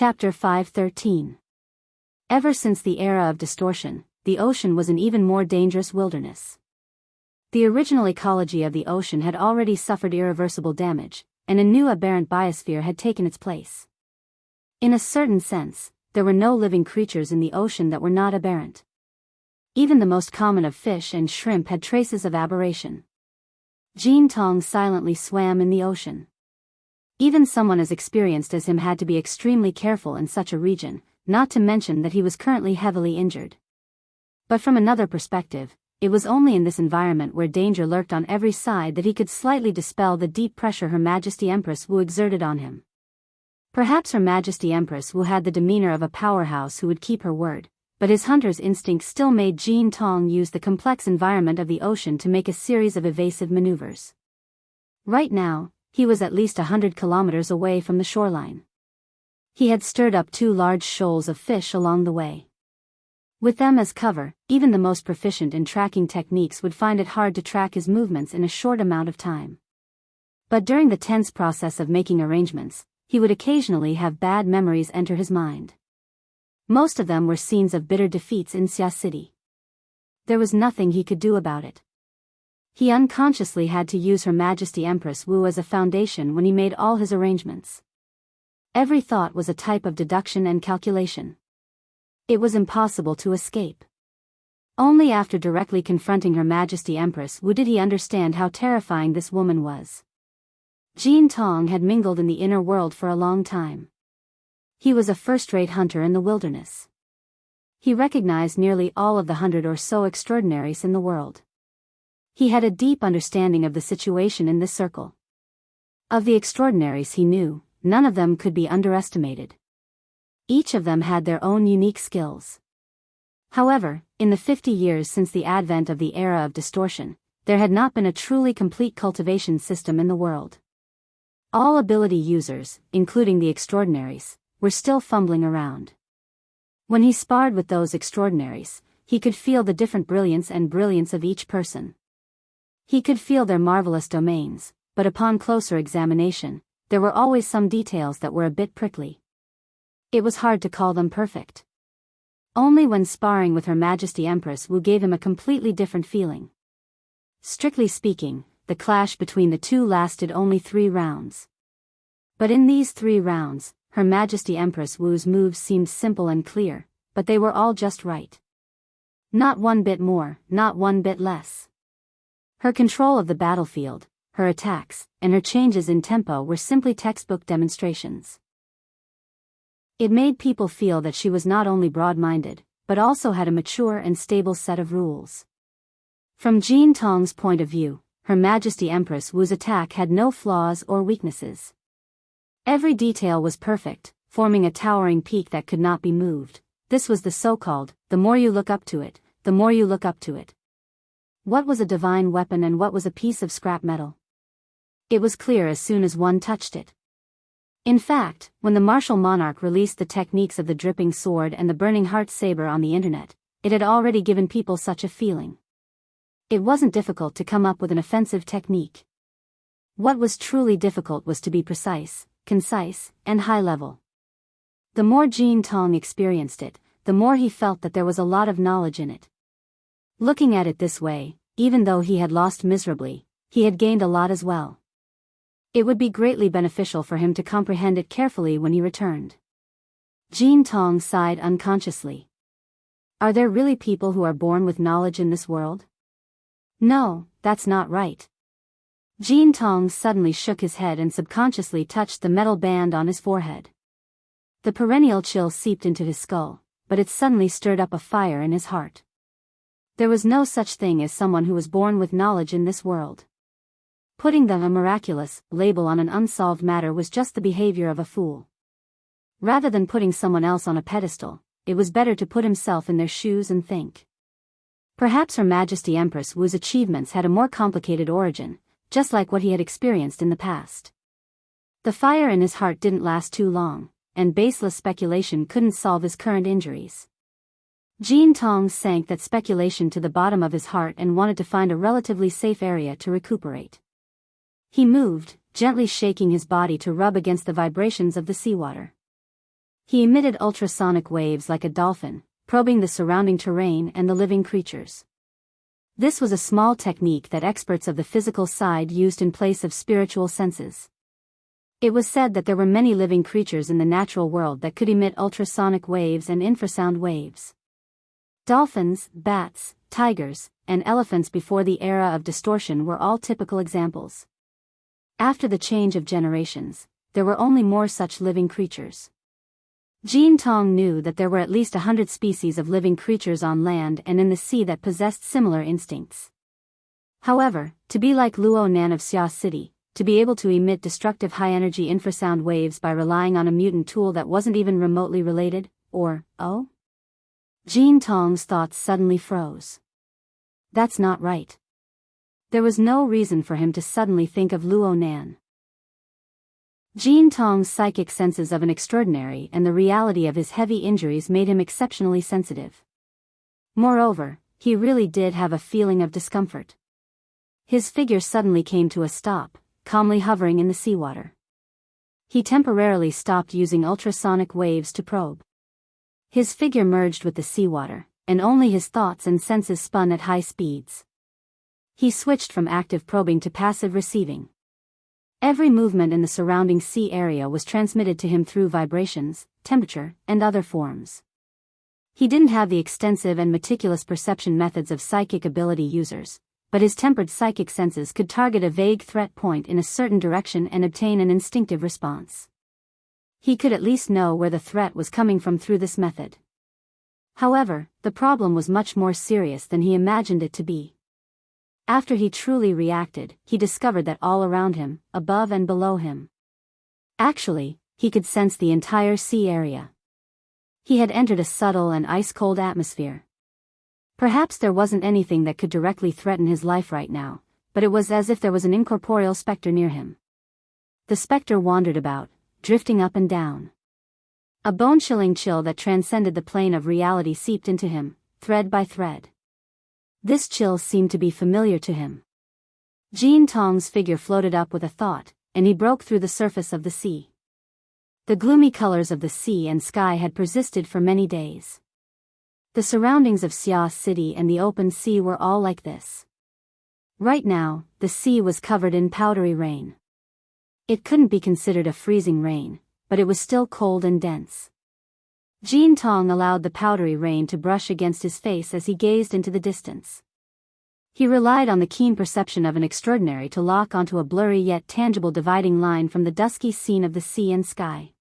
Chapter 5:13. Ever since the era of distortion, the ocean was an even more dangerous wilderness. The original ecology of the ocean had already suffered irreversible damage, and a new aberrant biosphere had taken its place. In a certain sense, there were no living creatures in the ocean that were not aberrant. Even the most common of fish and shrimp had traces of aberration. Jean Tong silently swam in the ocean. Even someone as experienced as him had to be extremely careful in such a region, not to mention that he was currently heavily injured. But from another perspective, it was only in this environment where danger lurked on every side that he could slightly dispel the deep pressure Her Majesty Empress Wu exerted on him. Perhaps Her Majesty Empress Wu had the demeanor of a powerhouse who would keep her word, but his hunter's instinct still made Jean Tong use the complex environment of the ocean to make a series of evasive maneuvers. Right now, he was at least 100 kilometers away from the shoreline. He had stirred up 2 large shoals of fish along the way. With them as cover, even the most proficient in tracking techniques would find it hard to track his movements in a short amount of time. But during the tense process of making arrangements, he would occasionally have bad memories enter his mind. Most of them were scenes of bitter defeats in Xia City. There was nothing he could do about it. He unconsciously had to use Her Majesty Empress Wu as a foundation when he made all his arrangements. Every thought was a type of deduction and calculation. It was impossible to escape. Only after directly confronting Her Majesty Empress Wu did he understand how terrifying this woman was. Jean Tong had mingled in the inner world for a long time. He was a first-rate hunter in the wilderness. He recognized nearly all of the 100 or so extraordinaries in the world. He had a deep understanding of the situation in this circle. Of the extraordinaries he knew, none of them could be underestimated. Each of them had their own unique skills. However, in the 50 years since the advent of the era of distortion, there had not been a truly complete cultivation system in the world. All ability users, including the extraordinaries, were still fumbling around. When he sparred with those extraordinaries, he could feel the different brilliance of each person. He could feel their marvelous domains, but upon closer examination, there were always some details that were a bit prickly. It was hard to call them perfect. Only when sparring with Her Majesty Empress Wu gave him a completely different feeling. Strictly speaking, the clash between the two lasted only 3 rounds. But in these 3 rounds, Her Majesty Empress Wu's moves seemed simple and clear, but they were all just right. Not one bit more, not one bit less. Her control of the battlefield, her attacks, and her changes in tempo were simply textbook demonstrations. It made people feel that she was not only broad-minded, but also had a mature and stable set of rules. From Jean Tong's point of view, Her Majesty Empress Wu's attack had no flaws or weaknesses. Every detail was perfect, forming a towering peak that could not be moved. This was the so-called, the more you look up to it, the more you look up to it. What was a divine weapon and what was a piece of scrap metal? It was clear as soon as one touched it. In fact, when the martial monarch released the techniques of the dripping sword and the burning heart saber on the internet, it had already given people such a feeling. It wasn't difficult to come up with an offensive technique. What was truly difficult was to be precise, concise, and high-level. The more Jean Tong experienced it, the more he felt that there was a lot of knowledge in it. Looking at it this way, even though he had lost miserably, he had gained a lot as well. It would be greatly beneficial for him to comprehend it carefully when he returned. Jean Tong sighed unconsciously. Are there really people who are born with knowledge in this world? No, that's not right. Jean Tong suddenly shook his head and subconsciously touched the metal band on his forehead. The perennial chill seeped into his skull, but it suddenly stirred up a fire in his heart. There was no such thing as someone who was born with knowledge in this world. Putting the miraculous label on an unsolved matter was just the behavior of a fool. Rather than putting someone else on a pedestal, it was better to put himself in their shoes and think. Perhaps Her Majesty Empress Wu's achievements had a more complicated origin, just like what he had experienced in the past. The fire in his heart didn't last too long, and baseless speculation couldn't solve his current injuries. Jean Tong sank that speculation to the bottom of his heart and wanted to find a relatively safe area to recuperate. He moved, gently shaking his body to rub against the vibrations of the seawater. He emitted ultrasonic waves like a dolphin, probing the surrounding terrain and the living creatures. This was a small technique that experts of the physical side used in place of spiritual senses. It was said that there were many living creatures in the natural world that could emit ultrasonic waves and infrasound waves. Dolphins, bats, tigers, and elephants before the era of distortion were all typical examples. After the change of generations, there were only more such living creatures. Jean Tong knew that there were at least 100 species of living creatures on land and in the sea that possessed similar instincts. However, to be like Luo Nan of Xia City, to be able to emit destructive high-energy infrasound waves by relying on a mutant tool that wasn't even remotely related, Jean Tong's thoughts suddenly froze. That's not right. There was no reason for him to suddenly think of Luo Nan. Jean Tong's psychic senses of an extraordinary and the reality of his heavy injuries made him exceptionally sensitive. Moreover, he really did have a feeling of discomfort. His figure suddenly came to a stop, calmly hovering in the seawater. He temporarily stopped using ultrasonic waves to probe. His figure merged with the seawater, and only his thoughts and senses spun at high speeds. He switched from active probing to passive receiving. Every movement in the surrounding sea area was transmitted to him through vibrations, temperature, and other forms. He didn't have the extensive and meticulous perception methods of psychic ability users, but his tempered psychic senses could target a vague threat point in a certain direction and obtain an instinctive response. He could at least know where the threat was coming from through this method. However, the problem was much more serious than he imagined it to be. After he truly reacted, he discovered that all around him, above and below him. Actually, he could sense the entire sea area. He had entered a subtle and ice-cold atmosphere. Perhaps there wasn't anything that could directly threaten his life right now, but it was as if there was an incorporeal specter near him. The specter wandered about, drifting up and down. A bone-chilling chill that transcended the plane of reality seeped into him, thread by thread. This chill seemed to be familiar to him. Jean Tong's figure floated up with a thought, and he broke through the surface of the sea. The gloomy colors of the sea and sky had persisted for many days. The surroundings of Xia City and the open sea were all like this. Right now, the sea was covered in powdery rain. It couldn't be considered a freezing rain, but it was still cold and dense. Jean Tong allowed the powdery rain to brush against his face as he gazed into the distance. He relied on the keen perception of an extraordinary to lock onto a blurry yet tangible dividing line from the dusky scene of the sea and sky.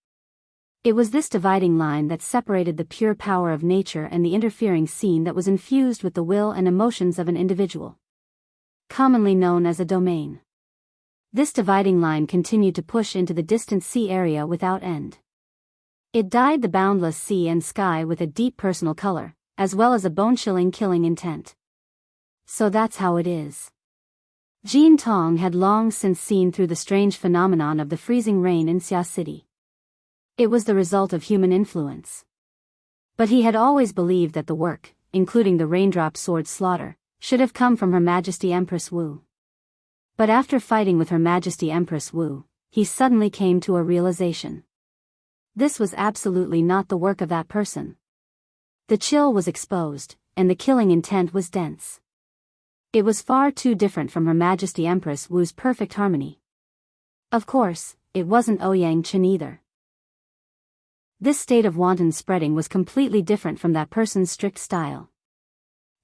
It was this dividing line that separated the pure power of nature and the interfering scene that was infused with the will and emotions of an individual. Commonly known as a domain. This dividing line continued to push into the distant sea area without end. It dyed the boundless sea and sky with a deep personal color, as well as a bone-chilling killing intent. So that's how it is. Jean Tong had long since seen through the strange phenomenon of the freezing rain in Xia City. It was the result of human influence. But he had always believed that the work, including the raindrop sword slaughter, should have come from Her Majesty Empress Wu. But after fighting with Her Majesty Empress Wu, he suddenly came to a realization. This was absolutely not the work of that person. The chill was exposed, and the killing intent was dense. It was far too different from Her Majesty Empress Wu's perfect harmony. Of course, it wasn't Ouyang Chen either. This state of wanton spreading was completely different from that person's strict style.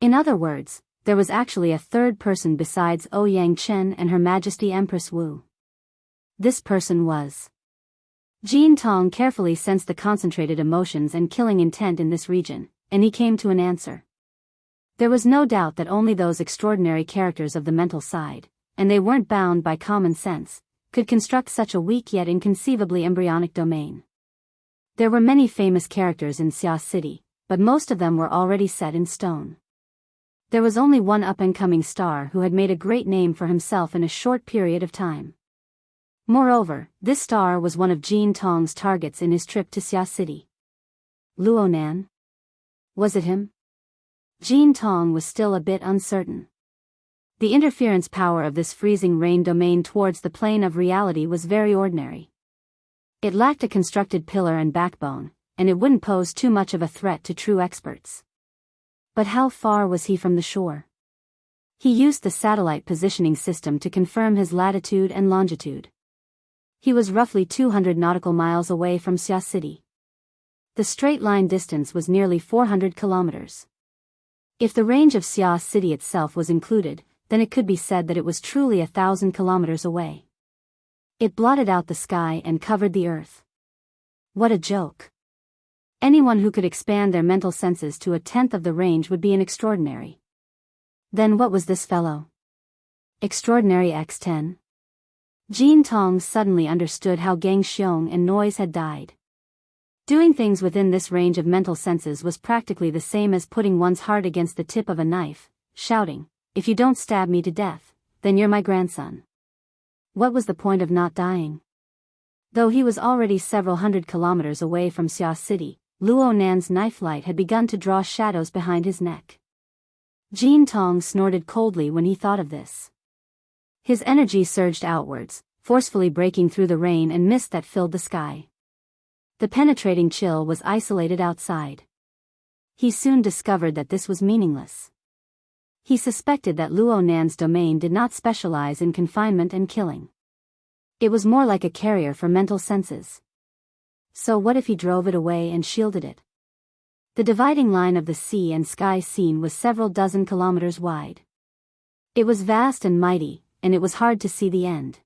In other words, there was actually a third person besides Ouyang Chen and Her Majesty Empress Wu. This person was. Jean Tong carefully sensed the concentrated emotions and killing intent in this region, and he came to an answer. There was no doubt that only those extraordinary characters of the mental side, and they weren't bound by common sense, could construct such a weak yet inconceivably embryonic domain. There were many famous characters in Xia City, but most of them were already set in stone. There was only one up-and-coming star who had made a great name for himself in a short period of time. Moreover, this star was one of Jean Tong's targets in his trip to Xia City. Luo Nan? Was it him? Jean Tong was still a bit uncertain. The interference power of this freezing rain domain towards the plane of reality was very ordinary. It lacked a constructed pillar and backbone, and it wouldn't pose too much of a threat to true experts. But how far was he from the shore? He used the satellite positioning system to confirm his latitude and longitude. He was roughly 200 nautical miles away from Sia City. The straight-line distance was nearly 400 kilometers. If the range of Sia City itself was included, then it could be said that it was truly 1,000 kilometers away. It blotted out the sky and covered the earth. What a joke. Anyone who could expand their mental senses to 1/10 of the range would be an extraordinary. Then what was this fellow? Extraordinary X10? Jean Tong suddenly understood how Gang Xiong and Noise had died. Doing things within this range of mental senses was practically the same as putting one's heart against the tip of a knife, shouting, "If you don't stab me to death, then you're my grandson." What was the point of not dying? Though he was already several hundred kilometers away from Sia City, Luo Nan's knife light had begun to draw shadows behind his neck. Jean Tong snorted coldly when he thought of this. His energy surged outwards, forcefully breaking through the rain and mist that filled the sky. The penetrating chill was isolated outside. He soon discovered that this was meaningless. He suspected that Luo Nan's domain did not specialize in confinement and killing. It was more like a carrier for mental senses. So what if he drove it away and shielded it? The dividing line of the sea and sky scene was several dozen kilometers wide. It was vast and mighty, and it was hard to see the end.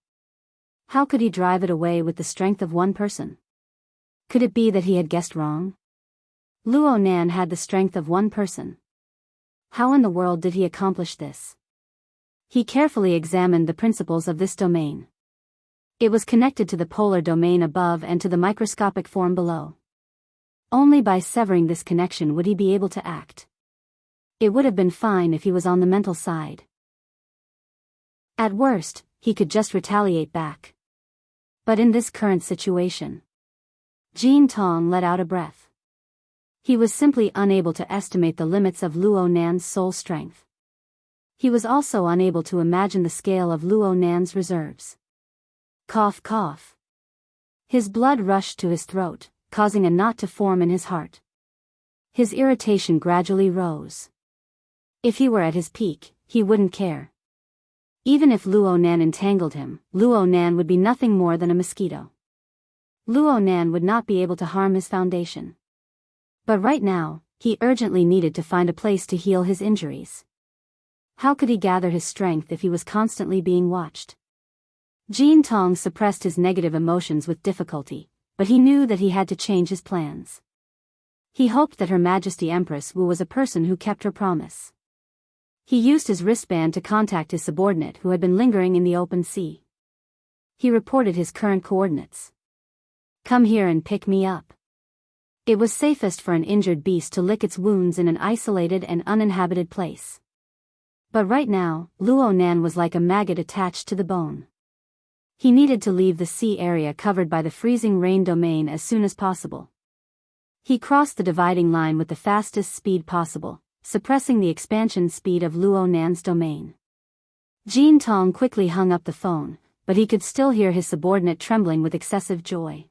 How could he drive it away with the strength of one person? Could it be that he had guessed wrong? Luo Nan had the strength of one person. How in the world did he accomplish this? He carefully examined the principles of this domain. It was connected to the polar domain above and to the microscopic form below. Only by severing this connection would he be able to act. It would have been fine if he was on the mental side. At worst, he could just retaliate back. But in this current situation, Jean Tong let out a breath. He was simply unable to estimate the limits of Luo Nan's soul strength. He was also unable to imagine the scale of Luo Nan's reserves. Cough, cough. His blood rushed to his throat, causing a knot to form in his heart. His irritation gradually rose. If he were at his peak, he wouldn't care. Even if Luo Nan entangled him, Luo Nan would be nothing more than a mosquito. Luo Nan would not be able to harm his foundation. But right now, he urgently needed to find a place to heal his injuries. How could he gather his strength if he was constantly being watched? Jean Tong suppressed his negative emotions with difficulty, but he knew that he had to change his plans. He hoped that Her Majesty Empress Wu was a person who kept her promise. He used his wristband to contact his subordinate who had been lingering in the open sea. He reported his current coordinates. "Come here and pick me up." It was safest for an injured beast to lick its wounds in an isolated and uninhabited place. But right now, Luo Nan was like a maggot attached to the bone. He needed to leave the sea area covered by the freezing rain domain as soon as possible. He crossed the dividing line with the fastest speed possible, suppressing the expansion speed of Luo Nan's domain. Jean Tong quickly hung up the phone, but he could still hear his subordinate trembling with excessive joy.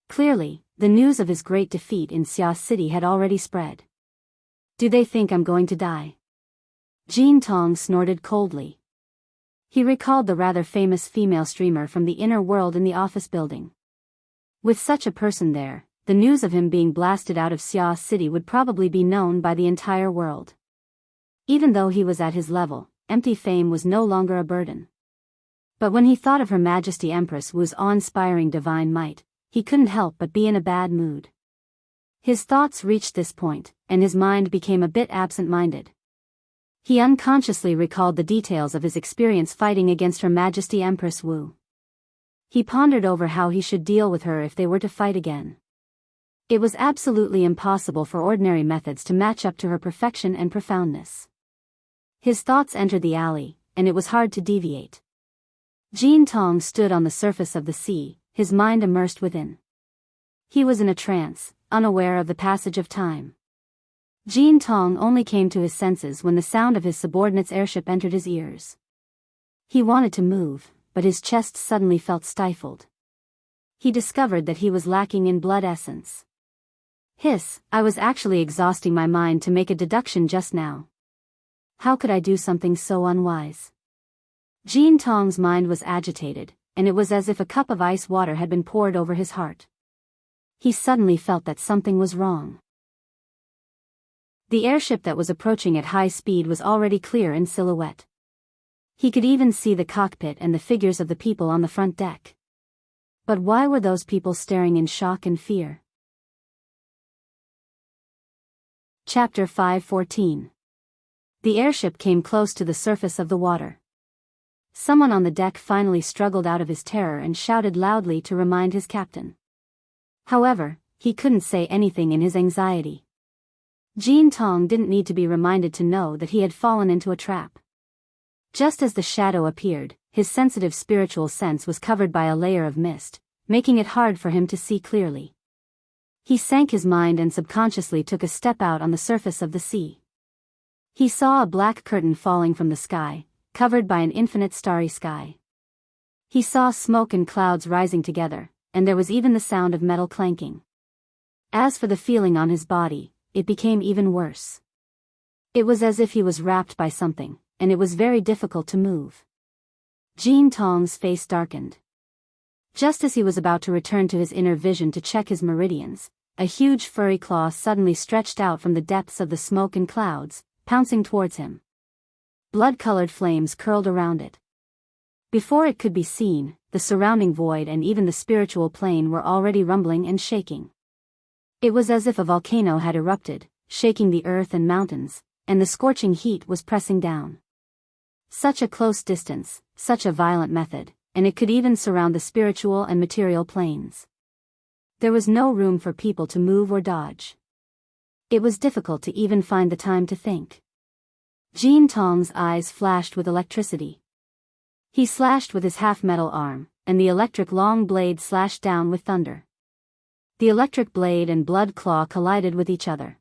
Clearly, the news of his great defeat in Sia City had already spread. "Do they think I'm going to die?" Jean Tong snorted coldly. He recalled the rather famous female streamer from the inner world in the office building. With such a person there, the news of him being blasted out of Sia City would probably be known by the entire world. Even though he was at his level, empty fame was no longer a burden. But when he thought of Her Majesty Empress Wu's awe-inspiring divine might, he couldn't help but be in a bad mood. His thoughts reached this point, and his mind became a bit absent-minded. He unconsciously recalled the details of his experience fighting against Her Majesty Empress Wu. He pondered over how he should deal with her if they were to fight again. It was absolutely impossible for ordinary methods to match up to her perfection and profoundness. His thoughts entered the alley, and it was hard to deviate. Jean Tong stood on the surface of the sea, his mind immersed within. He was in a trance, unaware of the passage of time. Jean Tong only came to his senses when the sound of his subordinate's airship entered his ears. He wanted to move, but his chest suddenly felt stifled. He discovered that he was lacking in blood essence. Hiss, I was actually exhausting my mind to make a deduction just now. How could I do something so unwise? Jean Tong's mind was agitated, and it was as if a cup of ice water had been poured over his heart. He suddenly felt that something was wrong. The airship that was approaching at high speed was already clear in silhouette. He could even see the cockpit and the figures of the people on the front deck. But why were those people staring in shock and fear? Chapter 5:14. The airship came close to the surface of the water. Someone on the deck finally struggled out of his terror and shouted loudly to remind his captain. However, he couldn't say anything in his anxiety. Jean Tong didn't need to be reminded to know that he had fallen into a trap. Just as the shadow appeared, his sensitive spiritual sense was covered by a layer of mist, making it hard for him to see clearly. He sank his mind and subconsciously took a step out on the surface of the sea. He saw a black curtain falling from the sky, covered by an infinite starry sky. He saw smoke and clouds rising together, and there was even the sound of metal clanking. As for the feeling on his body, it became even worse. It was as if he was wrapped by something, and it was very difficult to move. Jean Tong's face darkened. Just as he was about to return to his inner vision to check his meridians, a huge furry claw suddenly stretched out from the depths of the smoke and clouds, pouncing towards him. Blood-colored flames curled around it. Before it could be seen, the surrounding void and even the spiritual plane were already rumbling and shaking. It was as if a volcano had erupted, shaking the earth and mountains, and the scorching heat was pressing down. Such a close distance, such a violent method, and it could even surround the spiritual and material planes. There was no room for people to move or dodge. It was difficult to even find the time to think. Jean Tong's eyes flashed with electricity. He slashed with his half-metal arm, and the electric long blade slashed down with thunder. The electric blade and blood claw collided with each other.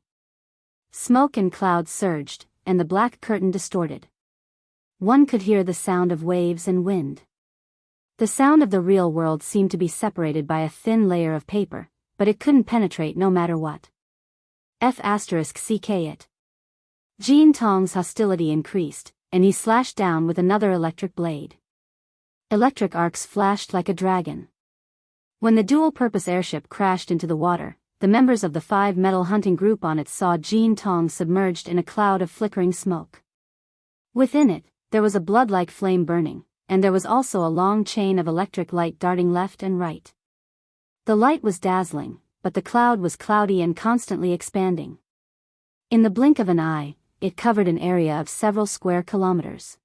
Smoke and clouds surged, and the black curtain distorted. One could hear the sound of waves and wind. The sound of the real world seemed to be separated by a thin layer of paper, but it couldn't penetrate no matter what. F***ck it. Jean Tong's hostility increased, and he slashed down with another electric blade. Electric arcs flashed like a dragon. When the dual-purpose airship crashed into the water, the members of the 5 metal hunting group on it saw Jean Tong submerged in a cloud of flickering smoke. Within it, there was a blood-like flame burning, and there was also a long chain of electric light darting left and right. The light was dazzling, but the cloud was cloudy and constantly expanding. In the blink of an eye, it covered an area of several square kilometers.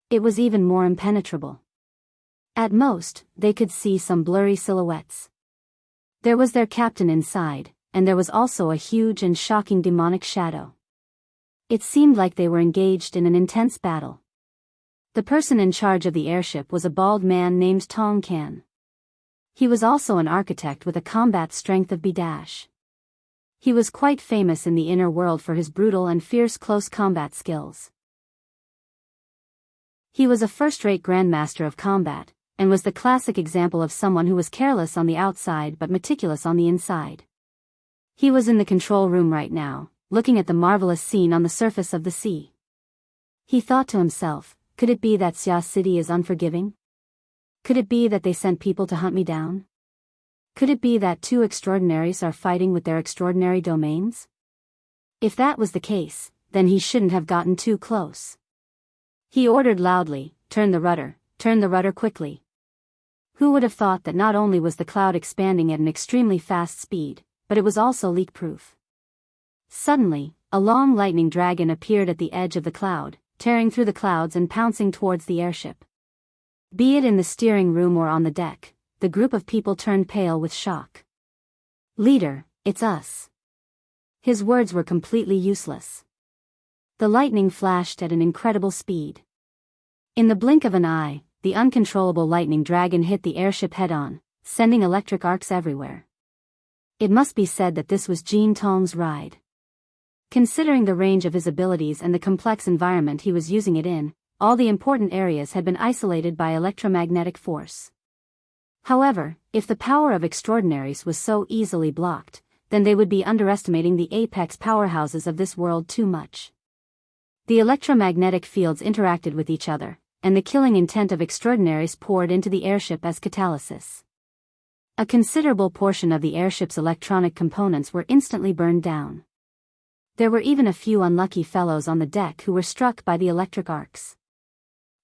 It was even more impenetrable. At most, they could see some blurry silhouettes. There was their captain inside, and there was also a huge and shocking demonic shadow. It seemed like they were engaged in an intense battle. The person in charge of the airship was a bald man named Tong Kan. He was also an architect with a combat strength of B-. He was quite famous in the inner world for his brutal and fierce close combat skills. He was a first-rate grandmaster of combat, and was the classic example of someone who was careless on the outside but meticulous on the inside. He was in the control room right now, looking at the marvelous scene on the surface of the sea. He thought to himself, could it be that Xia City is unforgiving? Could it be that they sent people to hunt me down? Could it be that 2 extraordinaries are fighting with their extraordinary domains? If that was the case, then he shouldn't have gotten too close. He ordered loudly, turn the rudder quickly. Who would have thought that not only was the cloud expanding at an extremely fast speed, but it was also leak-proof? Suddenly, a long lightning dragon appeared at the edge of the cloud, tearing through the clouds and pouncing towards the airship. Be it in the steering room or on the deck, the group of people turned pale with shock. "Leader, it's us." His words were completely useless. The lightning flashed at an incredible speed. In the blink of an eye, the uncontrollable lightning dragon hit the airship head-on, sending electric arcs everywhere. It must be said that this was Jean Tong's ride. Considering the range of his abilities and the complex environment he was using it in, all the important areas had been isolated by electromagnetic force. However, if the power of extraordinaries was so easily blocked, then they would be underestimating the apex powerhouses of this world too much. The electromagnetic fields interacted with each other, and the killing intent of extraordinaries poured into the airship as catalysis. A considerable portion of the airship's electronic components were instantly burned down. There were even a few unlucky fellows on the deck who were struck by the electric arcs.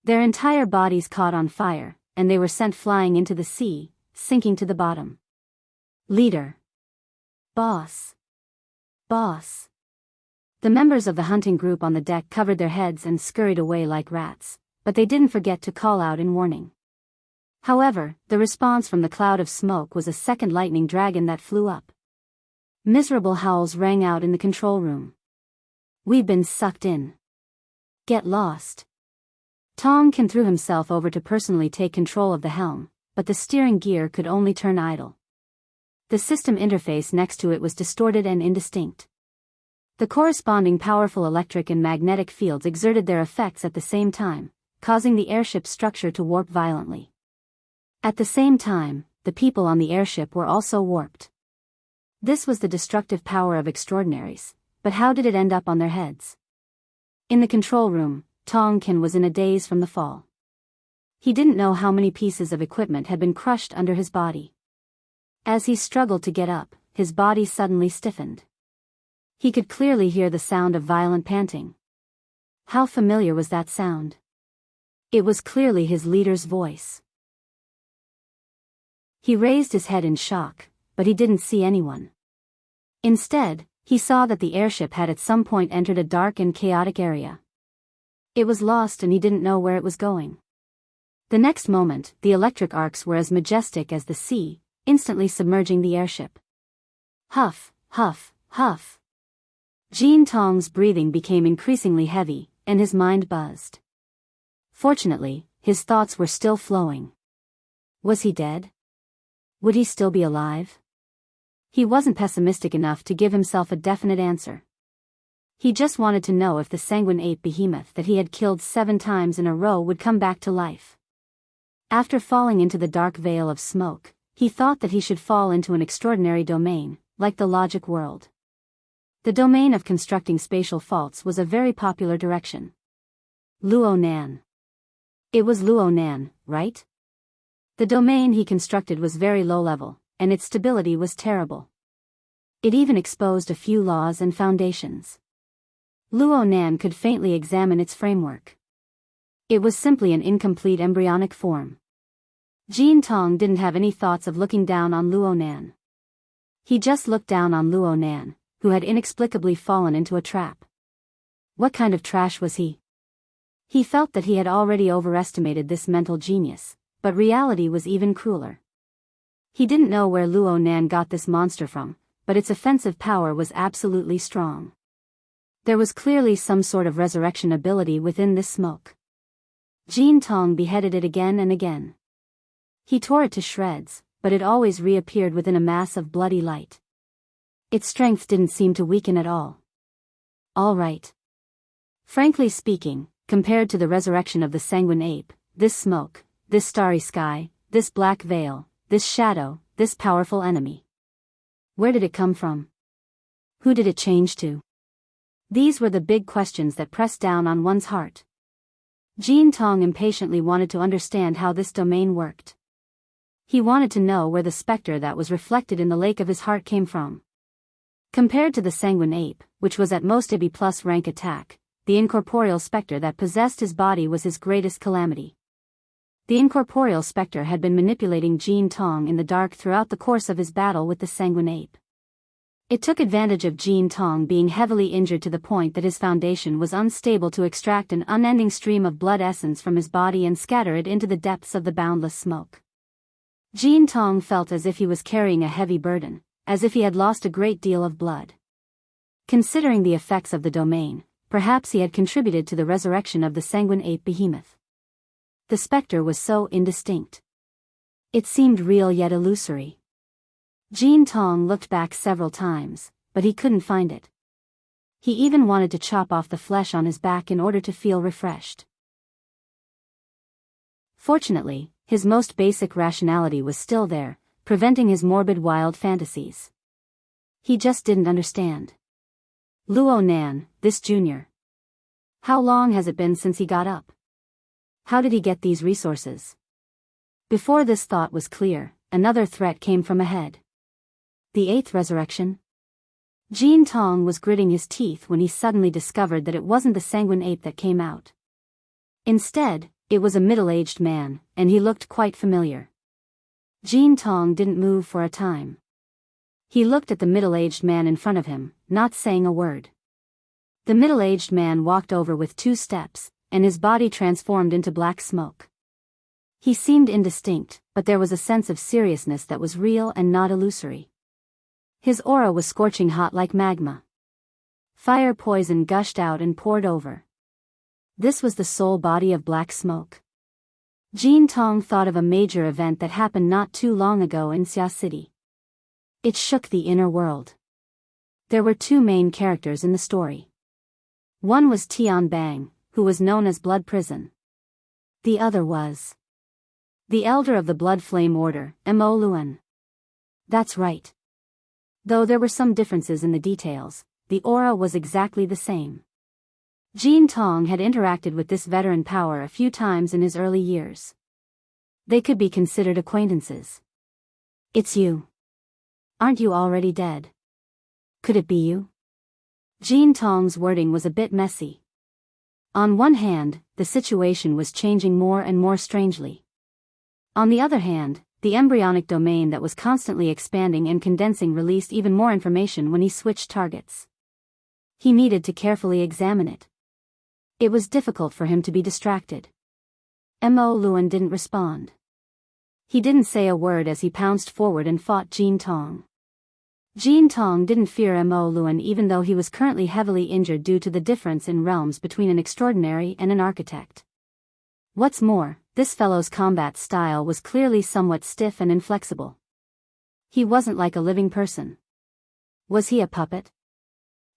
Their entire bodies caught on fire, and they were sent flying into the sea, sinking to the bottom. Leader. Boss. Boss. The members of the hunting group on the deck covered their heads and scurried away like rats, but they didn't forget to call out in warning. However, the response from the cloud of smoke was a second lightning dragon that flew up. Miserable howls rang out in the control room. We've been sucked in. Get lost. Tonkin threw himself over to personally take control of the helm, but the steering gear could only turn idle. The system interface next to it was distorted and indistinct. The corresponding powerful electric and magnetic fields exerted their effects at the same time, causing the airship's structure to warp violently. At the same time, the people on the airship were also warped. This was the destructive power of extraordinaries, but how did it end up on their heads? In the control room, Tonkin was in a daze from the fall. He didn't know how many pieces of equipment had been crushed under his body. As he struggled to get up, his body suddenly stiffened. He could clearly hear the sound of violent panting. How familiar was that sound? It was clearly his leader's voice. He raised his head in shock, but he didn't see anyone. Instead, he saw that the airship had at some point entered a dark and chaotic area. It was lost and he didn't know where it was going. The next moment, the electric arcs were as majestic as the sea, instantly submerging the airship. Huff, huff, huff. Jean Tong's breathing became increasingly heavy, and his mind buzzed. Fortunately, his thoughts were still flowing. Was he dead? Would he still be alive? He wasn't pessimistic enough to give himself a definite answer. He just wanted to know if the sanguine ape behemoth that he had killed 7 times in a row would come back to life. After falling into the dark veil of smoke, he thought that he should fall into an extraordinary domain, like the logic world. The domain of constructing spatial faults was a very popular direction. Luo Nan. It was Luo Nan, right? The domain he constructed was very low level, and its stability was terrible. It even exposed a few laws and foundations. Luo Nan could faintly examine its framework. It was simply an incomplete embryonic form. Jean Tong didn't have any thoughts of looking down on Luo Nan. He just looked down on Luo Nan, who had inexplicably fallen into a trap. What kind of trash was he? He felt that he had already overestimated this mental genius, but reality was even crueler. He didn't know where Luo Nan got this monster from, but its offensive power was absolutely strong. There was clearly some sort of resurrection ability within this smoke. Jean Tong beheaded it again and again. He tore it to shreds, but it always reappeared within a mass of bloody light. Its strength didn't seem to weaken at all. All right. Frankly speaking, compared to the resurrection of the sanguine ape, this smoke, this starry sky, this black veil, this shadow, this powerful enemy. Where did it come from? Who did it change to? These were the big questions that pressed down on one's heart. Jean Tong impatiently wanted to understand how this domain worked. He wanted to know where the specter that was reflected in the lake of his heart came from. Compared to the sanguine ape, which was at most a B+ rank attack, the incorporeal specter that possessed his body was his greatest calamity. The incorporeal specter had been manipulating Jean Tong in the dark throughout the course of his battle with the sanguine ape. It took advantage of Jean Tong being heavily injured to the point that his foundation was unstable to extract an unending stream of blood essence from his body and scatter it into the depths of the boundless smoke. Jean Tong felt as if he was carrying a heavy burden, as if he had lost a great deal of blood. Considering the effects of the domain, perhaps he had contributed to the resurrection of the sanguine ape behemoth. The specter was so indistinct. It seemed real yet illusory. Jean Tong looked back several times, but he couldn't find it. He even wanted to chop off the flesh on his back in order to feel refreshed. Fortunately, his most basic rationality was still there, preventing his morbid wild fantasies. He just didn't understand. Luo Nan, this junior. How long has it been since he got up? How did he get these resources? Before this thought was clear, another threat came from ahead. The eighth resurrection? Jean Tong was gritting his teeth when he suddenly discovered that it wasn't the sanguine ape that came out. Instead, it was a middle-aged man, and he looked quite familiar. Jean Tong didn't move for a time. He looked at the middle-aged man in front of him, not saying a word. The middle-aged man walked over with 2 steps, and his body transformed into black smoke. He seemed indistinct, but there was a sense of seriousness that was real and not illusory. His aura was scorching hot like magma. Fire poison gushed out and poured over. This was the sole body of black smoke. Jean Tong thought of a major event that happened not too long ago in Xia City. It shook the inner world. There were 2 main characters in the story. One was Tian Bang, who was known as Blood Prison. The other was the elder of the Blood Flame Order, Mo Luan. That's right. Though there were some differences in the details, the aura was exactly the same. Jean Tong had interacted with this veteran power a few times in his early years. They could be considered acquaintances. It's you. Aren't you already dead? Could it be you? Jean Tong's wording was a bit messy. On one hand, the situation was changing more and more strangely. On the other hand, the embryonic domain that was constantly expanding and condensing released even more information when he switched targets. He needed to carefully examine it. It was difficult for him to be distracted. Mo Luan didn't respond. He didn't say a word as he pounced forward and fought Jean Tong. Jean Tong didn't fear Mo Luan even though he was currently heavily injured due to the difference in realms between an extraordinary and an architect. What's more, this fellow's combat style was clearly somewhat stiff and inflexible. He wasn't like a living person. Was he a puppet?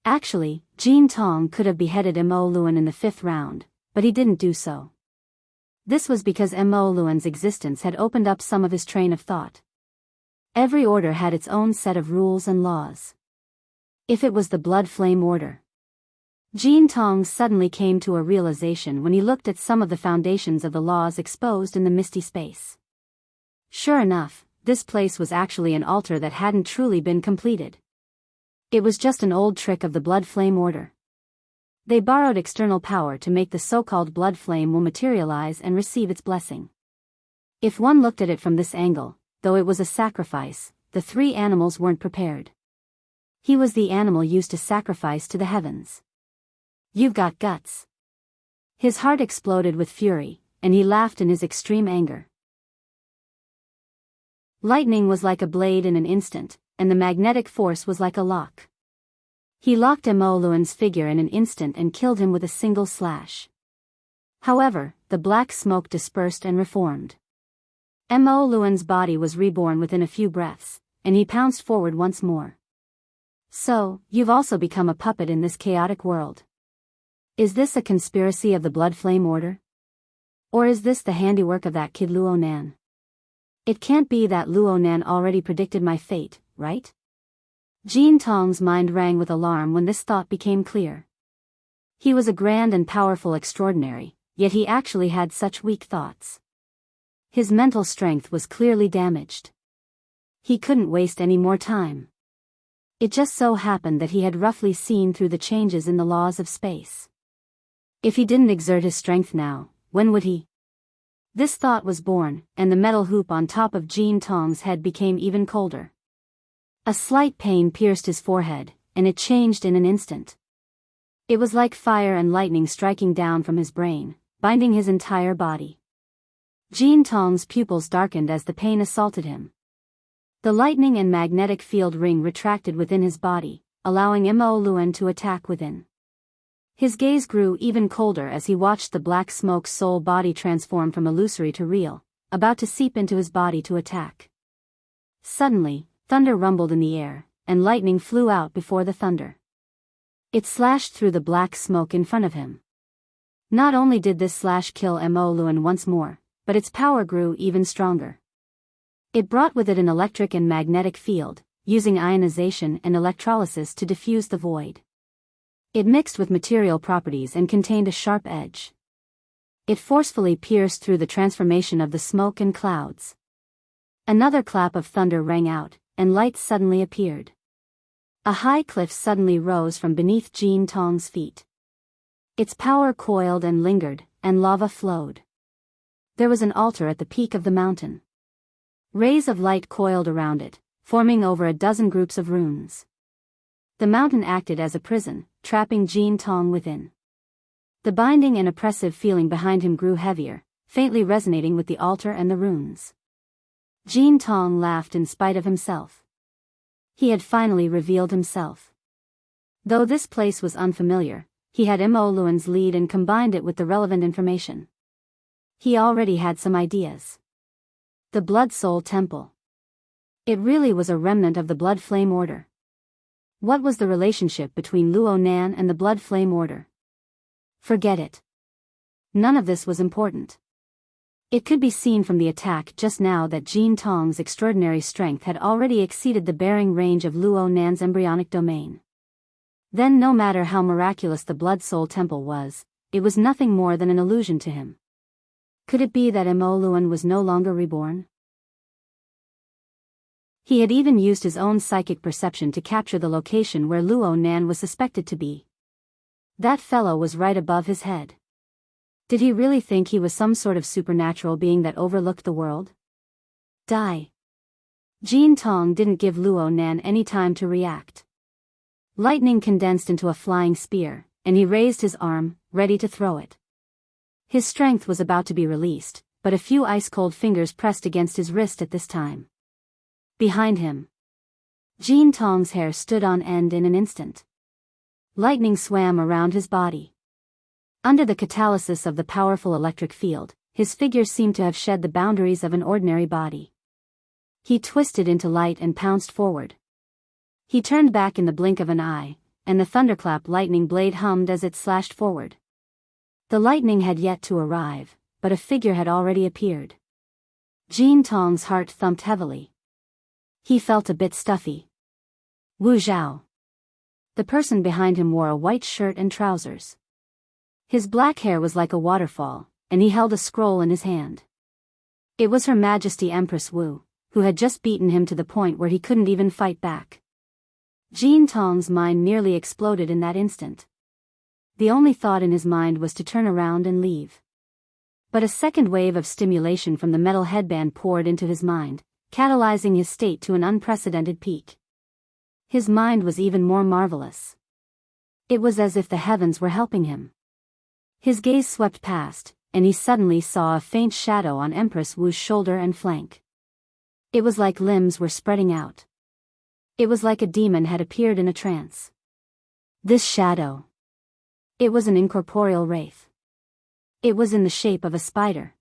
Actually, Jean Tong could have beheaded Mo Luan in the 5th round, but he didn't do so. This was because Mo Luan's existence had opened up some of his train of thought. Every order had its own set of rules and laws. If it was the Blood Flame Order. Jean Tong suddenly came to a realization when he looked at some of the foundations of the laws exposed in the misty space. Sure enough, this place was actually an altar that hadn't truly been completed. It was just an old trick of the Blood Flame Order. They borrowed external power to make the so-called blood flame will materialize and receive its blessing. If one looked at it from this angle, though it was a sacrifice, the 3 animals weren't prepared. He was the animal used to sacrifice to the heavens. You've got guts. His heart exploded with fury, and he laughed in his extreme anger. Lightning was like a blade in an instant, and the magnetic force was like a lock. He locked Mo Luan's figure in an instant and killed him with a single slash. However, the black smoke dispersed and reformed. Mo Luan's body was reborn within a few breaths, and he pounced forward once more. So, you've also become a puppet in this chaotic world. Is this a conspiracy of the Blood Flame Order? Or is this the handiwork of that kid Luo Nan? It can't be that Luo Nan already predicted my fate, right? Jean Tong's mind rang with alarm when this thought became clear. He was a grand and powerful extraordinary, yet he actually had such weak thoughts. His mental strength was clearly damaged. He couldn't waste any more time. It just so happened that he had roughly seen through the changes in the laws of space. If he didn't exert his strength now, when would he? This thought was born, and the metal hoop on top of Jean Tong's head became even colder. A slight pain pierced his forehead, and it changed in an instant. It was like fire and lightning striking down from his brain, binding his entire body. Jean Tong's pupils darkened as the pain assaulted him. The lightning and magnetic field ring retracted within his body, allowing Mo Luan to attack within. His gaze grew even colder as he watched the black smoke's soul body transform from illusory to real, about to seep into his body to attack. Suddenly, thunder rumbled in the air, and lightning flew out before the thunder. It slashed through the black smoke in front of him. Not only did this slash kill Mo Luan once more, but its power grew even stronger. It brought with it an electric and magnetic field, using ionization and electrolysis to diffuse the void. It mixed with material properties and contained a sharp edge. It forcefully pierced through the transformation of the smoke and clouds. Another clap of thunder rang out, and light suddenly appeared. A high cliff suddenly rose from beneath Jean Tong's feet. Its power coiled and lingered, and lava flowed. There was an altar at the peak of the mountain. Rays of light coiled around it, forming over a dozen groups of runes. The mountain acted as a prison, trapping Jean Tong within. The binding and oppressive feeling behind him grew heavier, faintly resonating with the altar and the runes. Jean Tong laughed in spite of himself. He had finally revealed himself. Though this place was unfamiliar, he had Mo Luan's lead and combined it with the relevant information. He already had some ideas. The Blood Soul Temple. It really was a remnant of the Blood Flame Order. What was the relationship between Luo Nan and the Blood Flame Order? Forget it. None of this was important. It could be seen from the attack just now that Jean Tong's extraordinary strength had already exceeded the bearing range of Luo Nan's embryonic domain. Then no matter how miraculous the Blood Soul Temple was, it was nothing more than an illusion to him. Could it be that Mo Luan was no longer reborn? He had even used his own psychic perception to capture the location where Luo Nan was suspected to be. That fellow was right above his head. Did he really think he was some sort of supernatural being that overlooked the world? Die. Jean Tong didn't give Luo Nan any time to react. Lightning condensed into a flying spear, and he raised his arm, ready to throw it. His strength was about to be released, but a few ice-cold fingers pressed against his wrist at this time. Behind him, Jean Tong's hair stood on end in an instant. Lightning swam around his body. Under the catalysis of the powerful electric field, his figure seemed to have shed the boundaries of an ordinary body. He twisted into light and pounced forward. He turned back in the blink of an eye, and the thunderclap lightning blade hummed as it slashed forward. The lightning had yet to arrive, but a figure had already appeared. Jean Tong's heart thumped heavily. He felt a bit stuffy. Wu Zhao. The person behind him wore a white shirt and trousers. His black hair was like a waterfall, and he held a scroll in his hand. It was Her Majesty Empress Wu, who had just beaten him to the point where he couldn't even fight back. Jean Tong's mind nearly exploded in that instant. The only thought in his mind was to turn around and leave. But a second wave of stimulation from the metal headband poured into his mind, catalyzing his state to an unprecedented peak. His mind was even more marvelous. It was as if the heavens were helping him. His gaze swept past, and he suddenly saw a faint shadow on Empress Wu's shoulder and flank. It was like limbs were spreading out. It was like a demon had appeared in a trance. This shadow. It was an incorporeal wraith. It was in the shape of a spider.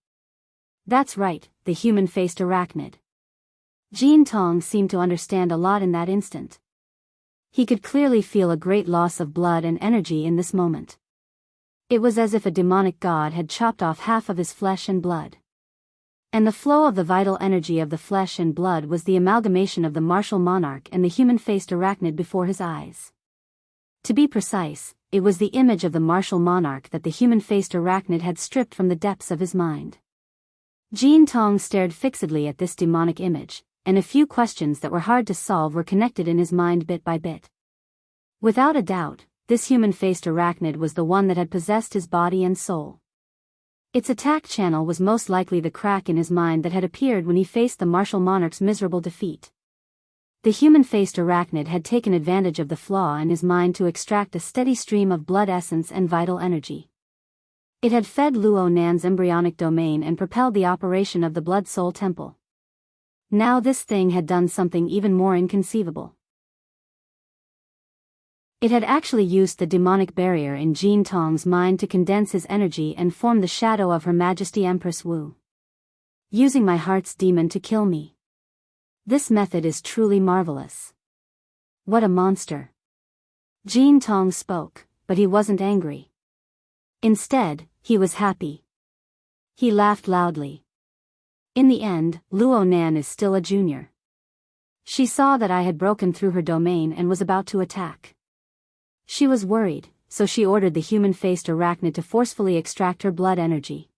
That's right, the human-faced arachnid. Jean Tong seemed to understand a lot in that instant. He could clearly feel a great loss of blood and energy in this moment. It was as if a demonic god had chopped off half of his flesh and blood. And the flow of the vital energy of the flesh and blood was the amalgamation of the martial monarch and the human-faced arachnid before his eyes. To be precise, it was the image of the martial monarch that the human-faced arachnid had stripped from the depths of his mind. Jean Tong stared fixedly at this demonic image, and a few questions that were hard to solve were connected in his mind bit by bit. Without a doubt, this human-faced arachnid was the one that had possessed his body and soul. Its attack channel was most likely the crack in his mind that had appeared when he faced the martial monarch's miserable defeat. The human-faced arachnid had taken advantage of the flaw in his mind to extract a steady stream of blood essence and vital energy. It had fed Luo Nan's embryonic domain and propelled the operation of the Blood Soul Temple. Now this thing had done something even more inconceivable. It had actually used the demonic barrier in Jean Tong's mind to condense his energy and form the shadow of Her Majesty Empress Wu. Using my heart's demon to kill me. This method is truly marvelous. What a monster. Jean Tong spoke, but he wasn't angry. Instead, he was happy. He laughed loudly. In the end, Luo Nan is still a junior. She saw that I had broken through her domain and was about to attack. She was worried, so she ordered the human-faced arachnid to forcefully extract her blood energy.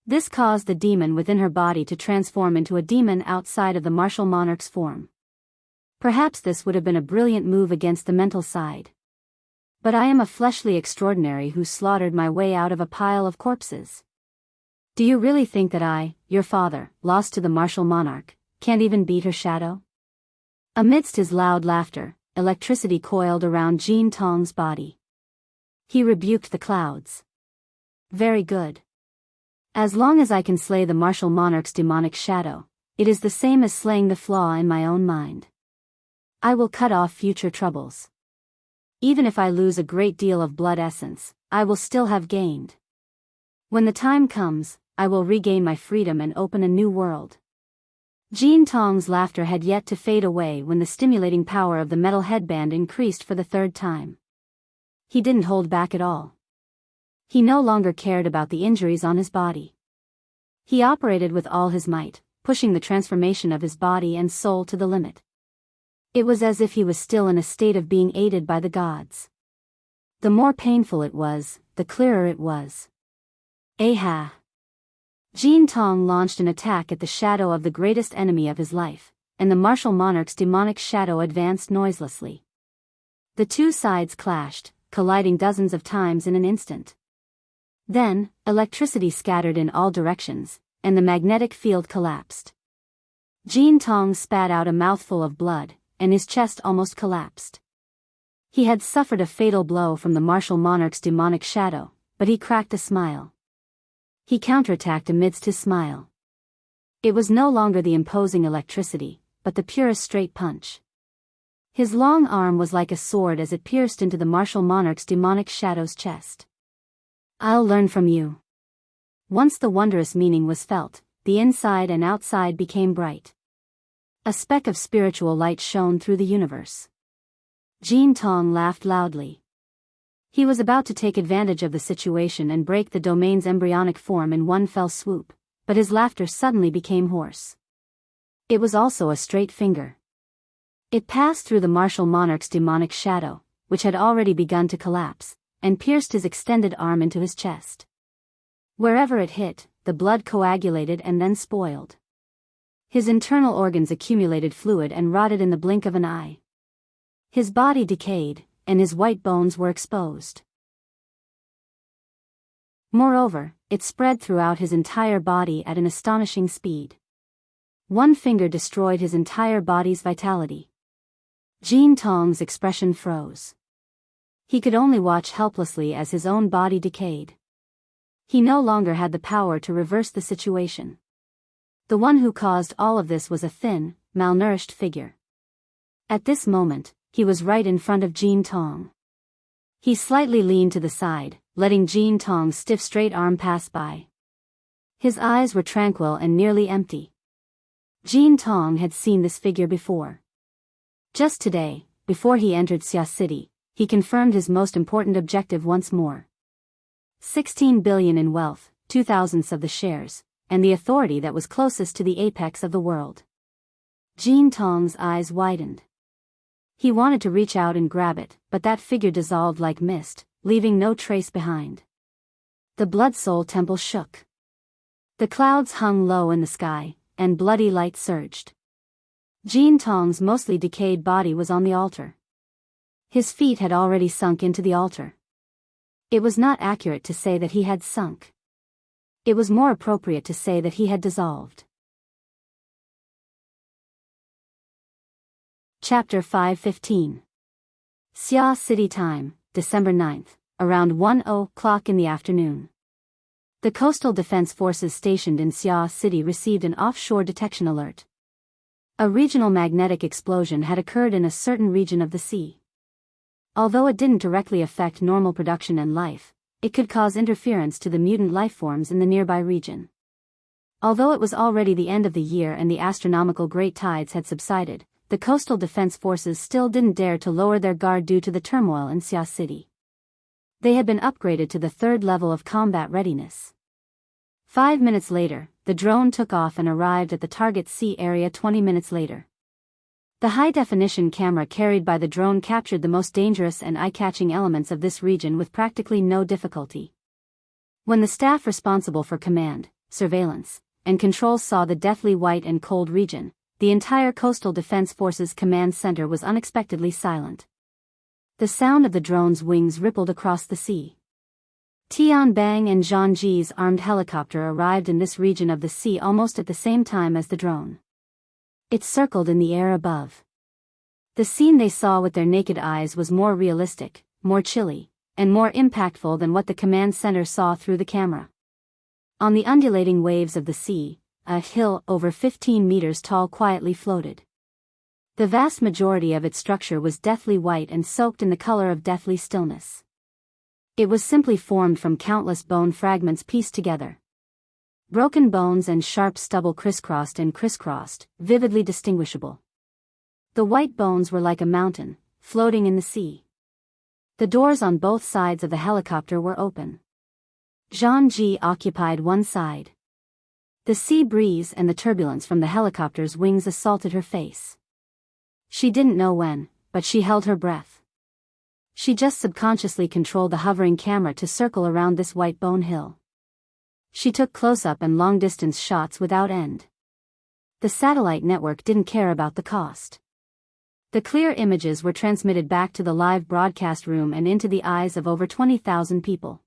This caused the demon within her body to transform into a demon outside of the martial monarch's form. Perhaps this would have been a brilliant move against the mental side. But I am a fleshly extraordinary who slaughtered my way out of a pile of corpses. Do you really think that I, your father, lost to the martial monarch, can't even beat her shadow? Amidst his loud laughter, electricity coiled around Jean Tong's body. He rebuked the clouds. Very good. As long as I can slay the martial monarch's demonic shadow, it is the same as slaying the flaw in my own mind. I will cut off future troubles. Even if I lose a great deal of blood essence, I will still have gained. When the time comes, I will regain my freedom and open a new world. Jean Tong's laughter had yet to fade away when the stimulating power of the metal headband increased for the third time. He didn't hold back at all. He no longer cared about the injuries on his body. He operated with all his might, pushing the transformation of his body and soul to the limit. It was as if he was still in a state of being aided by the gods. The more painful it was, the clearer it was. Aha! Jean Tong launched an attack at the shadow of the greatest enemy of his life, and the martial monarch's demonic shadow advanced noiselessly. The two sides clashed, colliding dozens of times in an instant. Then, electricity scattered in all directions, and the magnetic field collapsed. Jean Tong spat out a mouthful of blood, and his chest almost collapsed. He had suffered a fatal blow from the martial monarch's demonic shadow, but he cracked a smile. He counterattacked amidst his smile. It was no longer the imposing electricity, but the purest straight punch. His long arm was like a sword as it pierced into the martial monarch's demonic shadow's chest. I'll learn from you. Once the wondrous meaning was felt, the inside and outside became bright. A speck of spiritual light shone through the universe. Jean Tong laughed loudly. He was about to take advantage of the situation and break the domain's embryonic form in one fell swoop, but his laughter suddenly became hoarse. It was also a straight finger. It passed through the martial monarch's demonic shadow, which had already begun to collapse, and pierced his extended arm into his chest. Wherever it hit, the blood coagulated and then spoiled. His internal organs accumulated fluid and rotted in the blink of an eye. His body decayed, and his white bones were exposed. Moreover, it spread throughout his entire body at an astonishing speed. One finger destroyed his entire body's vitality. Jean Tong's expression froze. He could only watch helplessly as his own body decayed. He no longer had the power to reverse the situation. The one who caused all of this was a thin, malnourished figure. At this moment, he was right in front of Jean Tong. He slightly leaned to the side, letting Jean Tong's stiff straight arm pass by. His eyes were tranquil and nearly empty. Jean Tong had seen this figure before. Just today, before he entered Xia City, he confirmed his most important objective once more. 16 billion in wealth, 2/1000 of the shares, and the authority that was closest to the apex of the world. Jean Tong's eyes widened. He wanted to reach out and grab it, but that figure dissolved like mist, leaving no trace behind. The Blood Soul Temple shook. The clouds hung low in the sky, and bloody light surged. Jean Tong's mostly decayed body was on the altar. His feet had already sunk into the altar. It was not accurate to say that he had sunk. It was more appropriate to say that he had dissolved. Chapter 5:15. Xia City Time, December 9th, around 1:00 in the afternoon. The Coastal Defense Forces stationed in Xia City received an offshore detection alert. A regional magnetic explosion had occurred in a certain region of the sea. Although it didn't directly affect normal production and life, it could cause interference to the mutant lifeforms in the nearby region. Although it was already the end of the year and the astronomical great tides had subsided, the Coastal Defense Forces still didn't dare to lower their guard due to the turmoil in Xia City. They had been upgraded to the 3rd level of combat readiness. 5 minutes later, the drone took off and arrived at the target sea area 20 minutes later. The high-definition camera carried by the drone captured the most dangerous and eye-catching elements of this region with practically no difficulty. When the staff responsible for command, surveillance, and control saw the deathly white and cold region, the entire Coastal Defense Forces Command Center was unexpectedly silent. The sound of the drone's wings rippled across the sea. Tian Bang and Zhang Ji's armed helicopter arrived in this region of the sea almost at the same time as the drone. It circled in the air above. The scene they saw with their naked eyes was more realistic, more chilly, and more impactful than what the command center saw through the camera. On the undulating waves of the sea, a hill over 15 meters tall quietly floated. The vast majority of its structure was deathly white and soaked in the color of deathly stillness. It was simply formed from countless bone fragments pieced together. Broken bones and sharp stubble crisscrossed and crisscrossed, vividly distinguishable. The white bones were like a mountain, floating in the sea. The doors on both sides of the helicopter were open. Zhang Ji occupied one side. The sea breeze and the turbulence from the helicopter's wings assaulted her face. She didn't know when, but she held her breath. She just subconsciously controlled the hovering camera to circle around this white bone hill. She took close-up and long-distance shots without end. The satellite network didn't care about the cost. The clear images were transmitted back to the live broadcast room and into the eyes of over 20,000 people.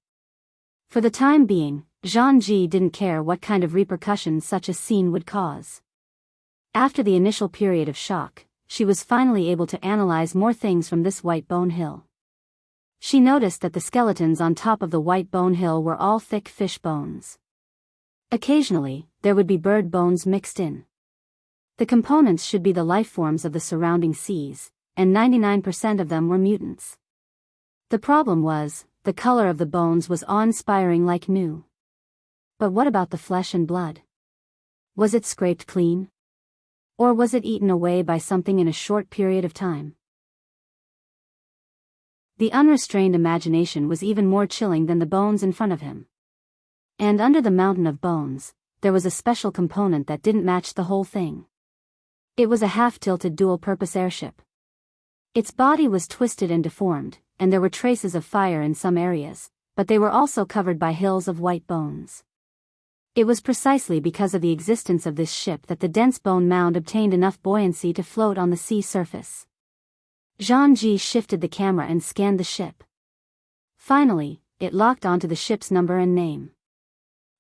For the time being, Zhang Ji didn't care what kind of repercussions such a scene would cause. After the initial period of shock, she was finally able to analyze more things from this white bone hill. She noticed that the skeletons on top of the white bone hill were all thick fish bones. Occasionally, there would be bird bones mixed in. The components should be the life forms of the surrounding seas, and 99% of them were mutants. The problem was, the color of the bones was awe-inspiring like new. But what about the flesh and blood? Was it scraped clean? Or was it eaten away by something in a short period of time? The unrestrained imagination was even more chilling than the bones in front of him. And under the mountain of bones, there was a special component that didn't match the whole thing. It was a half-tilted dual-purpose airship. Its body was twisted and deformed, and there were traces of fire in some areas, but they were also covered by hills of white bones. It was precisely because of the existence of this ship that the dense bone mound obtained enough buoyancy to float on the sea surface. Zhang Ji shifted the camera and scanned the ship. Finally, it locked onto the ship's number and name.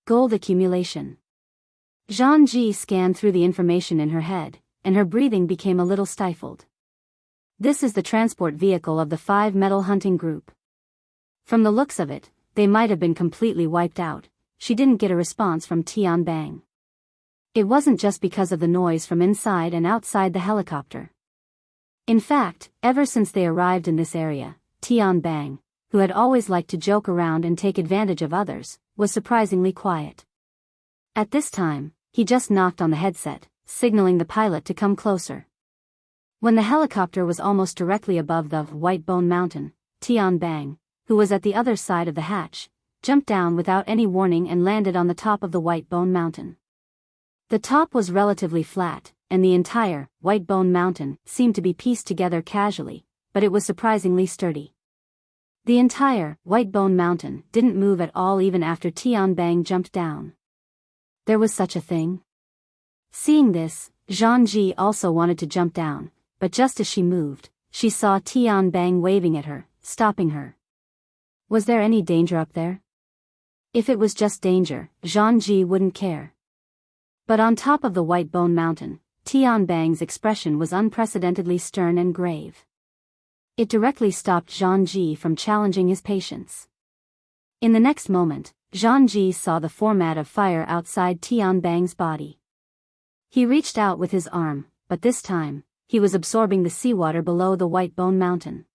Gold accumulation. Zhang Ji scanned through the information in her head, and her breathing became a little stifled. This is the transport vehicle of the 5 metal hunting group. From the looks of it, they might have been completely wiped out. She didn't get a response from Tian Bang. It wasn't just because of the noise from inside and outside the helicopter. In fact, ever since they arrived in this area, Tian Bang, who had always liked to joke around and take advantage of others, was surprisingly quiet. At this time, he just knocked on the headset, signaling the pilot to come closer. When the helicopter was almost directly above the White Bone Mountain, Tian Bang, who was at the other side of the hatch, jumped down without any warning and landed on the top of the White Bone Mountain. The top was relatively flat, and the entire White Bone Mountain seemed to be pieced together casually, but it was surprisingly sturdy. The entire White Bone Mountain didn't move at all even after Tian Bang jumped down. There was such a thing? Seeing this, Zhang Ji also wanted to jump down, but just as she moved, she saw Tian Bang waving at her, stopping her. Was there any danger up there? If it was just danger, Zhang Ji wouldn't care. But on top of the White Bone Mountain, Tian Bang's expression was unprecedentedly stern and grave. It directly stopped Zhang Ji from challenging his patience. In the next moment, Zhang Ji saw the format of fire outside Tian Bang's body. He reached out with his arm, but this time, he was absorbing the seawater below the White Bone Mountain.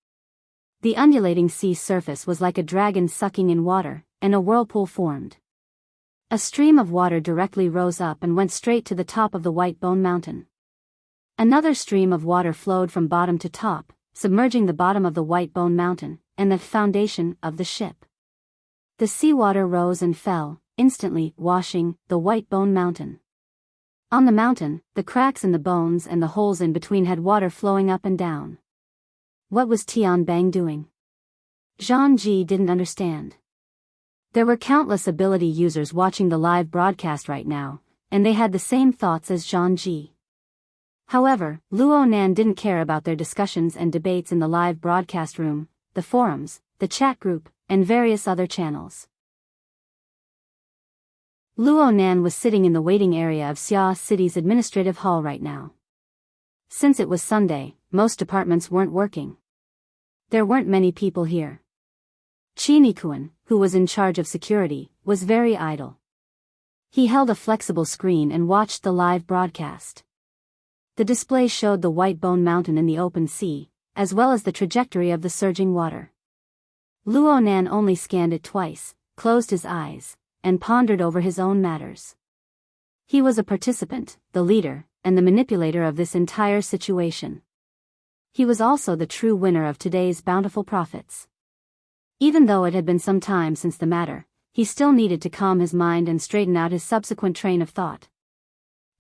The undulating sea surface was like a dragon sucking in water, and a whirlpool formed. A stream of water directly rose up and went straight to the top of the White Bone Mountain. Another stream of water flowed from bottom to top, submerging the bottom of the White Bone Mountain, and the foundation of the ship. The seawater rose and fell, instantly washing the White Bone Mountain. On the mountain, the cracks in the bones and the holes in between had water flowing up and down. What was Tian Bang doing? Zhang Ji didn't understand. There were countless ability users watching the live broadcast right now, and they had the same thoughts as Zhang Ji. However, Luo Nan didn't care about their discussions and debates in the live broadcast room, the forums, the chat group, and various other channels. Luo Nan was sitting in the waiting area of Xia City's administrative hall right now. Since it was Sunday, most departments weren't working. There weren't many people here. Qinikuan, who was in charge of security, was very idle. He held a flexible screen and watched the live broadcast. The display showed the White Bone Mountain in the open sea, as well as the trajectory of the surging water. Luo Nan only scanned it twice, closed his eyes, and pondered over his own matters. He was a participant, the leader, and the manipulator of this entire situation. He was also the true winner of today's bountiful profits. Even though it had been some time since the matter, he still needed to calm his mind and straighten out his subsequent train of thought.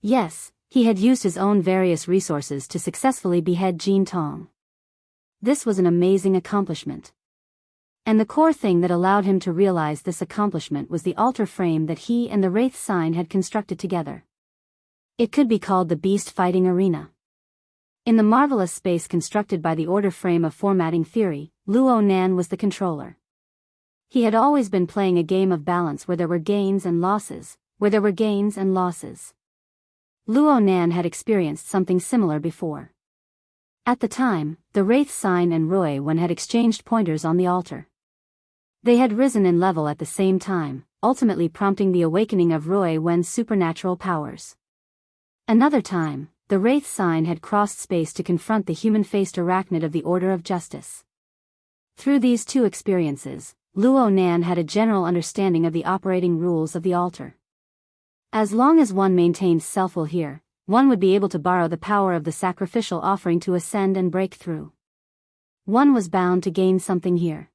Yes, he had used his own various resources to successfully behead Jin Tong. This was an amazing accomplishment. And the core thing that allowed him to realize this accomplishment was the altar frame that he and the Wraith sign had constructed together. It could be called the Beast Fighting Arena. In the marvelous space constructed by the order frame of formatting theory, Luo Nan was the controller. He had always been playing a game of balance where there were gains and losses, Luo Nan had experienced something similar before. At the time, the Wraith sign and Rui Wen had exchanged pointers on the altar. They had risen in level at the same time, ultimately prompting the awakening of Rui Wen's supernatural powers. Another time, the Wraith sign had crossed space to confront the human-faced arachnid of the Order of Justice. Through these two experiences, Luo Nan had a general understanding of the operating rules of the altar. As long as one maintained self-will here, one would be able to borrow the power of the sacrificial offering to ascend and break through. One was bound to gain something here.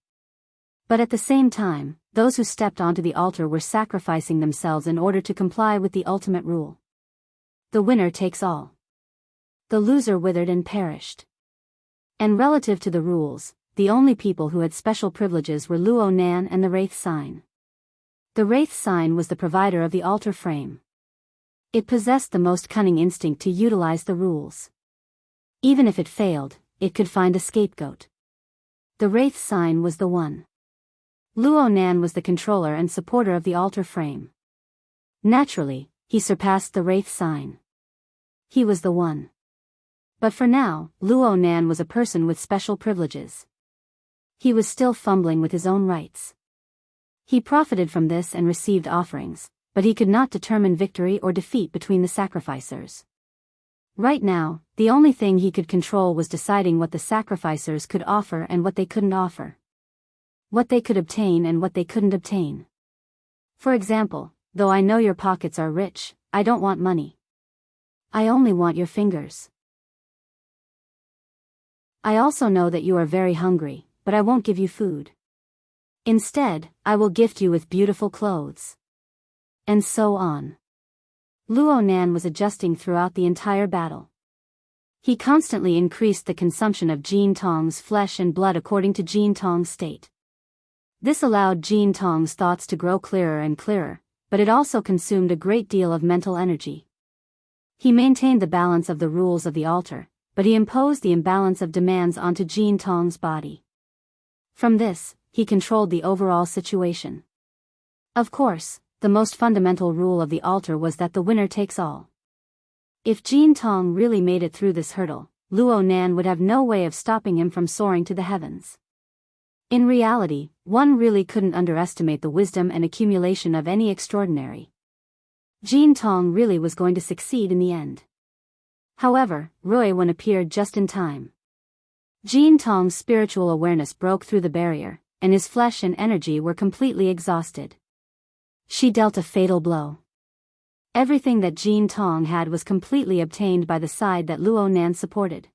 But at the same time, those who stepped onto the altar were sacrificing themselves in order to comply with the ultimate rule. The winner takes all. The loser withered and perished. And relative to the rules, the only people who had special privileges were Luo Nan and the Wraith sign. The Wraith sign was the provider of the altar frame. It possessed the most cunning instinct to utilize the rules. Even if it failed, it could find a scapegoat. The Wraith sign was the one. Luo Nan was the controller and supporter of the altar frame. Naturally, he surpassed the Wraith sign. He was the one. But for now, Luo Nan was a person with special privileges. He was still fumbling with his own rights. He profited from this and received offerings, but he could not determine victory or defeat between the sacrificers. Right now, the only thing he could control was deciding what the sacrificers could offer and what they couldn't offer. What they could obtain and what they couldn't obtain. For example, though I know your pockets are rich, I don't want money. I only want your fingers. I also know that you are very hungry, but I won't give you food. Instead, I will gift you with beautiful clothes. And so on. Luo Nan was adjusting throughout the entire battle. He constantly increased the consumption of Jin Tong's flesh and blood according to Jin Tong's state. This allowed Jin Tong's thoughts to grow clearer and clearer, but it also consumed a great deal of mental energy. He maintained the balance of the rules of the altar, but he imposed the imbalance of demands onto Jin Tong's body. From this, he controlled the overall situation. Of course, the most fundamental rule of the altar was that the winner takes all. If Jin Tong really made it through this hurdle, Luo Nan would have no way of stopping him from soaring to the heavens. In reality, one really couldn't underestimate the wisdom and accumulation of any extraordinary. Jin Tong really was going to succeed in the end. However, Rui Wen appeared just in time. Jin Tong's spiritual awareness broke through the barrier, and his flesh and energy were completely exhausted. She dealt a fatal blow. Everything that Jin Tong had was completely obtained by the side that Luo Nan supported.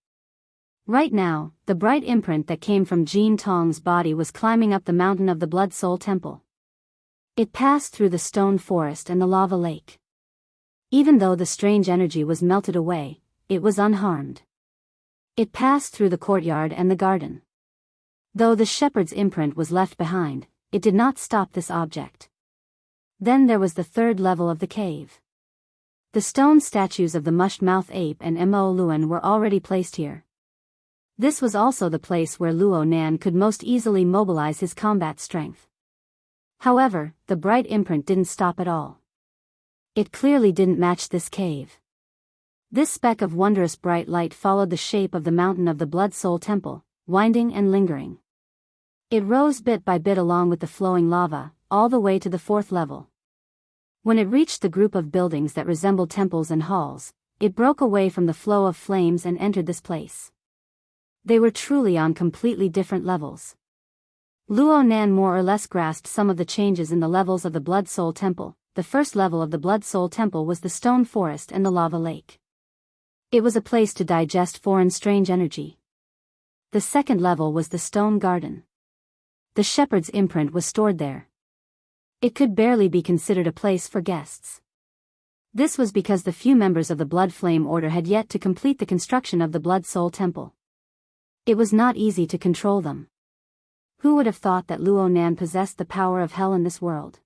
Right now, the bright imprint that came from Jin Tong's body was climbing up the mountain of the Blood Soul Temple. It passed through the stone forest and the lava lake. Even though the strange energy was melted away, it was unharmed. It passed through the courtyard and the garden. Though the shepherd's imprint was left behind, it did not stop this object. Then there was the third level of the cave. The stone statues of the mush-mouth ape and Mo Luan were already placed here. This was also the place where Luo Nan could most easily mobilize his combat strength. However, the bright imprint didn't stop at all. It clearly didn't match this cave. This speck of wondrous bright light followed the shape of the mountain of the Blood Soul Temple, winding and lingering. It rose bit by bit along with the flowing lava, all the way to the fourth level. When it reached the group of buildings that resembled temples and halls, it broke away from the flow of flames and entered this place. They were truly on completely different levels. Luo Nan more or less grasped some of the changes in the levels of the Blood Soul Temple. The first level of the Blood Soul Temple was the stone forest and the lava lake. It was a place to digest foreign strange energy. The second level was the stone garden. The shepherd's imprint was stored there. It could barely be considered a place for guests. This was because the few members of the Blood Flame Order had yet to complete the construction of the Blood Soul Temple. It was not easy to control them. Who would have thought that Luo Nan possessed the power of hell in this world?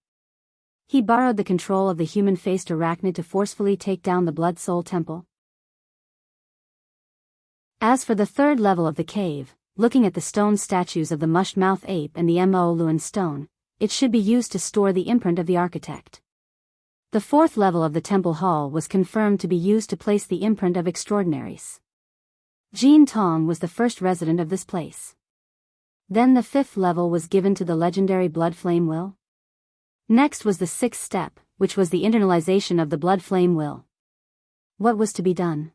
He borrowed the control of the human-faced arachnid to forcefully take down the Blood Soul Temple. As for the third level of the cave, looking at the stone statues of the mush-mouth ape and the Mo Luan stone, it should be used to store the imprint of the architect. The fourth level of the temple hall was confirmed to be used to place the imprint of extraordinaries. Jin Tong was the first resident of this place. Then the fifth level was given to the legendary Blood Flame Will. Next was the sixth step, which was the internalization of the Blood Flame Will. What was to be done?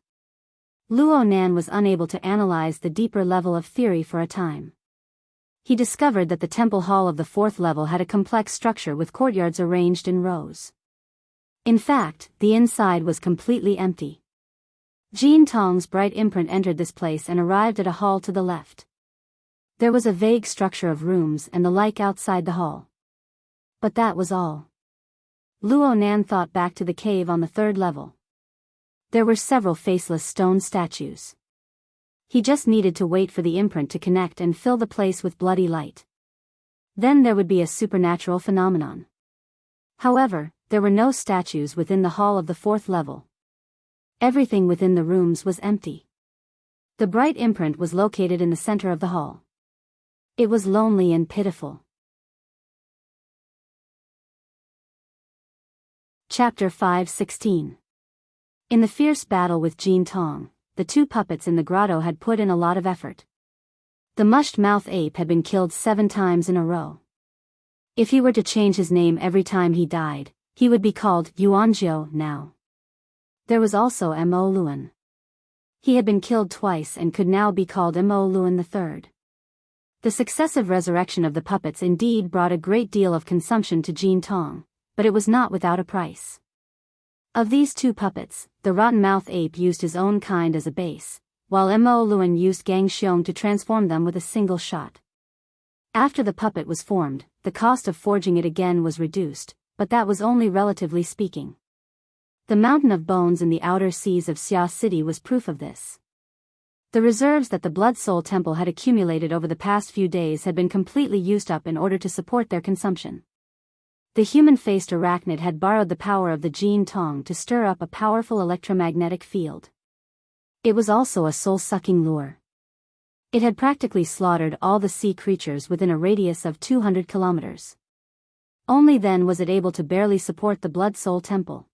Luo Nan was unable to analyze the deeper level of theory for a time. He discovered that the temple hall of the fourth level had a complex structure with courtyards arranged in rows. In fact, the inside was completely empty. Jin Tong's bright imprint entered this place and arrived at a hall to the left. There was a vague structure of rooms and the like outside the hall. But that was all. Luo Nan thought back to the cave on the third level. There were several faceless stone statues. He just needed to wait for the imprint to connect and fill the place with bloody light. Then there would be a supernatural phenomenon. However, there were no statues within the hall of the fourth level. Everything within the rooms was empty. The bright imprint was located in the center of the hall. It was lonely and pitiful. Chapter 5:16. In the fierce battle with Jin Tong, the two puppets in the grotto had put in a lot of effort. The mushed-mouth ape had been killed 7 times in a row. If he were to change his name every time he died, he would be called Yuanjiu now. There was also Mo Luan. He had been killed twice and could now be called Mo Luan III. The successive resurrection of the puppets indeed brought a great deal of consumption to Jin Tong, but it was not without a price. Of these two puppets, the rotten-mouth ape used his own kind as a base, while Mo Luan used Gang Xiong to transform them with a single shot. After the puppet was formed, the cost of forging it again was reduced, but that was only relatively speaking. The mountain of bones in the outer seas of Xia City was proof of this. The reserves that the Blood Soul Temple had accumulated over the past few days had been completely used up in order to support their consumption. The human-faced arachnid had borrowed the power of the Jin Tong to stir up a powerful electromagnetic field. It was also a soul-sucking lure. It had practically slaughtered all the sea creatures within a radius of 200 kilometers. Only then was it able to barely support the Blood Soul Temple.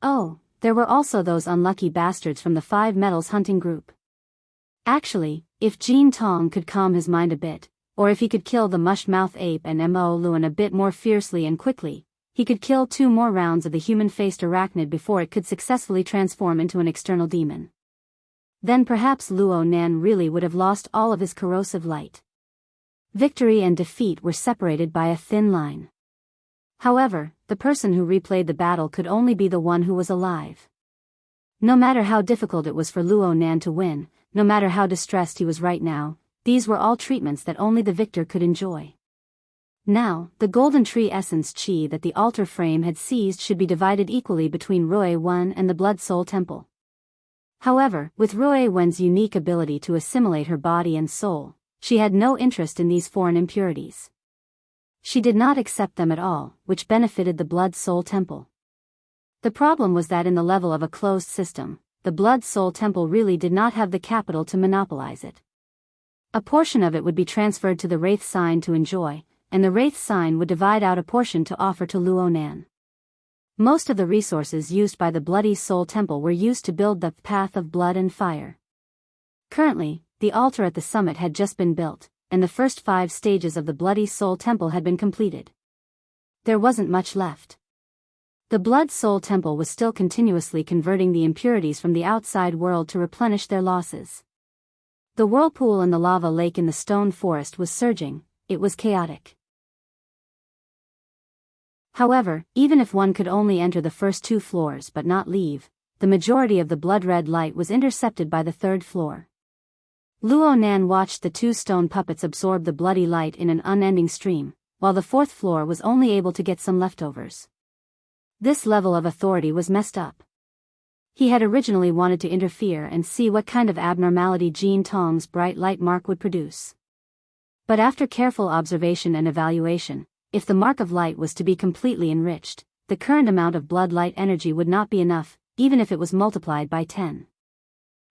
Oh, there were also those unlucky bastards from the 5 Metals hunting group. Actually, if Jin Tong could calm his mind a bit, or if he could kill the mush-mouth ape and Mo Luan a bit more fiercely and quickly, he could kill 2 more rounds of the human-faced arachnid before it could successfully transform into an external demon. Then perhaps Luo Nan really would have lost all of his corrosive light. Victory and defeat were separated by a thin line. However, the person who replayed the battle could only be the one who was alive. No matter how difficult it was for Luo Nan to win, no matter how distressed he was right now, these were all treatments that only the victor could enjoy. Now, the golden tree essence chi that the altar frame had seized should be divided equally between Rui Wen and the Blood Soul Temple. However, with Rui Wen's unique ability to assimilate her body and soul, she had no interest in these foreign impurities. She did not accept them at all, which benefited the Blood Soul Temple. The problem was that in the level of a closed system, the Blood Soul Temple really did not have the capital to monopolize it. A portion of it would be transferred to the Wraith Sign to enjoy, and the Wraith Sign would divide out a portion to offer to Luonan. Most of the resources used by the Bloody Soul Temple were used to build the Path of Blood and Fire. Currently, the altar at the summit had just been built, and the first 5 stages of the Bloody Soul Temple had been completed. There wasn't much left. The Blood Soul Temple was still continuously converting the impurities from the outside world to replenish their losses. The whirlpool in the lava lake in the stone forest was surging, it was chaotic. However, even if one could only enter the first 2 floors but not leave, the majority of the blood-red light was intercepted by the 3rd floor. Luonan watched the 2 stone puppets absorb the bloody light in an unending stream, while the 4th floor was only able to get some leftovers. This level of authority was messed up. He had originally wanted to interfere and see what kind of abnormality Jean Tong's bright light mark would produce. But after careful observation and evaluation, if the mark of light was to be completely enriched, the current amount of blood light energy would not be enough, even if it was multiplied by 10.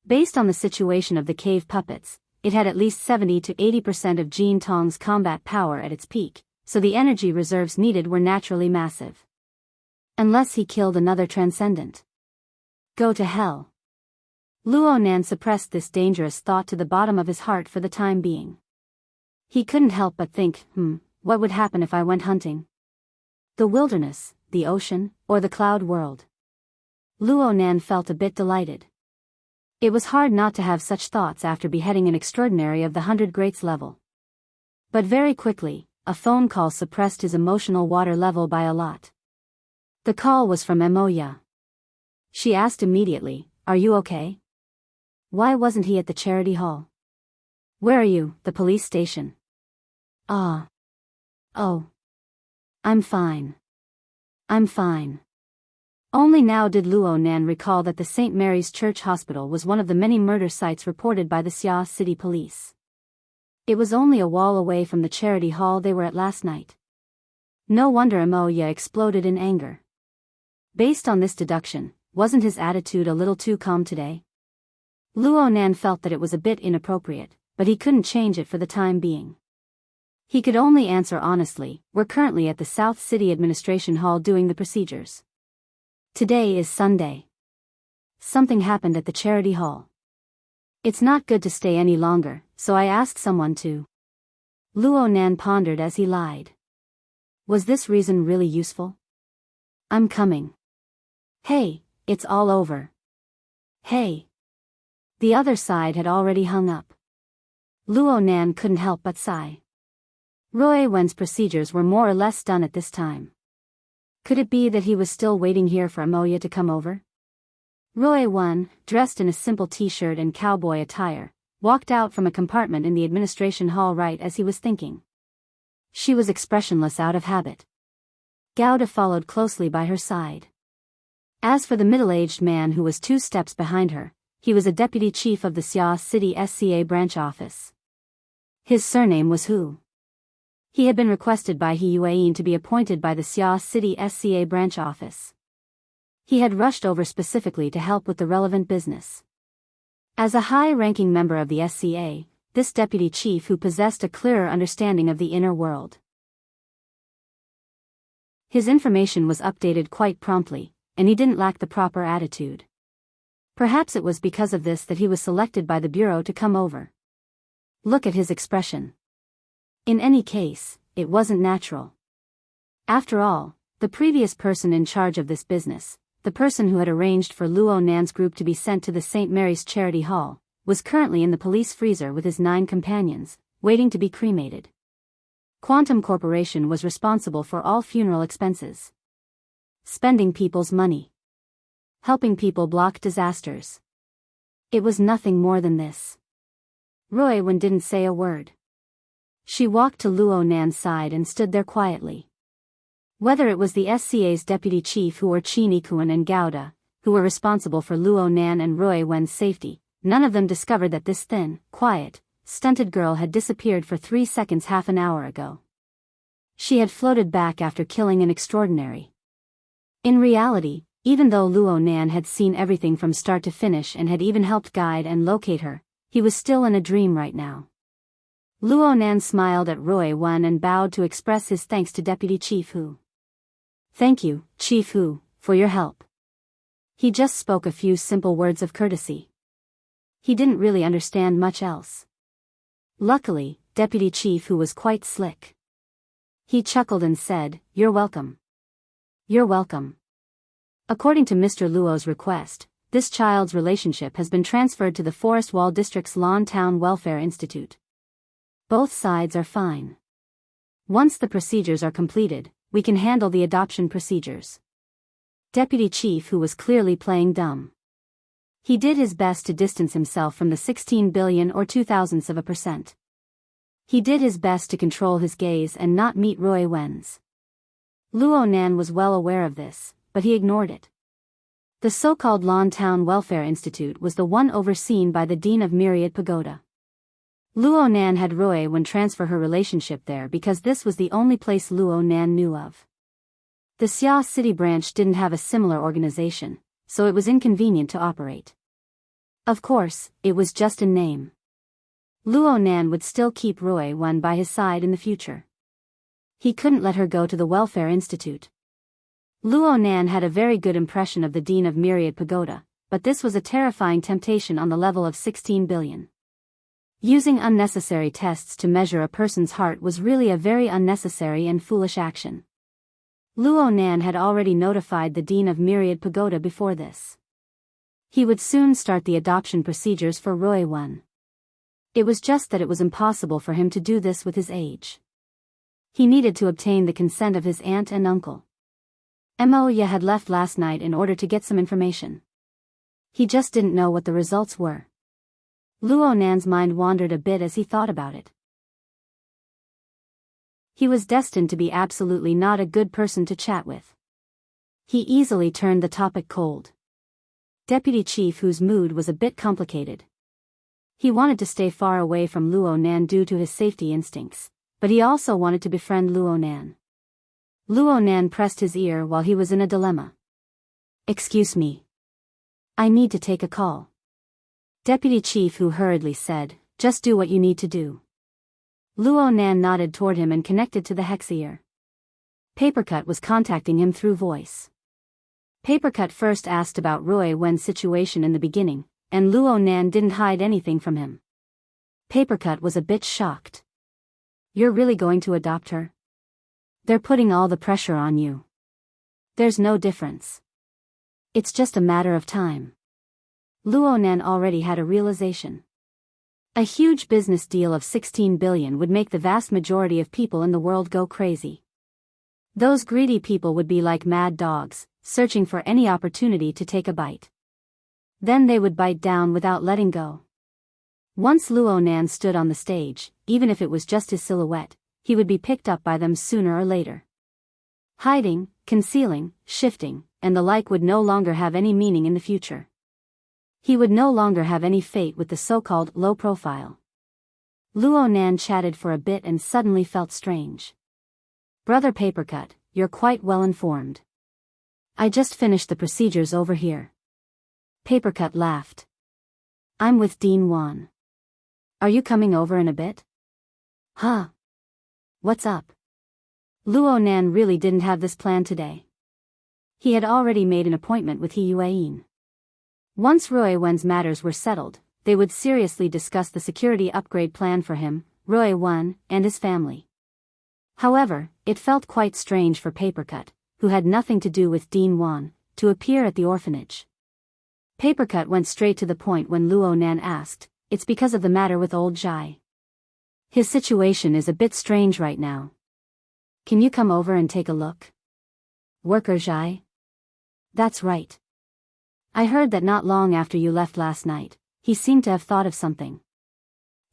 Based on the situation of the cave puppets, it had at least 70 to 80% of Jean Tong's combat power at its peak, so the energy reserves needed were naturally massive. Unless he killed another transcendent. Go to hell. Luonan suppressed this dangerous thought to the bottom of his heart for the time being. He couldn't help but think, what would happen if I went hunting? The wilderness, the ocean, or the cloud world? Luonan felt a bit delighted. It was hard not to have such thoughts after beheading an extraordinary of the 100 Greats level. But very quickly, a phone call suppressed his emotional water level by a lot. The call was from Emoya. She asked immediately, "Are you okay? Why wasn't he at the charity hall? Where are you, the police station?" "Ah. Oh. I'm fine. I'm fine." Only now did Luonan recall that the St. Mary's Church Hospital was one of the many murder sites reported by the Xia City Police. It was only a wall away from the charity hall they were at last night. No wonder Emoya exploded in anger. Based on this deduction, wasn't his attitude a little too calm today? Luonan felt that it was a bit inappropriate, but he couldn't change it for the time being. He could only answer honestly, "We're currently at the South City Administration Hall doing the procedures. Today is Sunday. Something happened at the charity hall. It's not good to stay any longer, so I asked someone to." Luonan pondered as he lied. Was this reason really useful? "I'm coming." "Hey, it's all over." "Hey." The other side had already hung up. Luonan couldn't help but sigh. Rui Wen's procedures were more or less done at this time. Could it be that he was still waiting here for Emoya to come over? Rui Wen, dressed in a simple t-shirt and cowboy attire, walked out from a compartment in the administration hall right as he was thinking. She was expressionless out of habit. Gauda followed closely by her side. As for the middle-aged man who was 2 steps behind her, he was a deputy chief of the Xia City SCA branch office. His surname was Hu. He had been requested by He Yuan to be appointed by the Xia City SCA branch office. He had rushed over specifically to help with the relevant business. As a high-ranking member of the SCA, this deputy chief who possessed a clearer understanding of the inner world. His information was updated quite promptly, and he didn't lack the proper attitude. Perhaps it was because of this that he was selected by the bureau to come over. Look at his expression. In any case, it wasn't natural. After all, the previous person in charge of this business, the person who had arranged for Luonan's group to be sent to the St. Mary's Charity Hall, was currently in the police freezer with his 9 companions, waiting to be cremated. Quantum Corporation was responsible for all funeral expenses. Spending people's money. Helping people block disasters. It was nothing more than this. Rui Wen didn't say a word. She walked to Luo Nan's side and stood there quietly. Whether it was the SCA's deputy chief or Chinikuan and Gouda, who were responsible for Luo Nan and Roy Wen's safety, none of them discovered that this thin, quiet, stunted girl had disappeared for 3 seconds half an hour ago. She had floated back after killing an extraordinary. In reality, even though Luo Nan had seen everything from start to finish and had even helped guide and locate her, he was still in a dream right now. Luo Nan smiled at Roy Wen and bowed to express his thanks to Deputy Chief Hu. "Thank you, Chief Hu, for your help." He just spoke a few simple words of courtesy. He didn't really understand much else. Luckily, Deputy Chief Hu was quite slick. He chuckled and said, "You're welcome. You're welcome. According to Mr. Luo's request, this child's relationship has been transferred to the Forest Wall District's Lawn Town Welfare Institute. Both sides are fine. Once the procedures are completed, we can handle the adoption procedures." Deputy Chief Hu was clearly playing dumb. He did his best to distance himself from the 16 billion or 0.02%. He did his best to control his gaze and not meet Roy Wen's. Luo Nan was well aware of this, but he ignored it. The so-called Lawn Town Welfare Institute was the one overseen by the Dean of Myriad Pagoda. Luo Nan had Roy Wen transfer her relationship there because this was the only place Luo Nan knew of. The Xia City branch didn't have a similar organization, so it was inconvenient to operate. Of course, it was just in name. Luo Nan would still keep Roy Wen by his side in the future. He couldn't let her go to the Welfare Institute. Luo Nan had a very good impression of the Dean of Myriad Pagoda, but this was a terrifying temptation on the level of 16 billion. Using unnecessary tests to measure a person's heart was really a very unnecessary and foolish action. Luo Nan had already notified the Dean of Myriad Pagoda before this. He would soon start the adoption procedures for Roy Wen. It was just that it was impossible for him to do this with his age. He needed to obtain the consent of his aunt and uncle. Mo Ye had left last night in order to get some information. He just didn't know what the results were. Luo Nan's mind wandered a bit as he thought about it. He was destined to be absolutely not a good person to chat with. He easily turned the topic cold. Deputy Chief Hu's mood was a bit complicated. He wanted to stay far away from Luo Nan due to his safety instincts, but he also wanted to befriend Luo Nan. Luo Nan pressed his ear while he was in a dilemma. "Excuse me. I need to take a call." Deputy Chief Hu hurriedly said, "Just do what you need to do." Luo Nan nodded toward him and connected to the hex ear. Papercut was contacting him through voice. Papercut first asked about Roy Wen's situation in the beginning, and Luo Nan didn't hide anything from him. Papercut was a bit shocked. "You're really going to adopt her? They're putting all the pressure on you. There's no difference. It's just a matter of time." Luo Nan already had a realization. A huge business deal of 16 billion would make the vast majority of people in the world go crazy. Those greedy people would be like mad dogs, searching for any opportunity to take a bite. Then they would bite down without letting go. Once Luo Nan stood on the stage, even if it was just his silhouette, he would be picked up by them sooner or later. Hiding, concealing, shifting, and the like would no longer have any meaning in the future. He would no longer have any fate with the so-called low profile. Luo Nan chatted for a bit and suddenly felt strange. "Brother Papercut, you're quite well informed. I just finished the procedures over here." Papercut laughed. "I'm with Dean Wan. Are you coming over in a bit?" "Huh? What's up?" Luo Nan really didn't have this plan today. He had already made an appointment with He Yueyin. Once Roy Wen's matters were settled, they would seriously discuss the security upgrade plan for him, Roy Wen, and his family. However, it felt quite strange for Papercut, who had nothing to do with Dean Wan, to appear at the orphanage. Papercut went straight to the point when Luo Nan asked, "It's because of the matter with old Jai. His situation is a bit strange right now. Can you come over and take a look?" "Worker Jai?" "That's right. I heard that not long after you left last night, he seemed to have thought of something.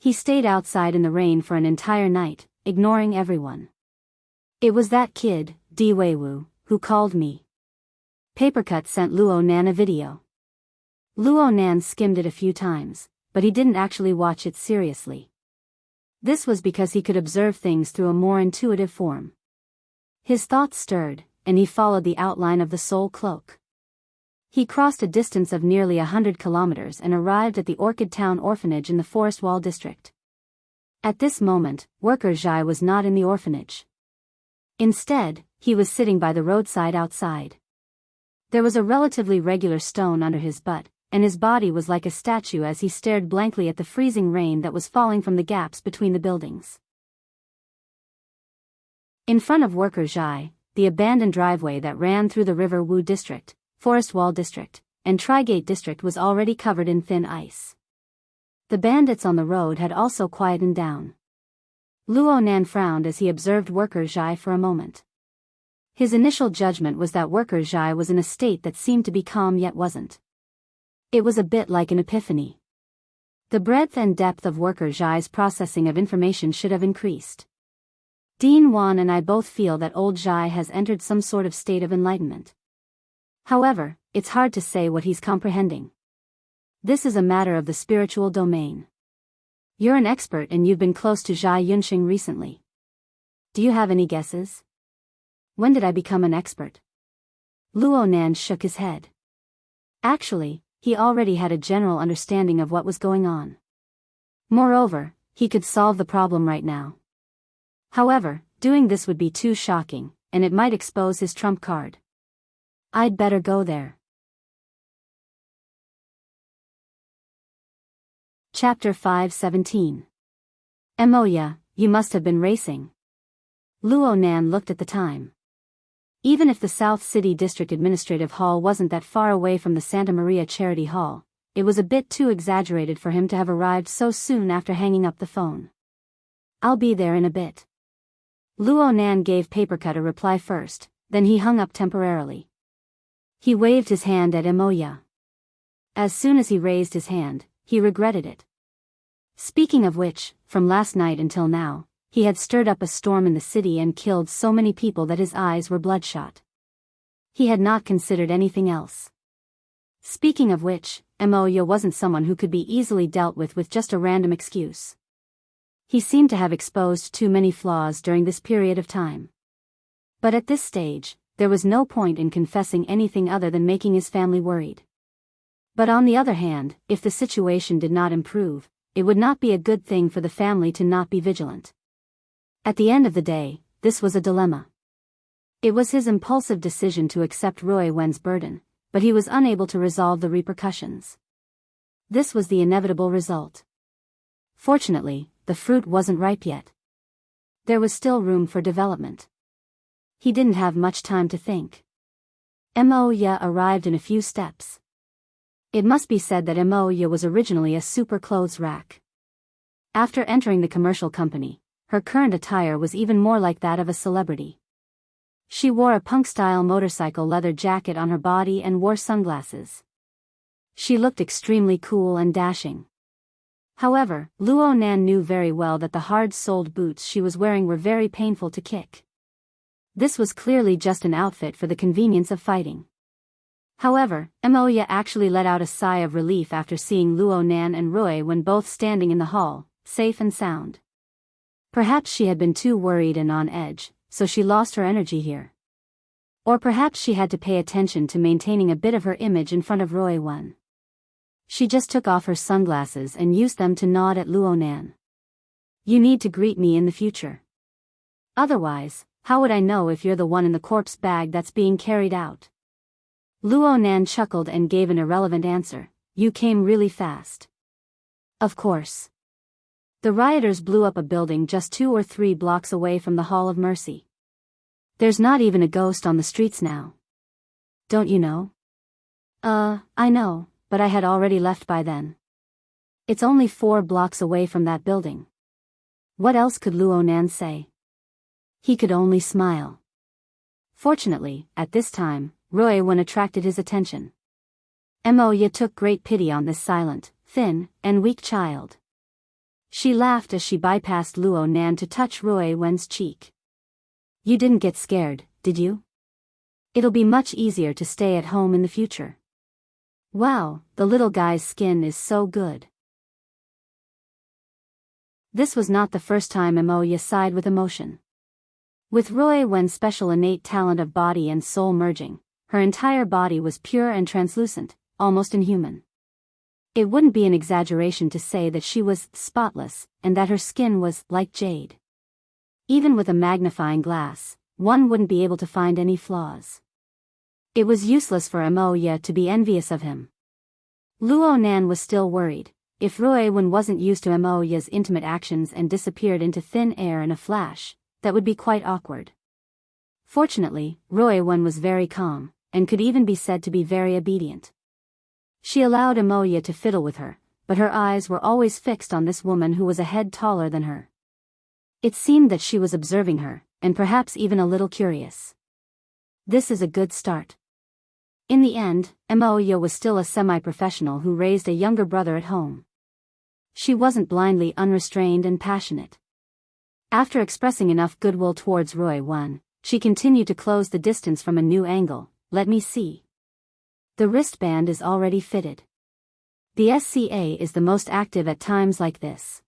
He stayed outside in the rain for an entire night, ignoring everyone. It was that kid, Diweiwu, who called me. Papercut sent Luo Nan a video. Luo Nan skimmed it a few times, but he didn't actually watch it seriously. This was because he could observe things through a more intuitive form. His thoughts stirred, and he followed the outline of the soul cloak. He crossed a distance of nearly 100 kilometers and arrived at the Orchid Town orphanage in the Forest Wall district. At this moment, worker Zhai was not in the orphanage. Instead, he was sitting by the roadside outside. There was a relatively regular stone under his butt, and his body was like a statue as he stared blankly at the freezing rain that was falling from the gaps between the buildings. In front of worker Zhai, the abandoned driveway that ran through the River Wu district, Forest Wall district, and Trigate district was already covered in thin ice. The bandits on the road had also quietened down. Luo Nan frowned as he observed worker Zhai for a moment. His initial judgment was that worker Zhai was in a state that seemed to be calm yet wasn't. It was a bit like an epiphany. The breadth and depth of worker Zhai's processing of information should have increased. Dean Wan and I both feel that old Zhai has entered some sort of state of enlightenment. However, it's hard to say what he's comprehending. This is a matter of the spiritual domain. You're an expert and you've been close to Zhai Yunxing recently. Do you have any guesses? When did I become an expert? Luo Nan shook his head. Actually, he already had a general understanding of what was going on. Moreover, he could solve the problem right now. However, doing this would be too shocking, and it might expose his trump card. I'd better go there. Chapter 5:17. Emoya, you must have been racing. Luo Nan looked at the time. Even if the South City District Administrative Hall wasn't that far away from the Santa Maria Charity Hall, it was a bit too exaggerated for him to have arrived so soon after hanging up the phone. I'll be there in a bit. Luo Nan gave Papercut a reply first, then he hung up temporarily. He waved his hand at Emoya. As soon as he raised his hand, he regretted it. Speaking of which, from last night until now, he had stirred up a storm in the city and killed so many people that his eyes were bloodshot. He had not considered anything else. Speaking of which, Emoya wasn't someone who could be easily dealt with just a random excuse. He seemed to have exposed too many flaws during this period of time. But at this stage, there was no point in confessing anything other than making his family worried. But on the other hand, if the situation did not improve, it would not be a good thing for the family to not be vigilant. At the end of the day, this was a dilemma. It was his impulsive decision to accept Rui Wen's burden, but he was unable to resolve the repercussions. This was the inevitable result. Fortunately, the fruit wasn't ripe yet. There was still room for development. He didn't have much time to think. Emoya arrived in a few steps. It must be said that Emoya was originally a super clothes rack. After entering the commercial company, her current attire was even more like that of a celebrity. She wore a punk-style motorcycle leather jacket on her body and wore sunglasses. She looked extremely cool and dashing. However, Luo Nan knew very well that the hard-soled boots she was wearing were very painful to kick. This was clearly just an outfit for the convenience of fighting. However, Emoya actually let out a sigh of relief after seeing Luo Nan and Rui when both standing in the hall, safe and sound. Perhaps she had been too worried and on edge, so she lost her energy here. Or perhaps she had to pay attention to maintaining a bit of her image in front of Rui Wen. She just took off her sunglasses and used them to nod at Luo Nan. You need to greet me in the future. Otherwise, how would I know if you're the one in the corpse bag that's being carried out? Luo Nan chuckled and gave an irrelevant answer. You came really fast. Of course. The rioters blew up a building just 2 or 3 blocks away from the Hall of Mercy. There's not even a ghost on the streets now. Don't you know? I know, but I had already left by then. It's only 4 blocks away from that building. What else could Luo Nan say? He could only smile. Fortunately, at this time, Rui Wen attracted his attention. Emoya took great pity on this silent, thin, and weak child. She laughed as she bypassed Luo Nan to touch Rui Wen's cheek. You didn't get scared, did you? It'll be much easier to stay at home in the future. Wow, the little guy's skin is so good. This was not the first time Emoya sighed with emotion. With Rui Wen's special innate talent of body and soul merging, her entire body was pure and translucent, almost inhuman. It wouldn't be an exaggeration to say that she was spotless, and that her skin was like jade. Even with a magnifying glass, one wouldn't be able to find any flaws. It was useless for Emoya to be envious of him. Luo Nan was still worried. If Rui Wen wasn't used to Emoya's intimate actions and disappeared into thin air in a flash, that would be quite awkward. Fortunately, Rui Wen was very calm, and could even be said to be very obedient. She allowed Emoya to fiddle with her, but her eyes were always fixed on this woman who was a head taller than her. It seemed that she was observing her, and perhaps even a little curious. This is a good start. In the end, Emoya was still a semi-professional who raised a younger brother at home. She wasn't blindly unrestrained and passionate. After expressing enough goodwill towards Rui Wen, she continued to close the distance from a new angle. Let me see. The wristband is already fitted. The SCA is the most active at times like this.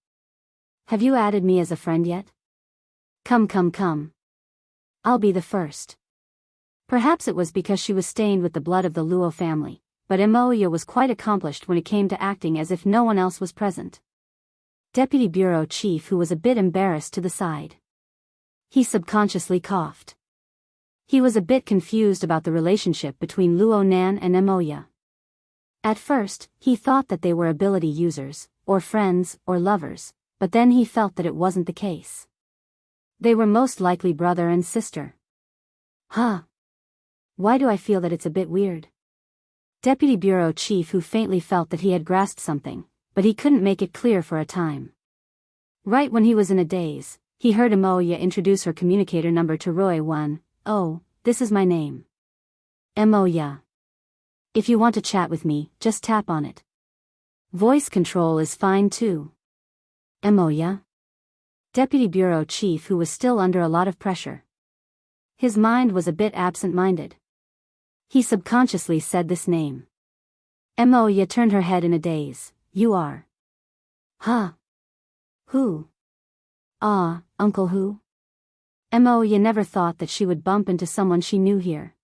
Have you added me as a friend yet? Come. I'll be the first. Perhaps it was because she was stained with the blood of the Luo family, but Emoya was quite accomplished when it came to acting as if no one else was present. Deputy Bureau Chief, who was a bit embarrassed, to the side. He subconsciously coughed. He was a bit confused about the relationship between Luo Nan and Emoya. At first, he thought that they were ability users, or friends, or lovers, but then he felt that it wasn't the case. They were most likely brother and sister. Huh. Why do I feel that it's a bit weird? Deputy Bureau Chief, who faintly felt that he had grasped something, but he couldn't make it clear for a time. Right when he was in a daze, he heard Emoya introduce her communicator number to Rui Wen. Oh, this is my name. Emoya. If you want to chat with me, just tap on it. Voice control is fine too. Emoya? Deputy Bureau Chief, who was still under a lot of pressure. His mind was a bit absent-minded. He subconsciously said this name. Emoya turned her head in a daze. You are. Huh? Who? Ah, Uncle who? Emoya never thought that she would bump into someone she knew here.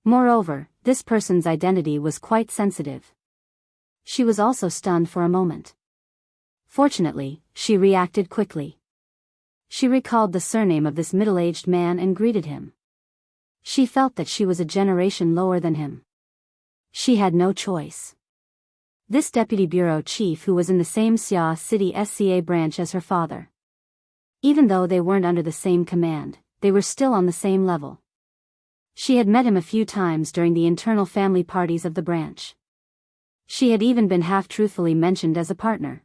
Moreover, this person's identity was quite sensitive. She was also stunned for a moment. Fortunately, she reacted quickly. She recalled the surname of this middle-aged man and greeted him. She felt that she was a generation lower than him. She had no choice. This Deputy Bureau Chief, who was in the same Xia City SCA branch as her father. Even though they weren't under the same command, they were still on the same level. She had met him a few times during the internal family parties of the branch. She had even been half-truthfully mentioned as a partner.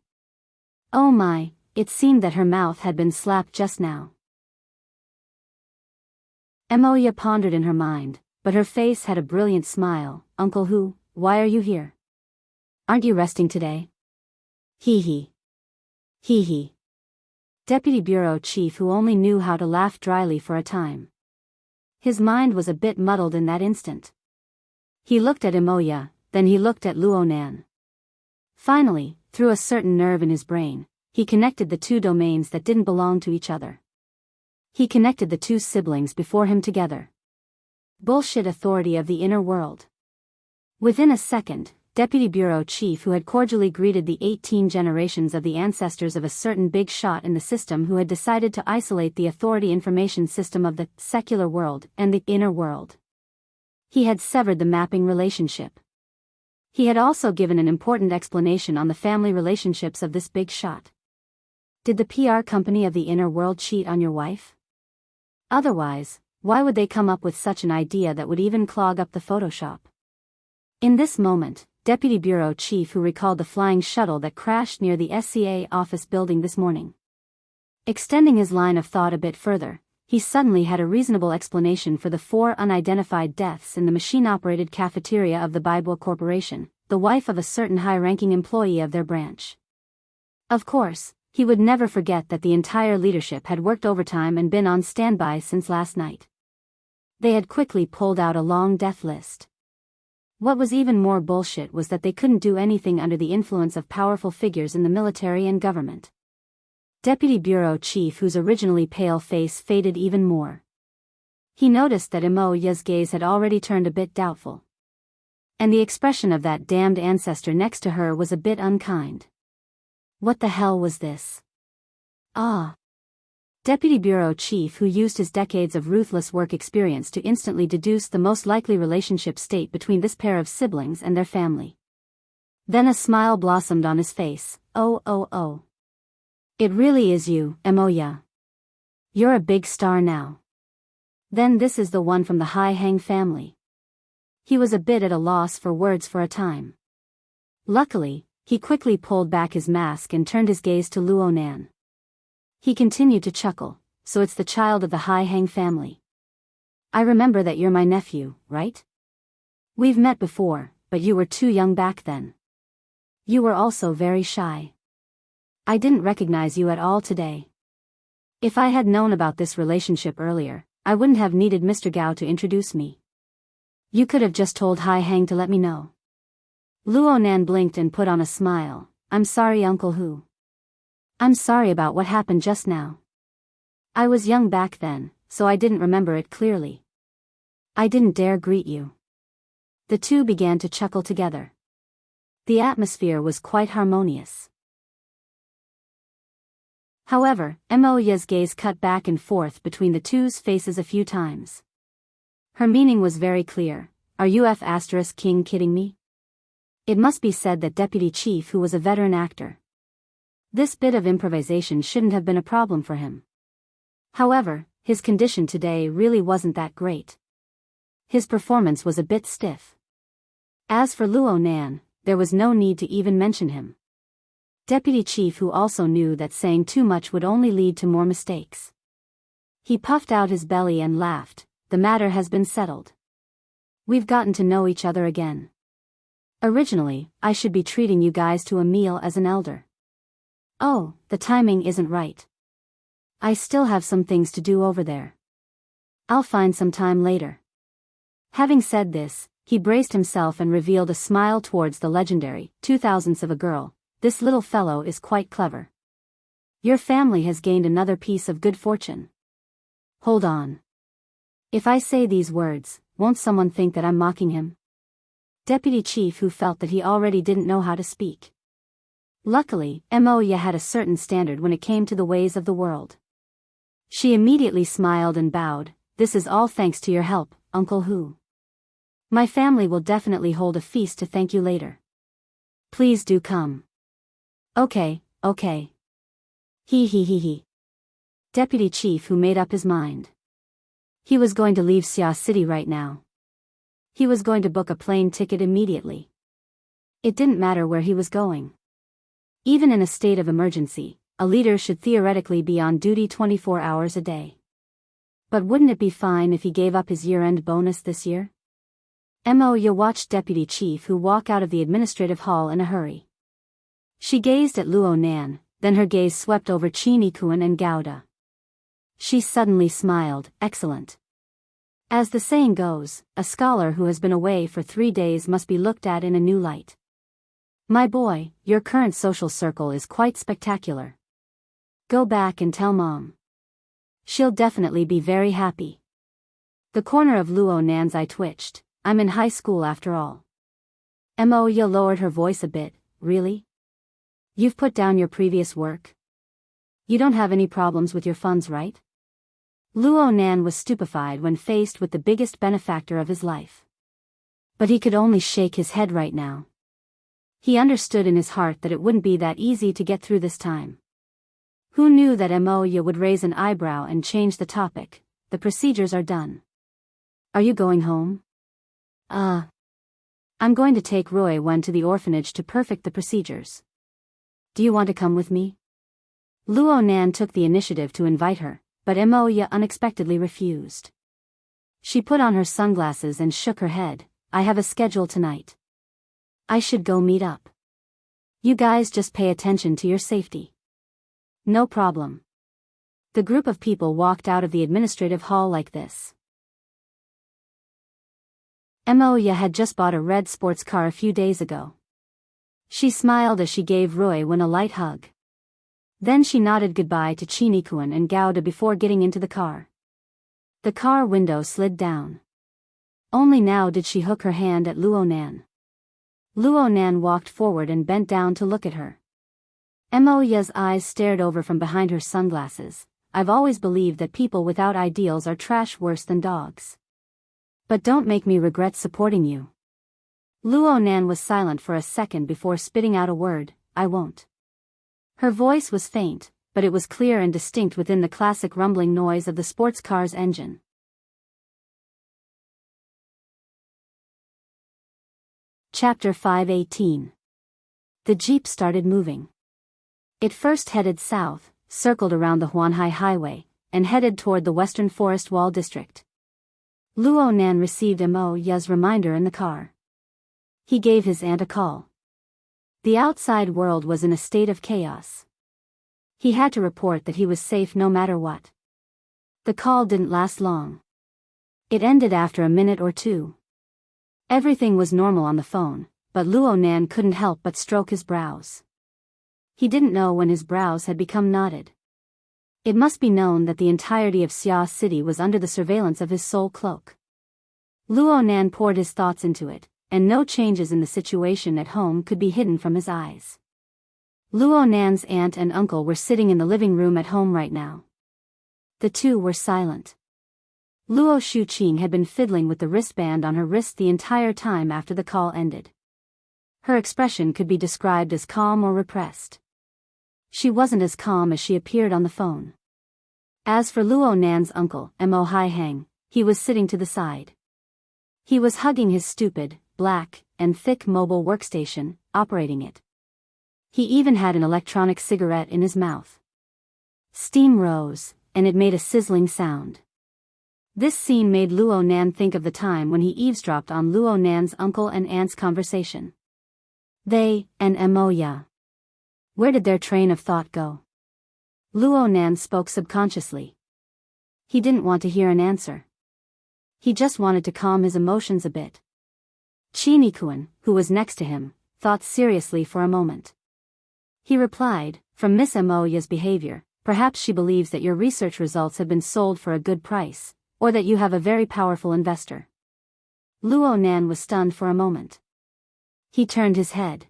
Oh my, it seemed that her mouth had been slapped just now. Emoya pondered in her mind, but her face had a brilliant smile. Uncle who, why are you here? Aren't you resting today? Hee hee. Hee hee. Deputy Bureau Chief, who only knew how to laugh dryly for a time. His mind was a bit muddled in that instant. He looked at Emoya, then he looked at Luo Nan. Finally, through a certain nerve in his brain, he connected the two domains that didn't belong to each other. He connected the two siblings before him together. Bullshit authority of the inner world. Within a second, Deputy Bureau Chief, who had cordially greeted the 18 generations of the ancestors of a certain big shot in the system who had decided to isolate the authority information system of the secular world and the inner world. He had severed the mapping relationship. He had also given an important explanation on the family relationships of this big shot. Did the PR company of the inner world cheat on your wife? Otherwise, why would they come up with such an idea that would even clog up the Photoshop? In this moment, Deputy Bureau Chief, who recalled the flying shuttle that crashed near the SCA office building this morning. Extending his line of thought a bit further, he suddenly had a reasonable explanation for the 4 unidentified deaths in the machine-operated cafeteria of the Baibo Corporation, the wife of a certain high-ranking employee of their branch. Of course, He would never forget that the entire leadership had worked overtime and been on standby since last night. They had quickly pulled out a long death list. What was even more bullshit was that they couldn't do anything under the influence of powerful figures in the military and government. Deputy Bureau Chief, whose originally pale face faded even more. He noticed that Imoya's gaze had already turned a bit doubtful. And the expression of that damned ancestor next to her was a bit unkind. What the hell was this? Ah. Deputy Bureau Chief, who used his decades of ruthless work experience to instantly deduce the most likely relationship state between this pair of siblings and their family. Then a smile blossomed on his face. Oh. It really is you, Imoya. You're a big star now. Then this is the one from the Hai Hang family. He was a bit at a loss for words for a time. Luckily, he quickly pulled back his mask and turned his gaze to Luo Nan. He continued to chuckle. So it's the child of the Hai Hang family. I remember that you're my nephew, right? We've met before, but you were too young back then. You were also very shy. I didn't recognize you at all today. If I had known about this relationship earlier, I wouldn't have needed Mr. Gao to introduce me. You could have just told Hai Hang to let me know. Luo Nan blinked and put on a smile. I'm sorry, Uncle Hu. I'm sorry about what happened just now. I was young back then, so I didn't remember it clearly. I didn't dare greet you. The two began to chuckle together. The atmosphere was quite harmonious. However, Imoya's gaze cut back and forth between the two's faces a few times. Her meaning was very clear. Are you King kidding me? It must be said that Deputy Chief, who was a veteran actor. This bit of improvisation shouldn't have been a problem for him. However, his condition today really wasn't that great. His performance was a bit stiff. As for Luo Nan, there was no need to even mention him. Deputy Chief, who also knew that saying too much would only lead to more mistakes. He puffed out his belly and laughed. The matter has been settled. We've gotten to know each other again. Originally, I should be treating you guys to a meal as an elder. Oh, the timing isn't right. I still have some things to do over there. I'll find some time later. Having said this, he braced himself and revealed a smile towards the legendary 2000s of a girl. This little fellow is quite clever. Your family has gained another piece of good fortune. Hold on. If I say these words, won't someone think that I'm mocking him? Deputy Chief, who felt that he already didn't know how to speak. Luckily, Imoya had a certain standard when it came to the ways of the world. She immediately smiled and bowed. This is all thanks to your help, Uncle Hu. My family will definitely hold a feast to thank you later. Please do come. Okay. He. Deputy Chief, who made up his mind. He was going to leave Xia City right now. He was going to book a plane ticket immediately. It didn't matter where he was going. Even in a state of emergency, a leader should theoretically be on duty 24 hours a day. But wouldn't it be fine if he gave up his year-end bonus this year? Imoya watched Deputy Chief, who walked out of the administrative hall in a hurry. She gazed at Luo Nan, then her gaze swept over Qin Kuan and Gouda. She suddenly smiled. Excellent. As the saying goes, a scholar who has been away for 3 days must be looked at in a new light. My boy, your current social circle is quite spectacular. Go back and tell Mom. She'll definitely be very happy. The corner of Luo Nan's eye twitched. I'm in high school after all. Imoya lowered her voice a bit. Really? You've put down your previous work? You don't have any problems with your funds, right? Luo Nan was stupefied when faced with the biggest benefactor of his life. But he could only shake his head right now. He understood in his heart that it wouldn't be that easy to get through this time. Who knew that Imoya would raise an eyebrow and change the topic? The procedures are done. Are you going home? I'm going to take Roy Wen to the orphanage to perfect the procedures. Do you want to come with me? Luo Nan took the initiative to invite her, but Imoya unexpectedly refused. She put on her sunglasses and shook her head. I have a schedule tonight. I should go meet up. You guys just pay attention to your safety. No problem. The group of people walked out of the administrative hall like this. Moya had just bought a red sports car a few days ago. She smiled as she gave Roy-Win a light hug. Then she nodded goodbye to Chinikuan and Gouda before getting into the car. The car window slid down. Only now did she hook her hand at Luonan. Luonan walked forward and bent down to look at her. Moya's eyes stared over from behind her sunglasses. I've always believed that people without ideals are trash worse than dogs. But don't make me regret supporting you. Luonan was silent for a second before spitting out a word, I won't. Her voice was faint, but it was clear and distinct within the classic rumbling noise of the sports car's engine. Chapter 5:18. The jeep started moving. It first headed south, circled around the Huanhai Highway, and headed toward the Western Forest Wall District. Luonan received Moya's reminder in the car. He gave his aunt a call. The outside world was in a state of chaos. He had to report that he was safe no matter what. The call didn't last long. It ended after a minute or two. Everything was normal on the phone, but Luonan couldn't help but stroke his brows. He didn't know when his brows had become knotted. It must be known that the entirety of Xia City was under the surveillance of his soul cloak. Luonan poured his thoughts into it, and no changes in the situation at home could be hidden from his eyes. Luonan's aunt and uncle were sitting in the living room at home right now. The two were silent. Luo Shuqing had been fiddling with the wristband on her wrist the entire time after the call ended. Her expression could be described as calm or repressed. She wasn't as calm as she appeared on the phone. As for Luonan's uncle, Mo Haihang, he was sitting to the side. He was hugging his stupid, black, and thick mobile workstation, operating it. He even had an electronic cigarette in his mouth. Steam rose, and it made a sizzling sound. This scene made Luonan think of the time when he eavesdropped on Luonan's uncle and aunt's conversation. They, and Moya. Where did their train of thought go? Luonan spoke subconsciously. He didn't want to hear an answer. He just wanted to calm his emotions a bit. Chinikuan, who was next to him, thought seriously for a moment. He replied, from Miss Moya's behavior, perhaps she believes that your research results have been sold for a good price, or that you have a very powerful investor. Luonan was stunned for a moment. He turned his head.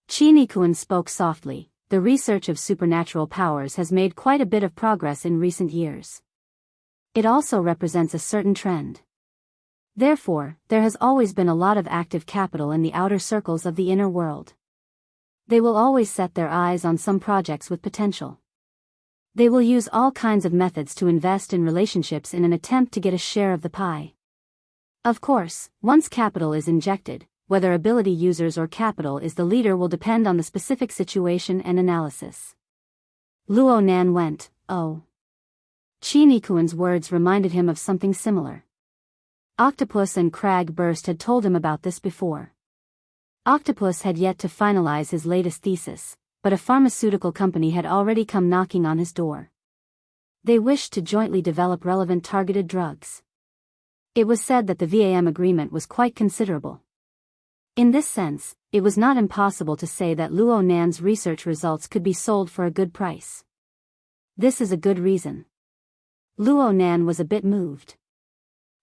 Chinikuan spoke softly, the research of supernatural powers has made quite a bit of progress in recent years. It also represents a certain trend. Therefore, there has always been a lot of active capital in the outer circles of the inner world. They will always set their eyes on some projects with potential. They will use all kinds of methods to invest in relationships in an attempt to get a share of the pie. Of course, once capital is injected, whether ability users or capital is the leader will depend on the specific situation and analysis. Luonan went, oh. Chinikuan's words reminded him of something similar. Octopus and Crag Burst had told him about this before. Octopus had yet to finalize his latest thesis, but a pharmaceutical company had already come knocking on his door. They wished to jointly develop relevant targeted drugs. It was said that the VAM agreement was quite considerable. In this sense, it was not impossible to say that Luonan's research results could be sold for a good price. This is a good reason. Luonan was a bit moved.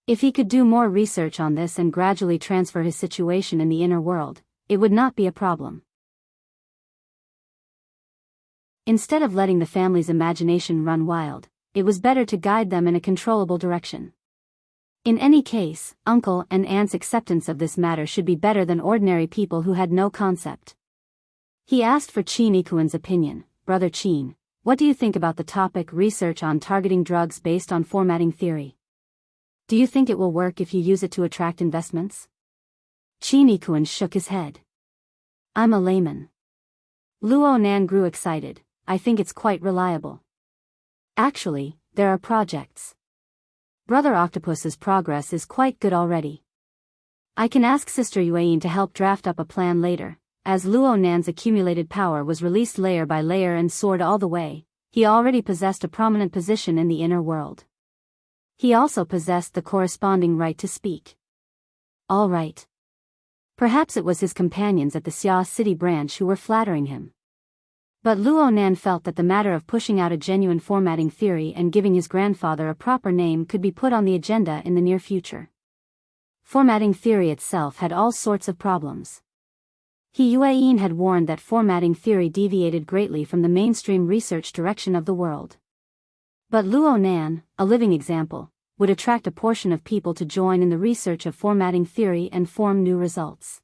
If he could do more research on this and gradually transfer his situation in the inner world, it would not be a problem. Instead of letting the family's imagination run wild, it was better to guide them in a controllable direction. In any case, uncle and aunt's acceptance of this matter should be better than ordinary people who had no concept. He asked for Chinikuan's opinion. Brother Chin, what do you think about the topic research on targeting drugs based on formatting theory? Do you think it will work if you use it to attract investments? Chinikuan shook his head. I'm a layman. Luonan grew excited. I think it's quite reliable. Actually, there are projects. Brother Octopus's progress is quite good already. I can ask Sister Yuan to help draft up a plan later, as Luo Nan's accumulated power was released layer by layer and soared all the way, he already possessed a prominent position in the inner world. He also possessed the corresponding right to speak. All right. Perhaps it was his companions at the Xia City branch who were flattering him. But Luo Nan felt that the matter of pushing out a genuine formatting theory and giving his grandfather a proper name could be put on the agenda in the near future. Formatting theory itself had all sorts of problems. He Yuan had warned that formatting theory deviated greatly from the mainstream research direction of the world. But Luo Nan, a living example, would attract a portion of people to join in the research of formatting theory and form new results.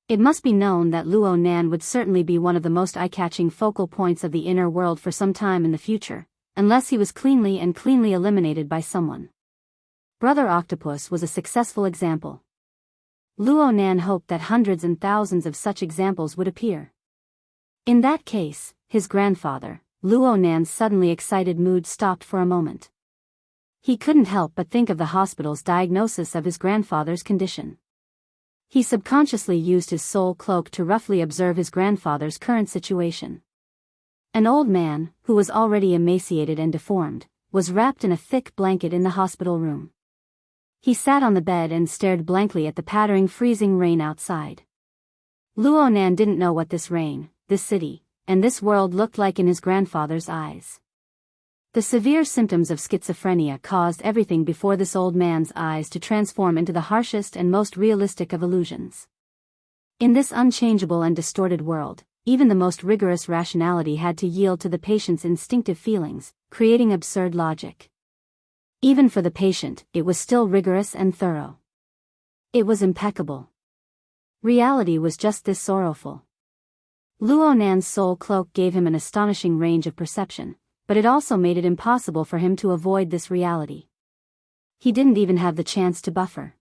It must be known that Luo Nan would certainly be one of the most eye-catching focal points of the inner world for some time in the future, unless he was cleanly eliminated by someone. Brother Octopus was a successful example. Luo Nan hoped that hundreds and thousands of such examples would appear. In that case, his grandfather, Luo Nan's suddenly excited mood stopped for a moment. He couldn't help but think of the hospital's diagnosis of his grandfather's condition. He subconsciously used his soul cloak to roughly observe his grandfather's current situation. An old man, who was already emaciated and deformed, was wrapped in a thick blanket in the hospital room. He sat on the bed and stared blankly at the pattering freezing rain outside. Luo Nan didn't know what this rain, this city, and this world looked like in his grandfather's eyes. The severe symptoms of schizophrenia caused everything before this old man's eyes to transform into the harshest and most realistic of illusions. In this unchangeable and distorted world, even the most rigorous rationality had to yield to the patient's instinctive feelings, creating absurd logic. Even for the patient, it was still rigorous and thorough. It was impeccable. Reality was just this sorrowful. Luo Nan's soul cloak gave him an astonishing range of perception, but it also made it impossible for him to avoid this reality. He didn't even have the chance to buffer.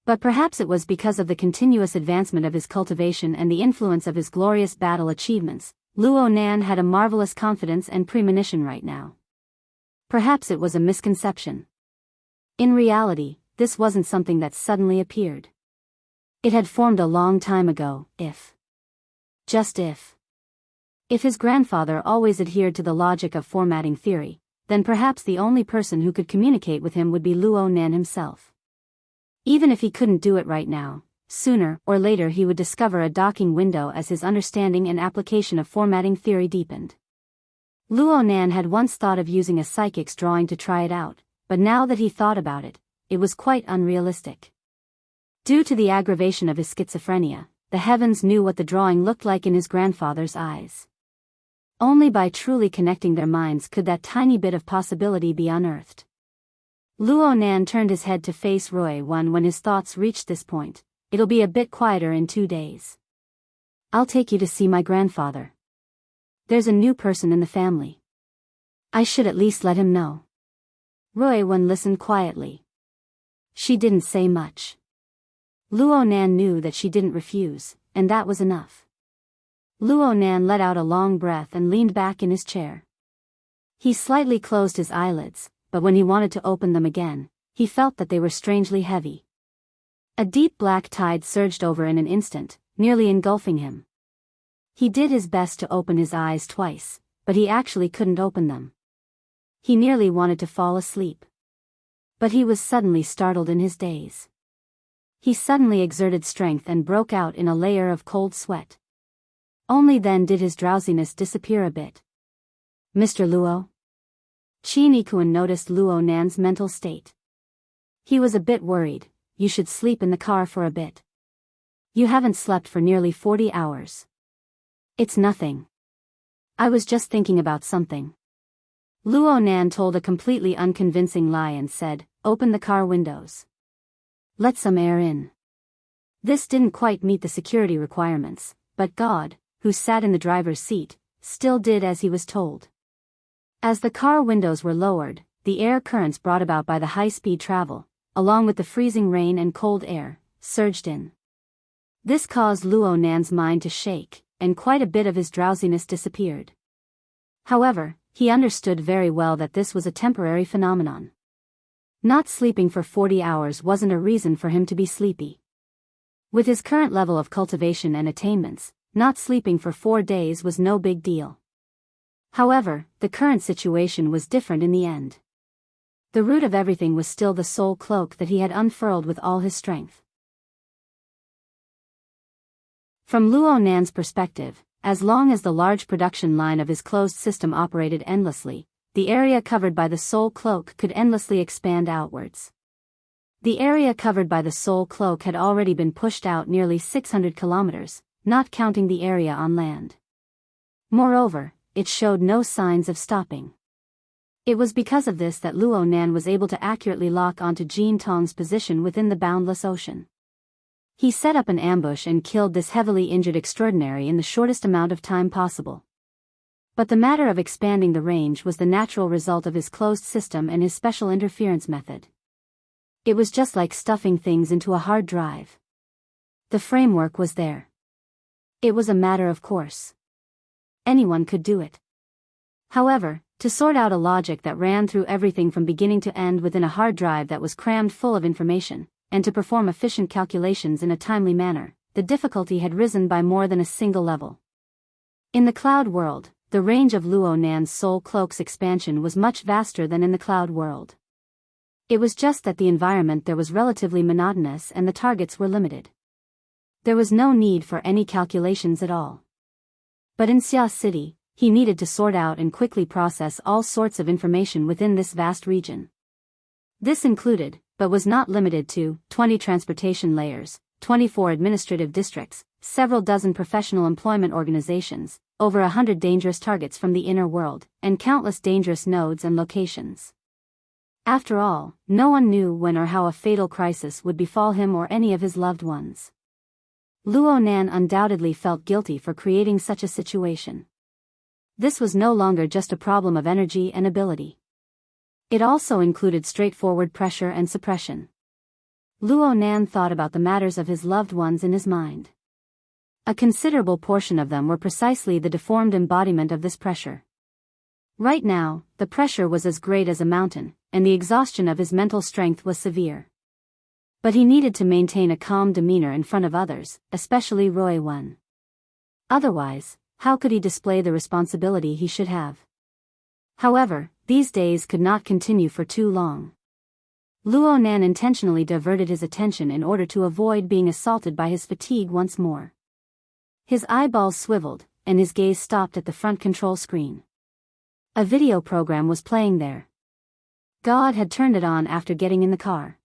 But perhaps it was because of the continuous advancement of his cultivation and the influence of his glorious battle achievements, Luo Nan had a marvelous confidence and premonition right now. Perhaps it was a misconception. In reality, this wasn't something that suddenly appeared. It had formed a long time ago, just if his grandfather always adhered to the logic of formatting theory, then perhaps the only person who could communicate with him would be Luo Nan himself. Even if he couldn't do it right now, sooner or later he would discover a docking window as his understanding and application of formatting theory deepened. Luo Nan had once thought of using a psychic's drawing to try it out, but now that he thought about it, it was quite unrealistic. Due to the aggravation of his schizophrenia, the heavens knew what the drawing looked like in his grandfather's eyes. Only by truly connecting their minds could that tiny bit of possibility be unearthed. Luo Nan turned his head to face Roy when his thoughts reached this point. It'll be a bit quieter in 2 days. I'll take you to see my grandfather. There's a new person in the family. I should at least let him know. Roy listened quietly. She didn't say much. Luo Nan knew that she didn't refuse, and that was enough. Luo Nan let out a long breath and leaned back in his chair. He slightly closed his eyelids, but when he wanted to open them again, he felt that they were strangely heavy. A deep black tide surged over in an instant, nearly engulfing him. He did his best to open his eyes twice, but he actually couldn't open them. He nearly wanted to fall asleep. But he was suddenly startled in his daze. He suddenly exerted strength and broke out in a layer of cold sweat. Only then did his drowsiness disappear a bit. Mr. Luo? Qin Yikuan noticed Luo Nan's mental state. He was a bit worried. You should sleep in the car for a bit. You haven't slept for nearly 40 hours. It's nothing. I was just thinking about something. Luo Nan told a completely unconvincing lie and said, "Open the car windows. Let some air in." This didn't quite meet the security requirements, but God, who sat in the driver's seat, still did as he was told. As the car windows were lowered, the air currents brought about by the high-speed travel, along with the freezing rain and cold air, surged in. This caused Luo Nan's mind to shake, and quite a bit of his drowsiness disappeared. However, he understood very well that this was a temporary phenomenon. Not sleeping for 40 hours wasn't a reason for him to be sleepy. With his current level of cultivation and attainments, not sleeping for 4 days was no big deal. However, the current situation was different in the end. The root of everything was still the soul cloak that he had unfurled with all his strength. From Luo Nan's perspective, as long as the large production line of his closed system operated endlessly, the area covered by the soul cloak could endlessly expand outwards. The area covered by the soul cloak had already been pushed out nearly 600 kilometers, not counting the area on land. Moreover, it showed no signs of stopping. It was because of this that Luo Nan was able to accurately lock onto Jin Tong's position within the boundless ocean. He set up an ambush and killed this heavily injured extraordinary in the shortest amount of time possible. But the matter of expanding the range was the natural result of his closed system and his special interference method. It was just like stuffing things into a hard drive. The framework was there. It was a matter of course. Anyone could do it. However, to sort out a logic that ran through everything from beginning to end within a hard drive that was crammed full of information, and to perform efficient calculations in a timely manner, the difficulty had risen by more than a single level. In the cloud world, the range of Luo Nan's soul cloak's expansion was much vaster than in the cloud world. It was just that the environment there was relatively monotonous and the targets were limited. There was no need for any calculations at all. But in Xia City, he needed to sort out and quickly process all sorts of information within this vast region. This included, but was not limited to, 20 transportation layers, 24 administrative districts, several dozen professional employment organizations, over 100 dangerous targets from the inner world, and countless dangerous nodes and locations. After all, no one knew when or how a fatal crisis would befall him or any of his loved ones. Luo Nan undoubtedly felt guilty for creating such a situation. This was no longer just a problem of energy and ability. It also included straightforward pressure and suppression. Luo Nan thought about the matters of his loved ones in his mind. A considerable portion of them were precisely the deformed embodiment of this pressure. Right now, the pressure was as great as a mountain, and the exhaustion of his mental strength was severe. But he needed to maintain a calm demeanor in front of others, especially Roy Wen. Otherwise, how could he display the responsibility he should have? However, these days could not continue for too long. Luo Nan intentionally diverted his attention in order to avoid being assaulted by his fatigue once more. His eyeballs swiveled, and his gaze stopped at the front control screen. A video program was playing there. God had turned it on after getting in the car.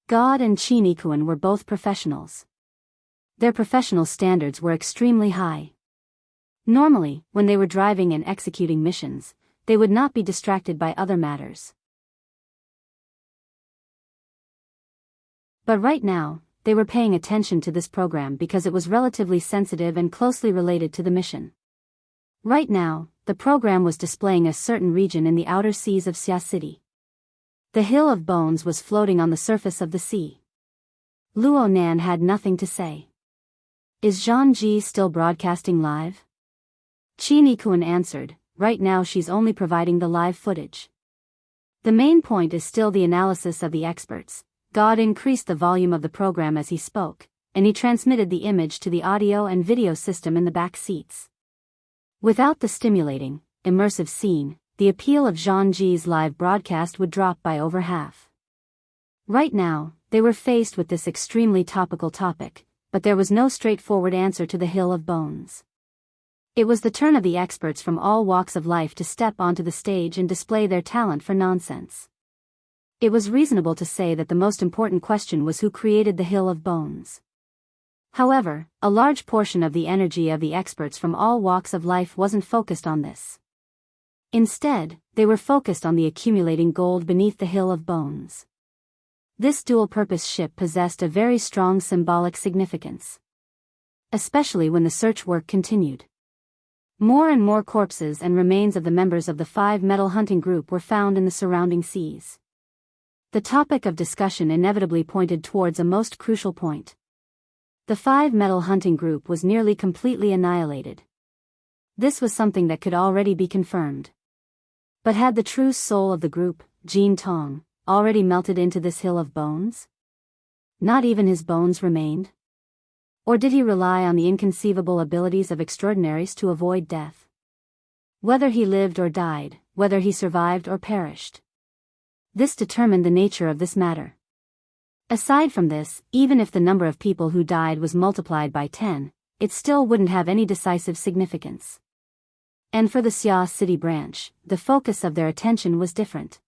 God and Qin Yikuan were both professionals. Their professional standards were extremely high. Normally, when they were driving and executing missions, they would not be distracted by other matters. But right now, they were paying attention to this program because it was relatively sensitive and closely related to the mission. Right now, the program was displaying a certain region in the outer seas of Xia City. The Hill of Bones was floating on the surface of the sea. Luo Nan had nothing to say. Is Zhang Ji still broadcasting live? Qin Yikuan answered, right now she's only providing the live footage. The main point is still the analysis of the experts. God increased the volume of the program as he spoke, and he transmitted the image to the audio and video system in the back seats. Without the stimulating, immersive scene, the appeal of Zhang Ji's live broadcast would drop by over half. Right now, they were faced with this extremely topical topic, but there was no straightforward answer to the Hill of Bones. It was the turn of the experts from all walks of life to step onto the stage and display their talent for nonsense. It was reasonable to say that the most important question was who created the Hill of Bones. However, a large portion of the energy of the experts from all walks of life wasn't focused on this. Instead, they were focused on the accumulating gold beneath the Hill of Bones. This dual-purpose ship possessed a very strong symbolic significance. Especially when the search work continued. More and more corpses and remains of the members of the 5 metal hunting group were found in the surrounding seas. The topic of discussion inevitably pointed towards a most crucial point. The 5 metal hunting group was nearly completely annihilated. This was something that could already be confirmed. But had the true soul of the group, Jin Tong, already melted into this Hill of Bones? Not even his bones remained? Or did he rely on the inconceivable abilities of extraordinaries to avoid death? Whether he lived or died, whether he survived or perished. This determined the nature of this matter. Aside from this, even if the number of people who died was multiplied by 10, it still wouldn't have any decisive significance. And for the Xia City branch, the focus of their attention was different.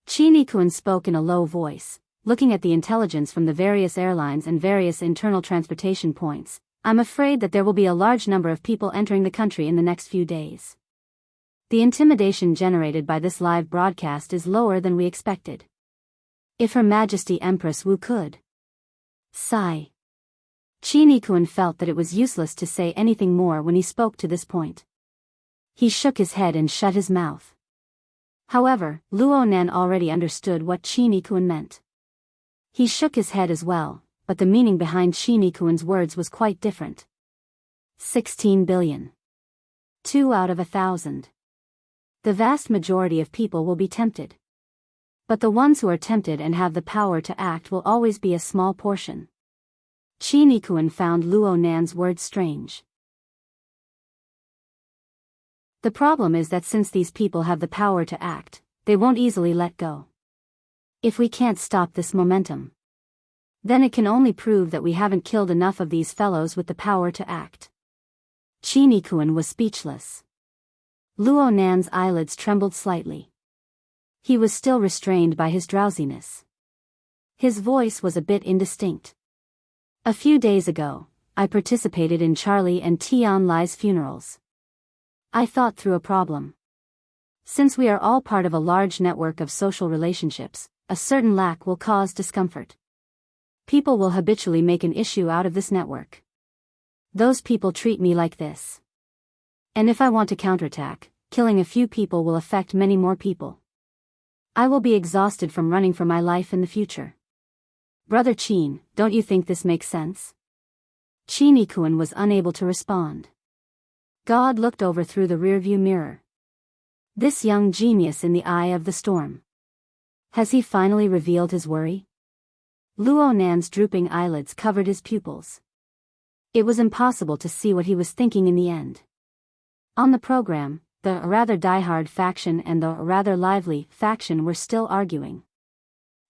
Qin spoke in a low voice, looking at the intelligence from the various airlines and various internal transportation points. I'm afraid that there will be a large number of people entering the country in the next few days. The intimidation generated by this live broadcast is lower than we expected. If Her Majesty Empress Wu could. Sigh. Qin felt that it was useless to say anything more when he spoke to this point. He shook his head and shut his mouth. However, Luo Nan already understood what Qin meant. He shook his head as well, but the meaning behind Qin words was quite different. 16 billion. 2 out of 1,000. The vast majority of people will be tempted. But the ones who are tempted and have the power to act will always be a small portion. Qin found Luo Nan's words strange. The problem is that since these people have the power to act, they won't easily let go. If we can't stop this momentum, then it can only prove that we haven't killed enough of these fellows with the power to act. Qin was speechless. Luo Nan's eyelids trembled slightly. He was still restrained by his drowsiness. His voice was a bit indistinct. A few days ago, I participated in Charlie and Tian Lai's funerals. I thought through a problem. Since we are all part of a large network of social relationships, a certain lack will cause discomfort. People will habitually make an issue out of this network. Those people treat me like this. And if I want to counterattack, killing a few people will affect many more people. I will be exhausted from running for my life in the future. Brother Qin, don't you think this makes sense? Qin was unable to respond. God looked over through the rearview mirror. This young genius in the eye of the storm. Has he finally revealed his worry? Luo Nan's drooping eyelids covered his pupils. It was impossible to see what he was thinking in the end. On the program, the rather diehard faction and the rather lively faction were still arguing.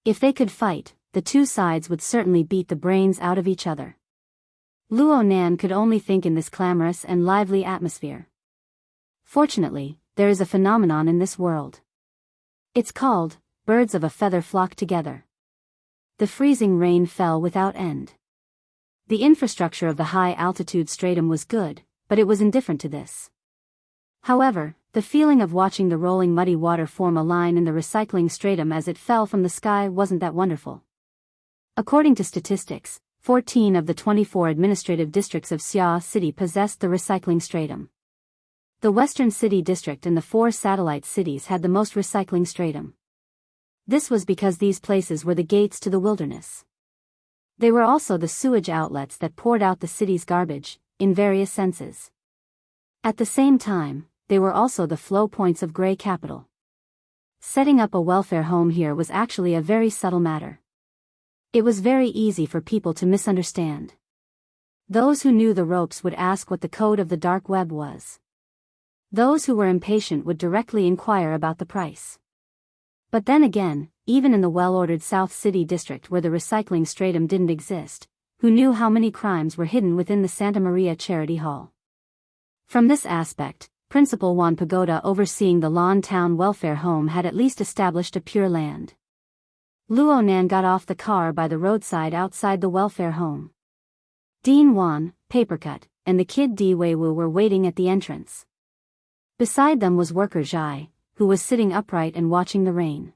If they could fight, the two sides would certainly beat the brains out of each other. Luo Nan could only think in this clamorous and lively atmosphere. Fortunately, there is a phenomenon in this world. It's called, birds of a feather flock together. The freezing rain fell without end. The infrastructure of the high-altitude stratum was good, but it was indifferent to this. However, the feeling of watching the rolling muddy water form a line in the recycling stratum as it fell from the sky wasn't that wonderful. According to statistics, 14 of the 24 administrative districts of Xia City possessed the recycling stratum. The Western City District and the 4 satellite cities had the most recycling stratum. This was because these places were the gates to the wilderness. They were also the sewage outlets that poured out the city's garbage, in various senses. At the same time, they were also the flow points of Grey Capital. Setting up a welfare home here was actually a very subtle matter. It was very easy for people to misunderstand. Those who knew the ropes would ask what the code of the dark web was. Those who were impatient would directly inquire about the price. But then again, even in the well-ordered South City district where the recycling stratum didn't exist, who knew how many crimes were hidden within the Santa Maria Charity Hall? From this aspect, Principal Juan Pagoda overseeing the Lawn Town Welfare Home had at least established a Pure Land. Luo Nan got off the car by the roadside outside the welfare home. Dean Juan, Papercut, and the kid Di Weiwu were waiting at the entrance. Beside them was worker Zhai, who was sitting upright and watching the rain.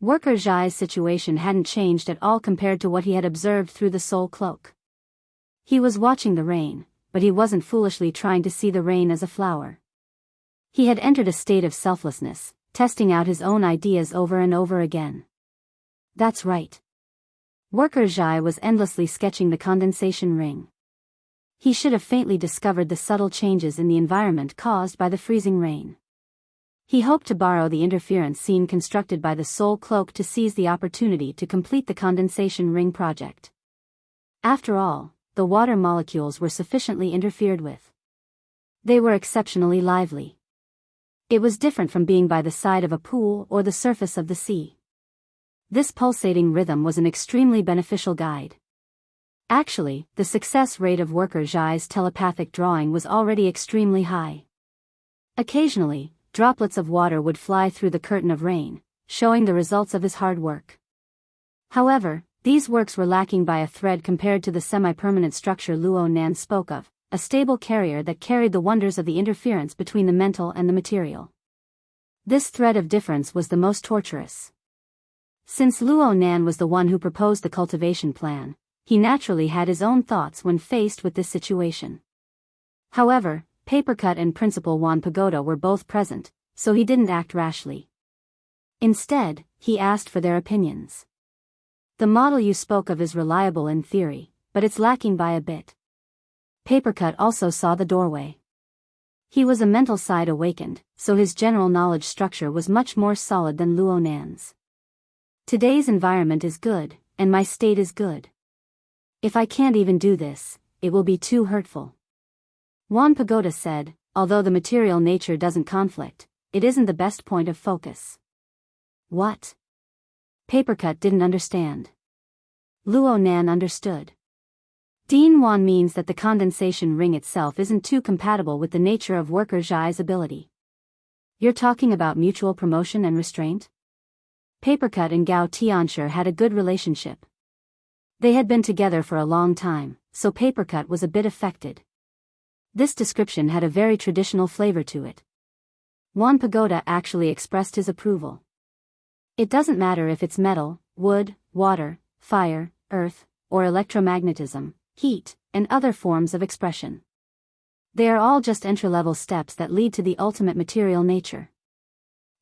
Worker Zhai's situation hadn't changed at all compared to what he had observed through the soul cloak. He was watching the rain, but he wasn't foolishly trying to see the rain as a flower. He had entered a state of selflessness, testing out his own ideas over and over again. That's right. Worker Zhai was endlessly sketching the condensation ring. He should have faintly discovered the subtle changes in the environment caused by the freezing rain. He hoped to borrow the interference scene constructed by the soul cloak to seize the opportunity to complete the condensation ring project. After all, the water molecules were sufficiently interfered with. They were exceptionally lively. It was different from being by the side of a pool or the surface of the sea. This pulsating rhythm was an extremely beneficial guide. Actually, the success rate of Worker Zhai's telepathic drawing was already extremely high. Occasionally, droplets of water would fly through the curtain of rain, showing the results of his hard work. However, these works were lacking by a thread compared to the semi-permanent structure Luo Nan spoke of, a stable carrier that carried the wonders of the interference between the mental and the material. This thread of difference was the most torturous. Since Luo Nan was the one who proposed the cultivation plan, he naturally had his own thoughts when faced with this situation. However, Papercut and Principal Juan Pagoda were both present, so he didn't act rashly. Instead, he asked for their opinions. The model you spoke of is reliable in theory, but it's lacking by a bit. Papercut also saw the doorway. He was a mental side awakened, so his general knowledge structure was much more solid than Luo Nan's. Today's environment is good, and my state is good. If I can't even do this, it will be too hurtful. Juan Pagoda said, although the material nature doesn't conflict, it isn't the best point of focus. What? Papercut didn't understand. Luo Nan understood. Dean Juan means that the condensation ring itself isn't too compatible with the nature of Worker Zhai's ability. You're talking about mutual promotion and restraint? Papercut and Gao Tianshi had a good relationship. They had been together for a long time, so Papercut was a bit affected. This description had a very traditional flavor to it. Juan Pagoda actually expressed his approval. It doesn't matter if it's metal, wood, water, fire, earth, or electromagnetism, heat, and other forms of expression. They are all just entry-level steps that lead to the ultimate material nature.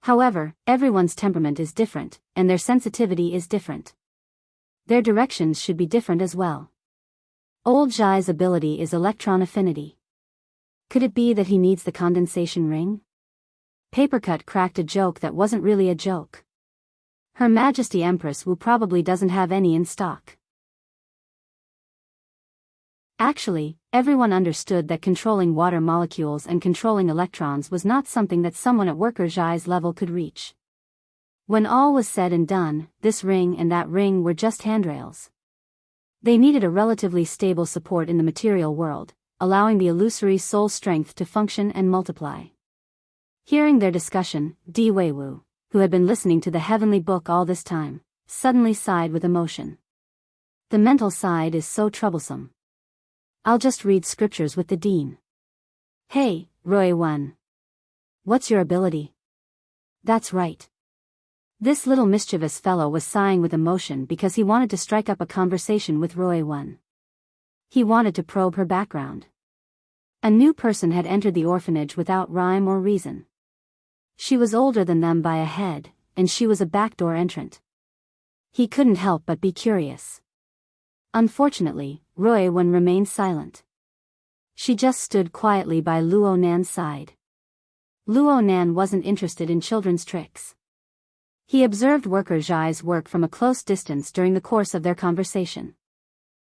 However, everyone's temperament is different, and their sensitivity is different. Their directions should be different as well. Old Zhai's ability is electron affinity. Could it be that he needs the condensation ring? Papercut cracked a joke that wasn't really a joke. Her Majesty Empress Wu probably doesn't have any in stock. Actually, everyone understood that controlling water molecules and controlling electrons was not something that someone at Worker Zhai's level could reach. When all was said and done, this ring and that ring were just handrails. They needed a relatively stable support in the material world, allowing the illusory soul strength to function and multiply. Hearing their discussion, Di Weiwu, who had been listening to the heavenly book all this time, suddenly sighed with emotion. The mental side is so troublesome. I'll just read scriptures with the dean. Hey, Roy Wen. What's your ability? That's right. This little mischievous fellow was sighing with emotion because he wanted to strike up a conversation with Roy Wen. He wanted to probe her background. A new person had entered the orphanage without rhyme or reason. She was older than them by a head, and she was a backdoor entrant. He couldn't help but be curious. Unfortunately, Roy Wen remained silent. She just stood quietly by Luo Nan's side. Luo Nan wasn't interested in children's tricks. He observed Worker Zhai's work from a close distance during the course of their conversation.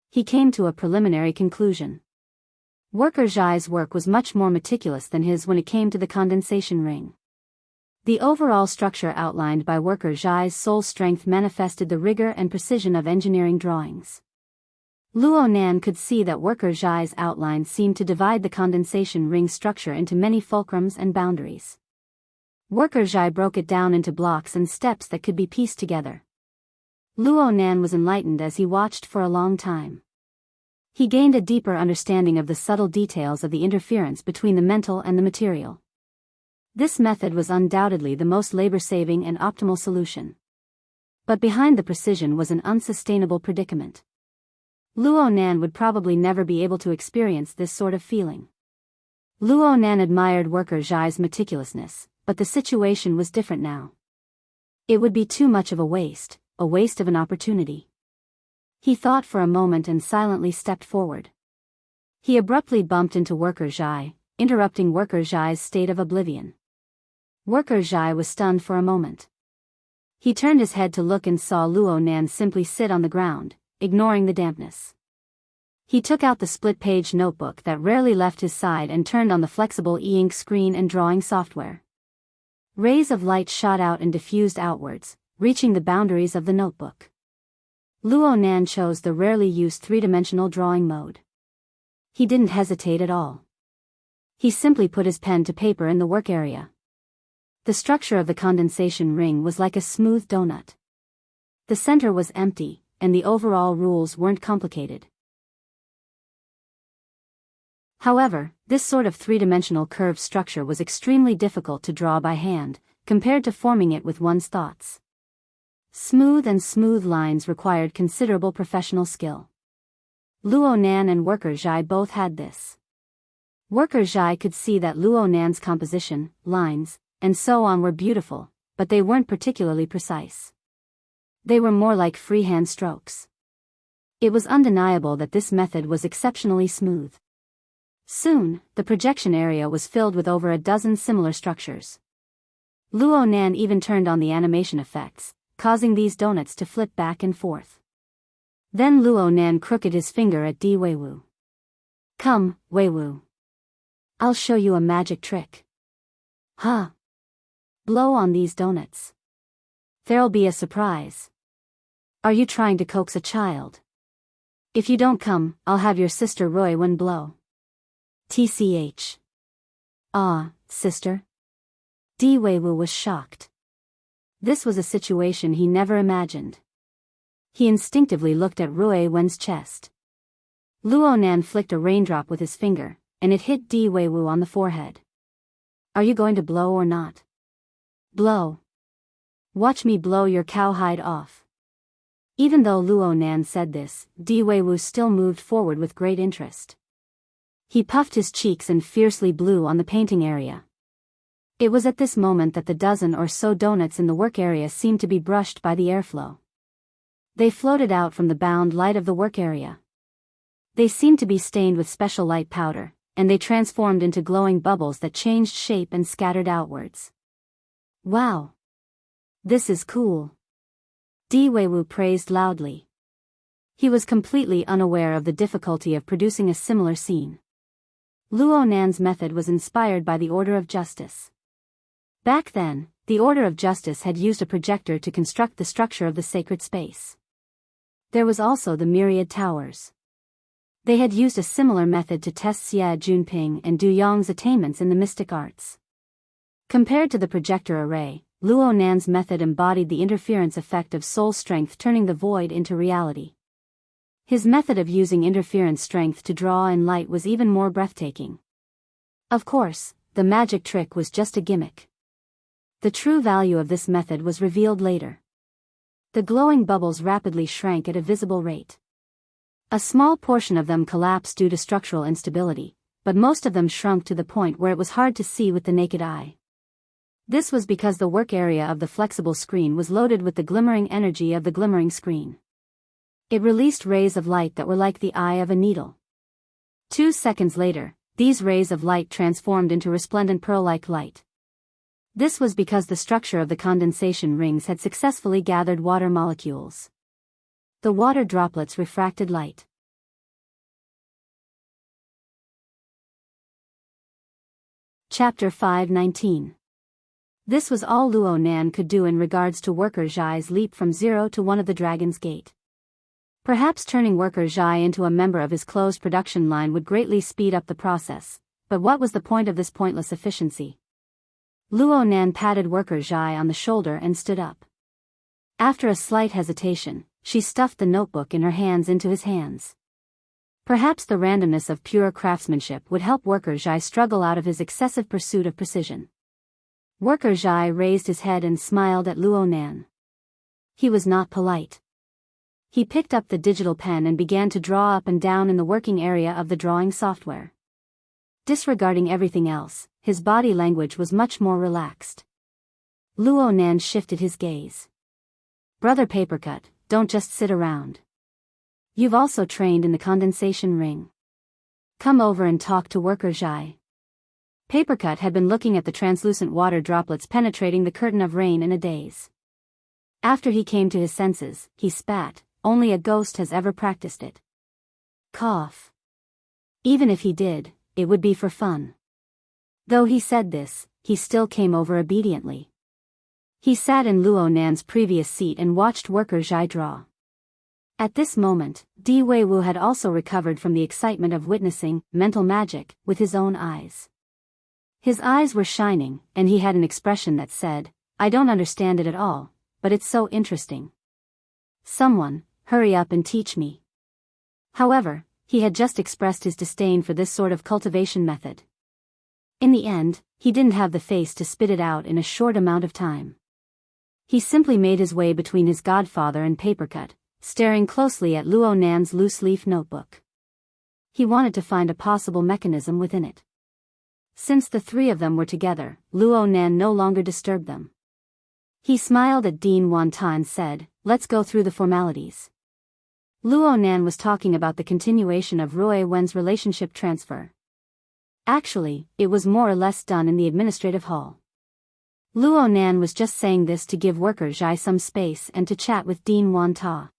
He came to a preliminary conclusion. Worker Zhai's work was much more meticulous than his when it came to the condensation ring. The overall structure outlined by Worker Zhai's soul strength manifested the rigor and precision of engineering drawings. Luo Nan could see that Worker Zhai's outline seemed to divide the condensation ring structure into many fulcrums and boundaries. Worker Zhai broke it down into blocks and steps that could be pieced together. Luo Nan was enlightened as he watched for a long time. He gained a deeper understanding of the subtle details of the interference between the mental and the material. This method was undoubtedly the most labor-saving and optimal solution. But behind the precision was an unsustainable predicament. Luo Nan would probably never be able to experience this sort of feeling. Luo Nan admired Worker Zhai's meticulousness, but the situation was different now. It would be too much of a waste of an opportunity. He thought for a moment and silently stepped forward. He abruptly bumped into Worker Zhai, interrupting Worker Zhai's state of oblivion. Worker Zhai was stunned for a moment. He turned his head to look and saw Luo Nan simply sit on the ground, ignoring the dampness. He took out the split-page notebook that rarely left his side and turned on the flexible e-ink screen and drawing software. Rays of light shot out and diffused outwards, reaching the boundaries of the notebook. Luo Nan chose the rarely used three-dimensional drawing mode. He didn't hesitate at all. He simply put his pen to paper in the work area. The structure of the condensation ring was like a smooth donut. The center was empty, and the overall rules weren't complicated. However, this sort of three-dimensional curved structure was extremely difficult to draw by hand, compared to forming it with one's thoughts. Smooth lines required considerable professional skill. Luo Nan and Worker Zhai both had this. Worker Zhai could see that Luo Nan's composition, lines, and so on were beautiful, but they weren't particularly precise. They were more like freehand strokes. It was undeniable that this method was exceptionally smooth. Soon, the projection area was filled with over a dozen similar structures. Luo Nan even turned on the animation effects, causing these donuts to flip back and forth. Then Luo Nan crooked his finger at Di Weiwu. "Come, Weiwu. I'll show you a magic trick." "Huh? Blow on these donuts. There'll be a surprise." "Are you trying to coax a child? If you don't come, I'll have your sister Rui Wen blow." "TCH. Ah, sister?" Di Weiwu was shocked. This was a situation he never imagined. He instinctively looked at Rui Wen's chest. Luo Nan flicked a raindrop with his finger, and it hit Di Weiwu on the forehead. "Are you going to blow or not?" "Blow. Watch me blow your cowhide off." Even though Luo Nan said this, Di Weiwu still moved forward with great interest. He puffed his cheeks and fiercely blew on the painting area. It was at this moment that the dozen or so donuts in the work area seemed to be brushed by the airflow. They floated out from the bound light of the work area. They seemed to be stained with special light powder, and they transformed into glowing bubbles that changed shape and scattered outwards. "Wow! This is cool," Di Weiwu praised loudly. He was completely unaware of the difficulty of producing a similar scene. Luo Nan's method was inspired by the Order of Justice. Back then, the Order of Justice had used a projector to construct the structure of the sacred space. There was also the Myriad Towers. They had used a similar method to test Xie Junping and Du Yong's attainments in the mystic arts. Compared to the projector array, Luo Nan's method embodied the interference effect of soul strength turning the void into reality. His method of using interference strength to draw in light was even more breathtaking. Of course, the magic trick was just a gimmick. The true value of this method was revealed later. The glowing bubbles rapidly shrank at a visible rate. A small portion of them collapsed due to structural instability, but most of them shrunk to the point where it was hard to see with the naked eye. This was because the work area of the flexible screen was loaded with the glimmering energy of the glimmering screen. It released rays of light that were like the eye of a needle. 2 seconds later, these rays of light transformed into resplendent pearl-like light. This was because the structure of the condensation rings had successfully gathered water molecules. The water droplets refracted light. Chapter 5:19. This was all Luo Nan could do in regards to Worker Zhai's leap from 0 to 1 of the Dragon's Gate. Perhaps turning Worker Zhai into a member of his closed production line would greatly speed up the process, but what was the point of this pointless efficiency? Luo Nan patted Worker Zhai on the shoulder and stood up. After a slight hesitation, she stuffed the notebook in her hands into his hands. Perhaps the randomness of pure craftsmanship would help Worker Zhai struggle out of his excessive pursuit of precision. Worker Zhai raised his head and smiled at Luo Nan. He was not polite. He picked up the digital pen and began to draw up and down in the working area of the drawing software. Disregarding everything else, his body language was much more relaxed. Luo Nan shifted his gaze. "Brother Papercut, don't just sit around. You've also trained in the condensation ring. Come over and talk to Worker Zhai." Papercut had been looking at the translucent water droplets penetrating the curtain of rain in a daze. After he came to his senses, he spat. "Only a ghost has ever practiced it." Cough. Even if he did, it would be for fun. Though he said this, he still came over obediently. He sat in Luo Nan's previous seat and watched worker Zhai draw. At this moment, Di Weiwu had also recovered from the excitement of witnessing mental magic with his own eyes. His eyes were shining, and he had an expression that said, "I don't understand it at all, but it's so interesting. Someone, hurry up and teach me." However, he had just expressed his disdain for this sort of cultivation method. In the end, he didn't have the face to spit it out in a short amount of time. He simply made his way between his godfather and Papercut, staring closely at Luo Nan's loose-leaf notebook. He wanted to find a possible mechanism within it. Since the three of them were together, Luo Nan no longer disturbed them. He smiled at Dean Wanta and said, "Let's go through the formalities." Luo Nan was talking about the continuation of Rui Wen's relationship transfer. Actually, it was more or less done in the administrative hall. Luo Nan was just saying this to give worker Zhai some space and to chat with Dean Wanta.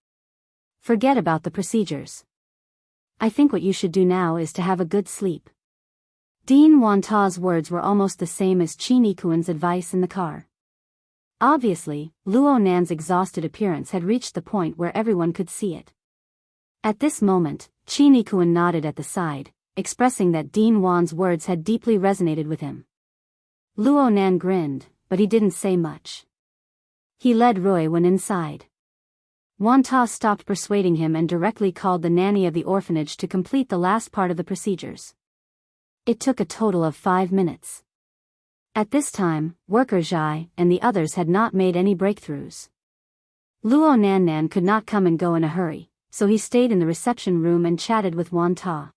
Forget about the procedures. I think what you should do now is to have a good sleep. Dean Wanta's words were almost the same as Chinikuan's advice in the car. Obviously, Luo Nan's exhausted appearance had reached the point where everyone could see it. At this moment, Chinikuan nodded at the side, expressing that Dean Wan's words had deeply resonated with him. Luo Nan grinned, but he didn't say much. He led Rui Wen inside. Wanta stopped persuading him and directly called the nanny of the orphanage to complete the last part of the procedures. It took a total of 5 minutes. At this time, worker Zhai and the others had not made any breakthroughs. Luo Nan could not come and go in a hurry, so he stayed in the reception room and chatted with Wanta.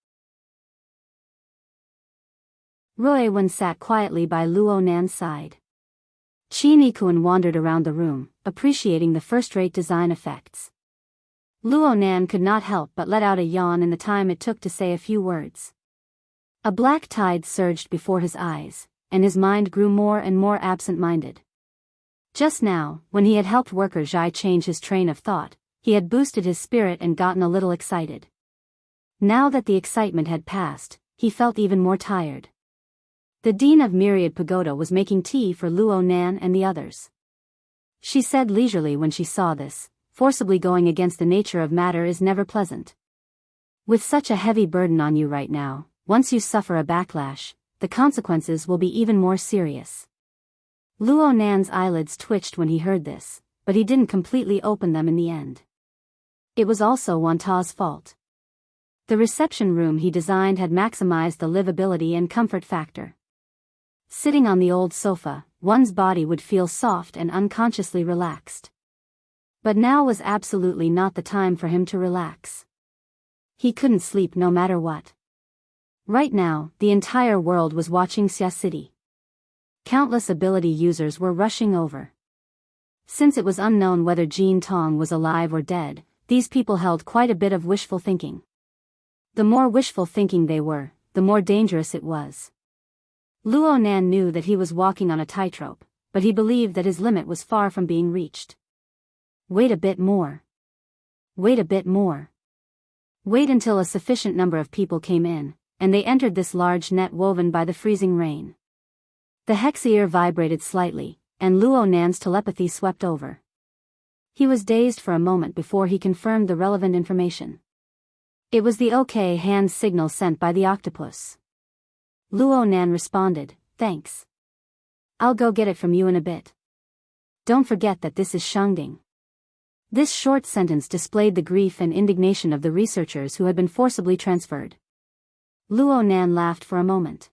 Rui Wen sat quietly by Luo Nan's side. Chinikuan wandered around the room, appreciating the first-rate design effects. Luo Nan could not help but let out a yawn in the time it took to say a few words. A black tide surged before his eyes, and his mind grew more and more absent-minded. Just now, when he had helped worker Zhai change his train of thought, he had boosted his spirit and gotten a little excited. Now that the excitement had passed, he felt even more tired. The Dean of Myriad Pagoda was making tea for Luo Nan and the others. She said leisurely when she saw this, "Forcibly going against the nature of matter is never pleasant. With such a heavy burden on you right now, once you suffer a backlash, the consequences will be even more serious." Luo Nan's eyelids twitched when he heard this, but he didn't completely open them in the end. It was also Wanta's fault. The reception room he designed had maximized the livability and comfort factor. Sitting on the old sofa, one's body would feel soft and unconsciously relaxed. But now was absolutely not the time for him to relax. He couldn't sleep no matter what. Right now, the entire world was watching Xia City. Countless ability users were rushing over. Since it was unknown whether Jin Tong was alive or dead, these people held quite a bit of wishful thinking. The more wishful thinking they were, the more dangerous it was. Luo Nan knew that he was walking on a tightrope, but he believed that his limit was far from being reached. Wait a bit more. Wait a bit more. Wait until a sufficient number of people came in, and they entered this large net woven by the freezing rain. The hexier vibrated slightly, and Luo Nan's telepathy swept over. He was dazed for a moment before he confirmed the relevant information. It was the OK hand signal sent by the octopus. Luo Nan responded, "Thanks. I'll go get it from you in a bit. Don't forget that this is Shangding." This short sentence displayed the grief and indignation of the researchers who had been forcibly transferred. Luo Nan laughed for a moment.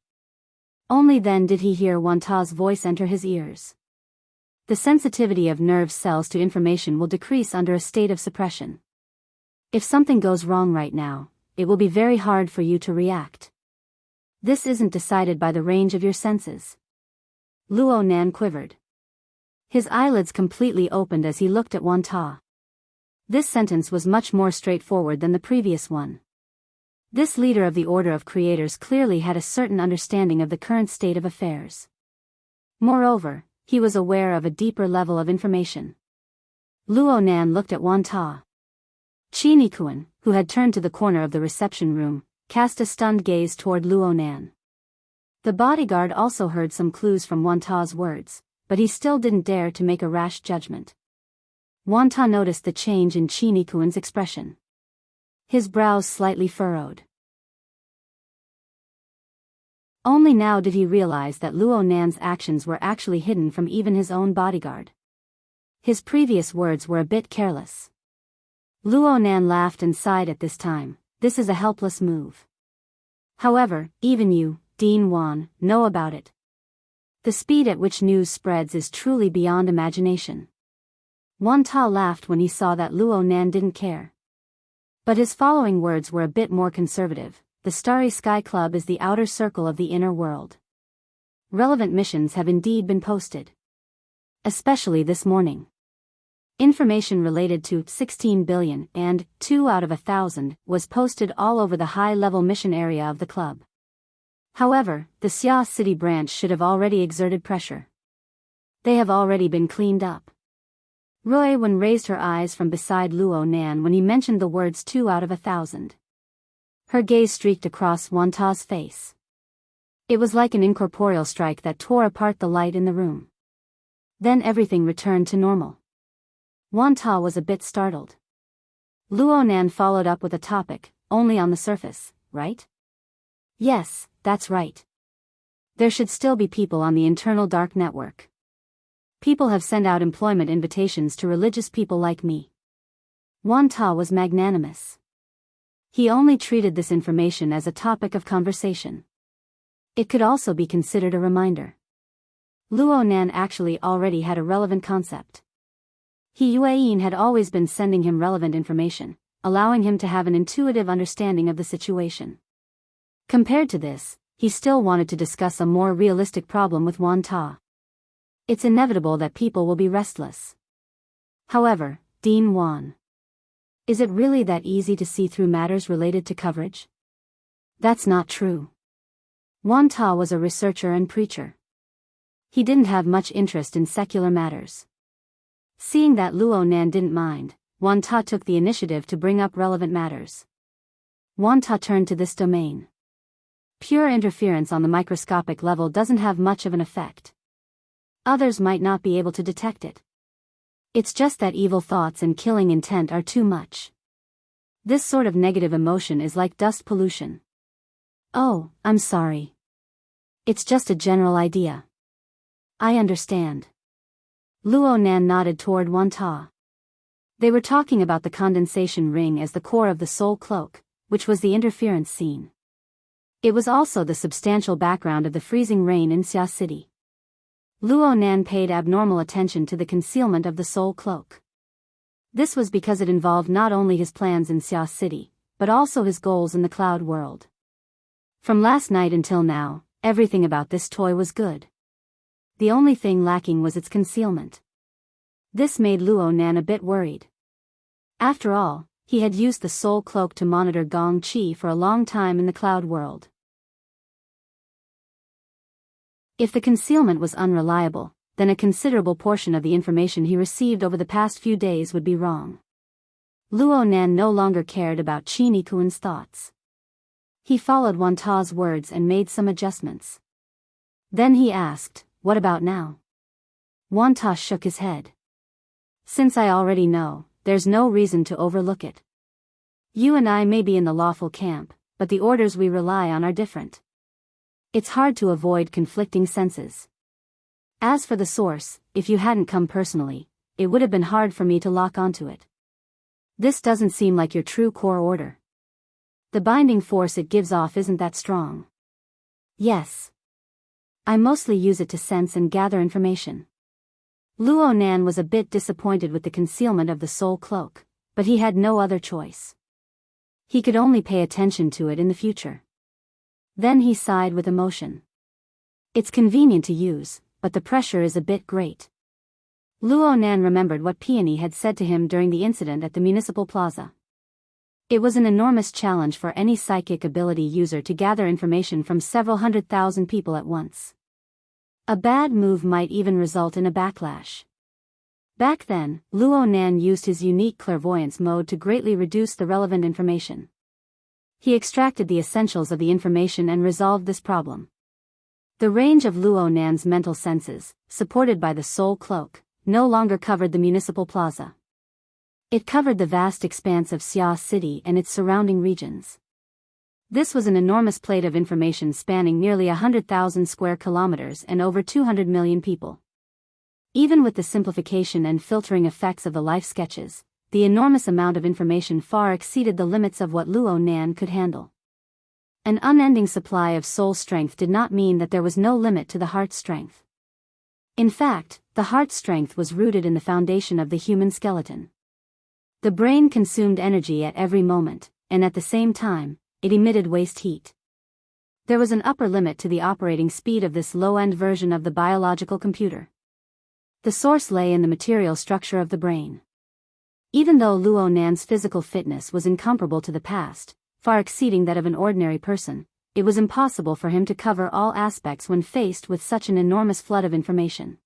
Only then did he hear Wanta's voice enter his ears. The sensitivity of nerve cells to information will decrease under a state of suppression. If something goes wrong right now, it will be very hard for you to react. This isn't decided by the range of your senses. Luo Nan quivered. His eyelids completely opened as he looked at Wanta. This sentence was much more straightforward than the previous one. This leader of the Order of Creators clearly had a certain understanding of the current state of affairs. Moreover, he was aware of a deeper level of information. Luo Nan looked at Wanta. Chinikuan, who had turned to the corner of the reception room, cast a stunned gaze toward Luonan. The bodyguard also heard some clues from Wanta's words, but he still didn't dare to make a rash judgment. Wanta noticed the change in Chinikuan's expression. His brows slightly furrowed. Only now did he realize that Luonan's actions were actually hidden from even his own bodyguard. His previous words were a bit careless. Luonan laughed and sighed at this time. This is a helpless move. However, even you, Dean Wan, know about it. The speed at which news spreads is truly beyond imagination. Wanta laughed when he saw that Luonan didn't care. But his following words were a bit more conservative. The Starry Sky Club is the outer circle of the inner world. Relevant missions have indeed been posted. Especially this morning. Information related to 16 billion and 2 out of 1,000 was posted all over the high-level mission area of the club. However, the Xia City branch should have already exerted pressure. They have already been cleaned up. Ruiwen raised her eyes from beside Luonan when he mentioned the words 2 out of 1,000. Her gaze streaked across Wanta's face. It was like an incorporeal strike that tore apart the light in the room. Then everything returned to normal. Wanta was a bit startled. Luonan followed up with a topic, only on the surface, right? Yes, that's right. There should still be people on the internal dark network. People have sent out employment invitations to religious people like me. Wanta was magnanimous. He only treated this information as a topic of conversation. It could also be considered a reminder. Luonan actually already had a relevant concept. Yuan had always been sending him relevant information, allowing him to have an intuitive understanding of the situation. Compared to this, he still wanted to discuss a more realistic problem with Wanta. It's inevitable that people will be restless. However, Dean Wan. Is it really that easy to see through matters related to coverage? That's not true. Wanta was a researcher and preacher. He didn't have much interest in secular matters. Seeing that Luonan didn't mind, Wanta took the initiative to bring up relevant matters. Wanta turned to this domain. Pure interference on the microscopic level doesn't have much of an effect. Others might not be able to detect it. It's just that evil thoughts and killing intent are too much. This sort of negative emotion is like dust pollution. Oh, I'm sorry. It's just a general idea. I understand. Luonan nodded toward Wanta. They were talking about the condensation ring as the core of the soul cloak, which was the interference scene. It was also the substantial background of the freezing rain in Xia City. Luonan paid abnormal attention to the concealment of the soul cloak. This was because it involved not only his plans in Xia City, but also his goals in the cloud world. From last night until now, everything about this toy was good. The only thing lacking was its concealment. This made Luonan a bit worried. After all, he had used the soul cloak to monitor Gong Qi for a long time in the cloud world. If the concealment was unreliable, then a considerable portion of the information he received over the past few days would be wrong. Luonan no longer cared about Chinikuan's thoughts. He followed Wanta's words and made some adjustments. Then he asked, "What about now?" Wanta shook his head. "Since I already know, there's no reason to overlook it. You and I may be in the lawful camp, but the orders we rely on are different. It's hard to avoid conflicting senses. As for the source, if you hadn't come personally, it would have been hard for me to lock onto it. This doesn't seem like your true core order. The binding force it gives off isn't that strong." "Yes. I mostly use it to sense and gather information." Luonan was a bit disappointed with the concealment of the soul cloak, but he had no other choice. He could only pay attention to it in the future. Then he sighed with emotion. It's convenient to use, but the pressure is a bit great. Luonan remembered what Peony had said to him during the incident at the municipal plaza. It was an enormous challenge for any psychic ability user to gather information from several 100,000 people at once. A bad move might even result in a backlash. Back then, Luo Nan used his unique clairvoyance mode to greatly reduce the relevant information. He extracted the essentials of the information and resolved this problem. The range of Luo Nan's mental senses, supported by the soul cloak, no longer covered the municipal plaza. It covered the vast expanse of Xia City and its surrounding regions. This was an enormous plate of information spanning nearly 100,000 square kilometers and over 200 million people. Even with the simplification and filtering effects of the life sketches, the enormous amount of information far exceeded the limits of what Luo Nan could handle. An unending supply of soul strength did not mean that there was no limit to the heart strength. In fact, the heart strength was rooted in the foundation of the human skeleton. The brain consumed energy at every moment, and at the same time, it emitted waste heat. There was an upper limit to the operating speed of this low-end version of the biological computer. The source lay in the material structure of the brain. Even though Luo Nan's physical fitness was incomparable to the past, far exceeding that of an ordinary person, it was impossible for him to cover all aspects when faced with such an enormous flood of information.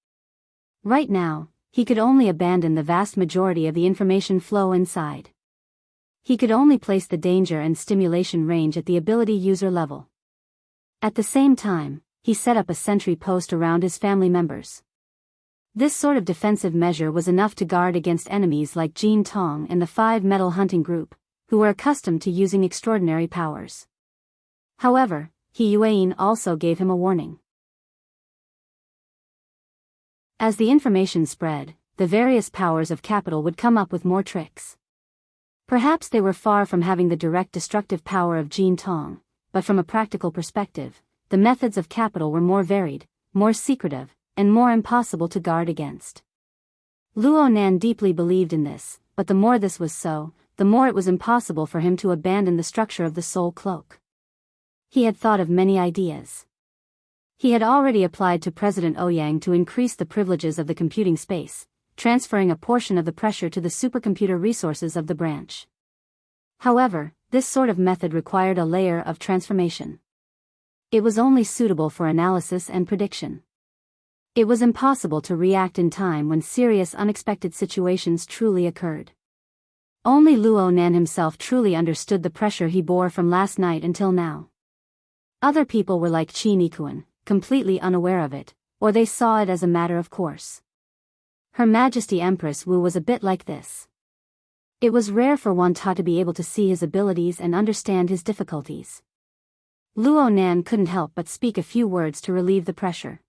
Right now, he could only abandon the vast majority of the information flow inside. He could only place the danger and stimulation range at the ability user level. At the same time, he set up a sentry post around his family members. This sort of defensive measure was enough to guard against enemies like Jin Tong and the 5 Metal Hunting Group, who were accustomed to using extraordinary powers. However, He Yuan also gave him a warning. As the information spread, the various powers of capital would come up with more tricks. Perhaps they were far from having the direct destructive power of Jin Tong, but from a practical perspective, the methods of capital were more varied, more secretive, and more impossible to guard against. Luo Nan deeply believed in this, but the more this was so, the more it was impossible for him to abandon the structure of the soul cloak. He had thought of many ideas. He had already applied to President Ouyang to increase the privileges of the computing space, transferring a portion of the pressure to the supercomputer resources of the branch. However, this sort of method required a layer of transformation. It was only suitable for analysis and prediction. It was impossible to react in time when serious unexpected situations truly occurred. Only Luo Nan himself truly understood the pressure he bore from last night until now. Other people were like Qi Nikuan, completely unaware of it, or they saw it as a matter of course. Her Majesty Empress Wu was a bit like this. It was rare for Wan Ta to be able to see his abilities and understand his difficulties. Luo Nan couldn't help but speak a few words to relieve the pressure.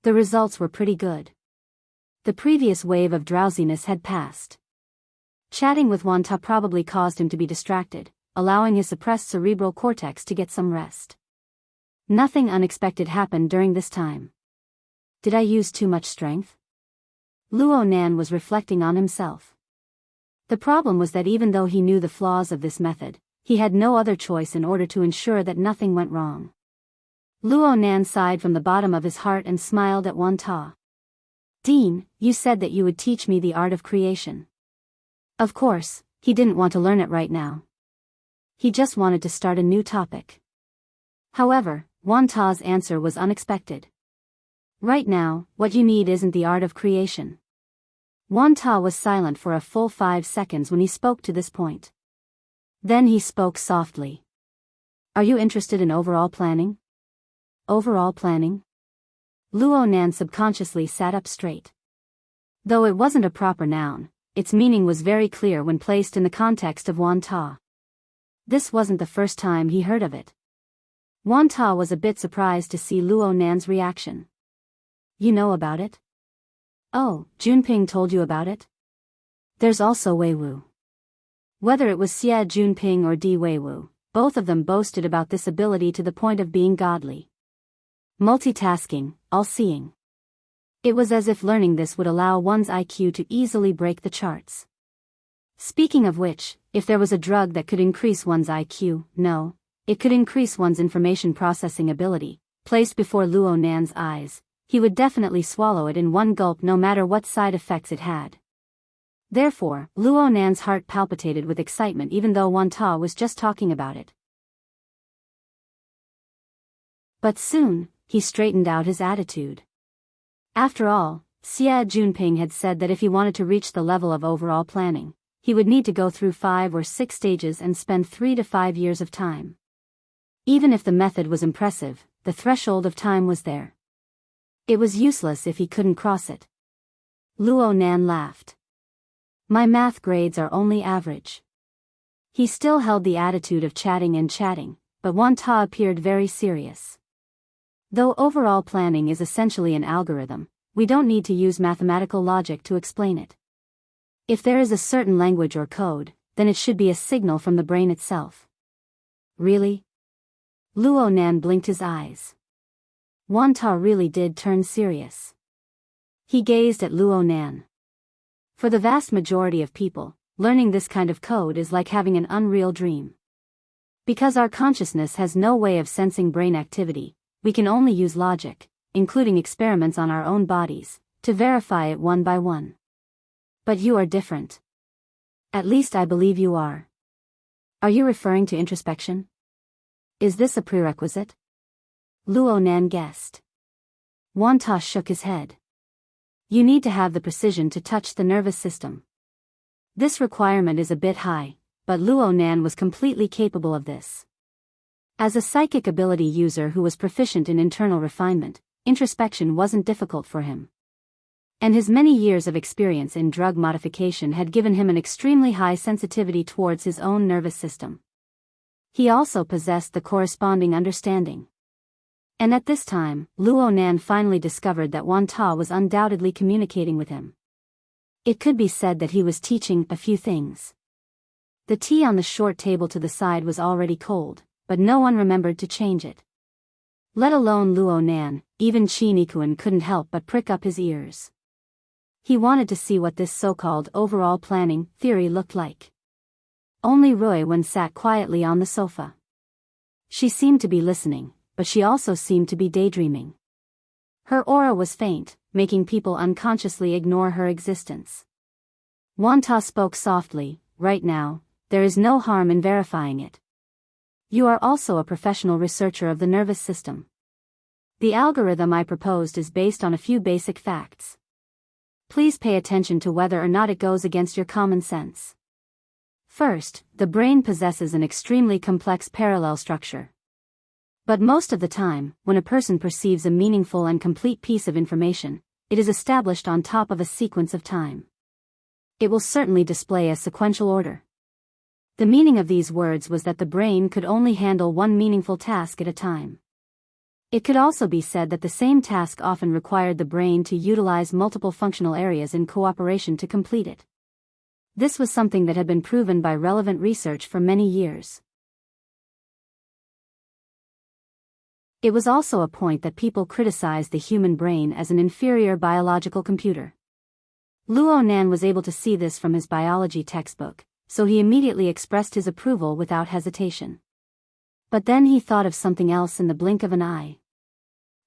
The results were pretty good. The previous wave of drowsiness had passed. Chatting with Wan Ta probably caused him to be distracted, allowing his suppressed cerebral cortex to get some rest. Nothing unexpected happened during this time. Did I use too much strength? Luo Nan was reflecting on himself. The problem was that even though he knew the flaws of this method, he had no other choice in order to ensure that nothing went wrong. Luo Nan sighed from the bottom of his heart and smiled at Wan Ta. Dean, you said that you would teach me the art of creation. Of course, he didn't want to learn it right now. He just wanted to start a new topic. However, Wan Ta's answer was unexpected. Right now, what you need isn't the art of creation. Wan Ta was silent for a full 5 seconds when he spoke to this point. Then he spoke softly. Are you interested in overall planning? Overall planning? Luo Nan subconsciously sat up straight. Though it wasn't a proper noun, its meaning was very clear when placed in the context of Wan Ta. This wasn't the first time he heard of it. Wan Ta was a bit surprised to see Luo Nan's reaction. You know about it? Oh, Junping told you about it? There's also Wei Wu. Whether it was Xie Junping or Di Wei Wu, both of them boasted about this ability to the point of being godly. Multitasking, all-seeing. It was as if learning this would allow one's IQ to easily break the charts. Speaking of which, if there was a drug that could increase one's IQ, no, it could increase one's information processing ability, placed before Luo Nan's eyes, he would definitely swallow it in one gulp no matter what side effects it had. Therefore, Luo Nan's heart palpitated with excitement even though Wan Ta was just talking about it. But soon, he straightened out his attitude. After all, Xie Junping had said that if he wanted to reach the level of overall planning, he would need to go through 5 or 6 stages and spend 3 to 5 years of time. Even if the method was impressive, the threshold of time was there. It was useless if he couldn't cross it. Luo Nan laughed. My math grades are only average. He still held the attitude of chatting, but Wan Ta appeared very serious. Though overall planning is essentially an algorithm, we don't need to use mathematical logic to explain it. If there is a certain language or code, then it should be a signal from the brain itself. Really? Luo Nan blinked his eyes. Wan Ta really did turn serious. He gazed at Luo Nan. For the vast majority of people, learning this kind of code is like having an unreal dream. Because our consciousness has no way of sensing brain activity, we can only use logic, including experiments on our own bodies, to verify it one by one. But you are different. At least I believe you are. Are you referring to introspection? Is this a prerequisite? Luo Nan guessed. Wan Ta shook his head. You need to have the precision to touch the nervous system. This requirement is a bit high, but Luo Nan was completely capable of this. As a psychic ability user who was proficient in internal refinement, introspection wasn't difficult for him. And his many years of experience in drug modification had given him an extremely high sensitivity towards his own nervous system. He also possessed the corresponding understanding. And at this time, Luo Nan finally discovered that Wan Ta was undoubtedly communicating with him. It could be said that he was teaching a few things. The tea on the short table to the side was already cold, but no one remembered to change it. Let alone Luo Nan, even Qi Nikuan couldn't help but prick up his ears. He wanted to see what this so-called overall planning theory looked like. Only Rui Wen sat quietly on the sofa. She seemed to be listening, but she also seemed to be daydreaming. Her aura was faint, making people unconsciously ignore her existence. Wan Ta spoke softly, right now, there is no harm in verifying it. You are also a professional researcher of the nervous system. The algorithm I proposed is based on a few basic facts. Please pay attention to whether or not it goes against your common sense. First, the brain possesses an extremely complex parallel structure. But most of the time, when a person perceives a meaningful and complete piece of information, it is established on top of a sequence of time. It will certainly display a sequential order. The meaning of these words was that the brain could only handle one meaningful task at a time. It could also be said that the same task often required the brain to utilize multiple functional areas in cooperation to complete it. This was something that had been proven by relevant research for many years. It was also a point that people criticized the human brain as an inferior biological computer. Luo Nan was able to see this from his biology textbook, so he immediately expressed his approval without hesitation. But then he thought of something else in the blink of an eye.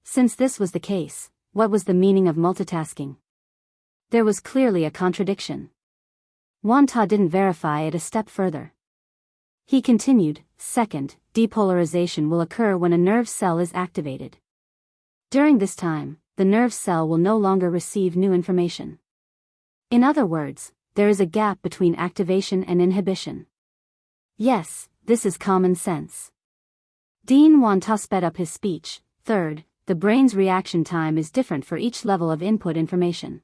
Since this was the case, what was the meaning of multitasking? There was clearly a contradiction. Wan Ta didn't verify it a step further. He continued, second, depolarization will occur when a nerve cell is activated. During this time, the nerve cell will no longer receive new information. In other words, there is a gap between activation and inhibition. Yes, this is common sense. Dean Wan Ta sped up his speech. Third, the brain's reaction time is different for each level of input information.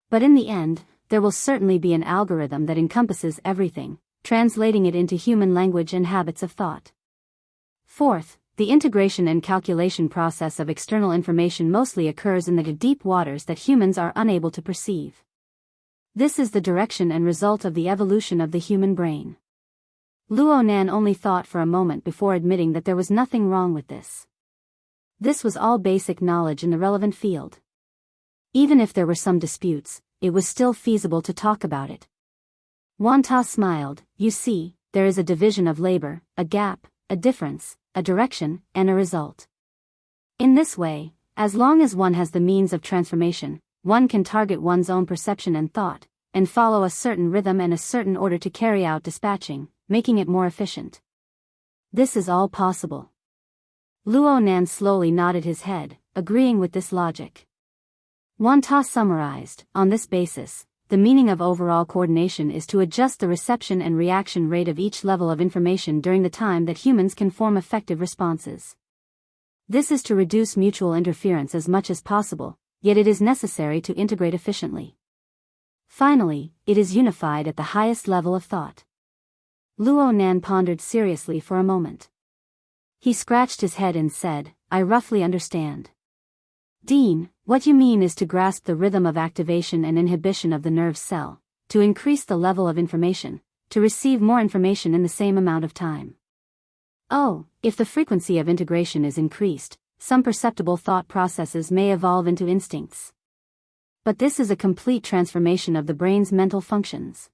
But in the end, there will certainly be an algorithm that encompasses everything, translating it into human language and habits of thought. Fourth, the integration and calculation process of external information mostly occurs in the deep waters that humans are unable to perceive. This is the direction and result of the evolution of the human brain. Luo Nan only thought for a moment before admitting that there was nothing wrong with this. This was all basic knowledge in the relevant field. Even if there were some disputes, it was still feasible to talk about it. Wan Ta smiled. You see, there is a division of labor, a gap, a difference, a direction, and a result. In this way, as long as one has the means of transformation, one can target one's own perception and thought, and follow a certain rhythm and a certain order to carry out dispatching, making it more efficient. This is all possible. Luo Nan slowly nodded his head, agreeing with this logic. Wanta summarized, on this basis, the meaning of overall coordination is to adjust the reception and reaction rate of each level of information during the time that humans can form effective responses. This is to reduce mutual interference as much as possible, yet it is necessary to integrate efficiently. Finally, it is unified at the highest level of thought. Luo Nan pondered seriously for a moment. He scratched his head and said, I roughly understand. Dean, what you mean is to grasp the rhythm of activation and inhibition of the nerve cell, to increase the level of information, to receive more information in the same amount of time. Oh, if the frequency of integration is increased, some perceptible thought processes may evolve into instincts. But this is a complete transformation of the brain's mental functions.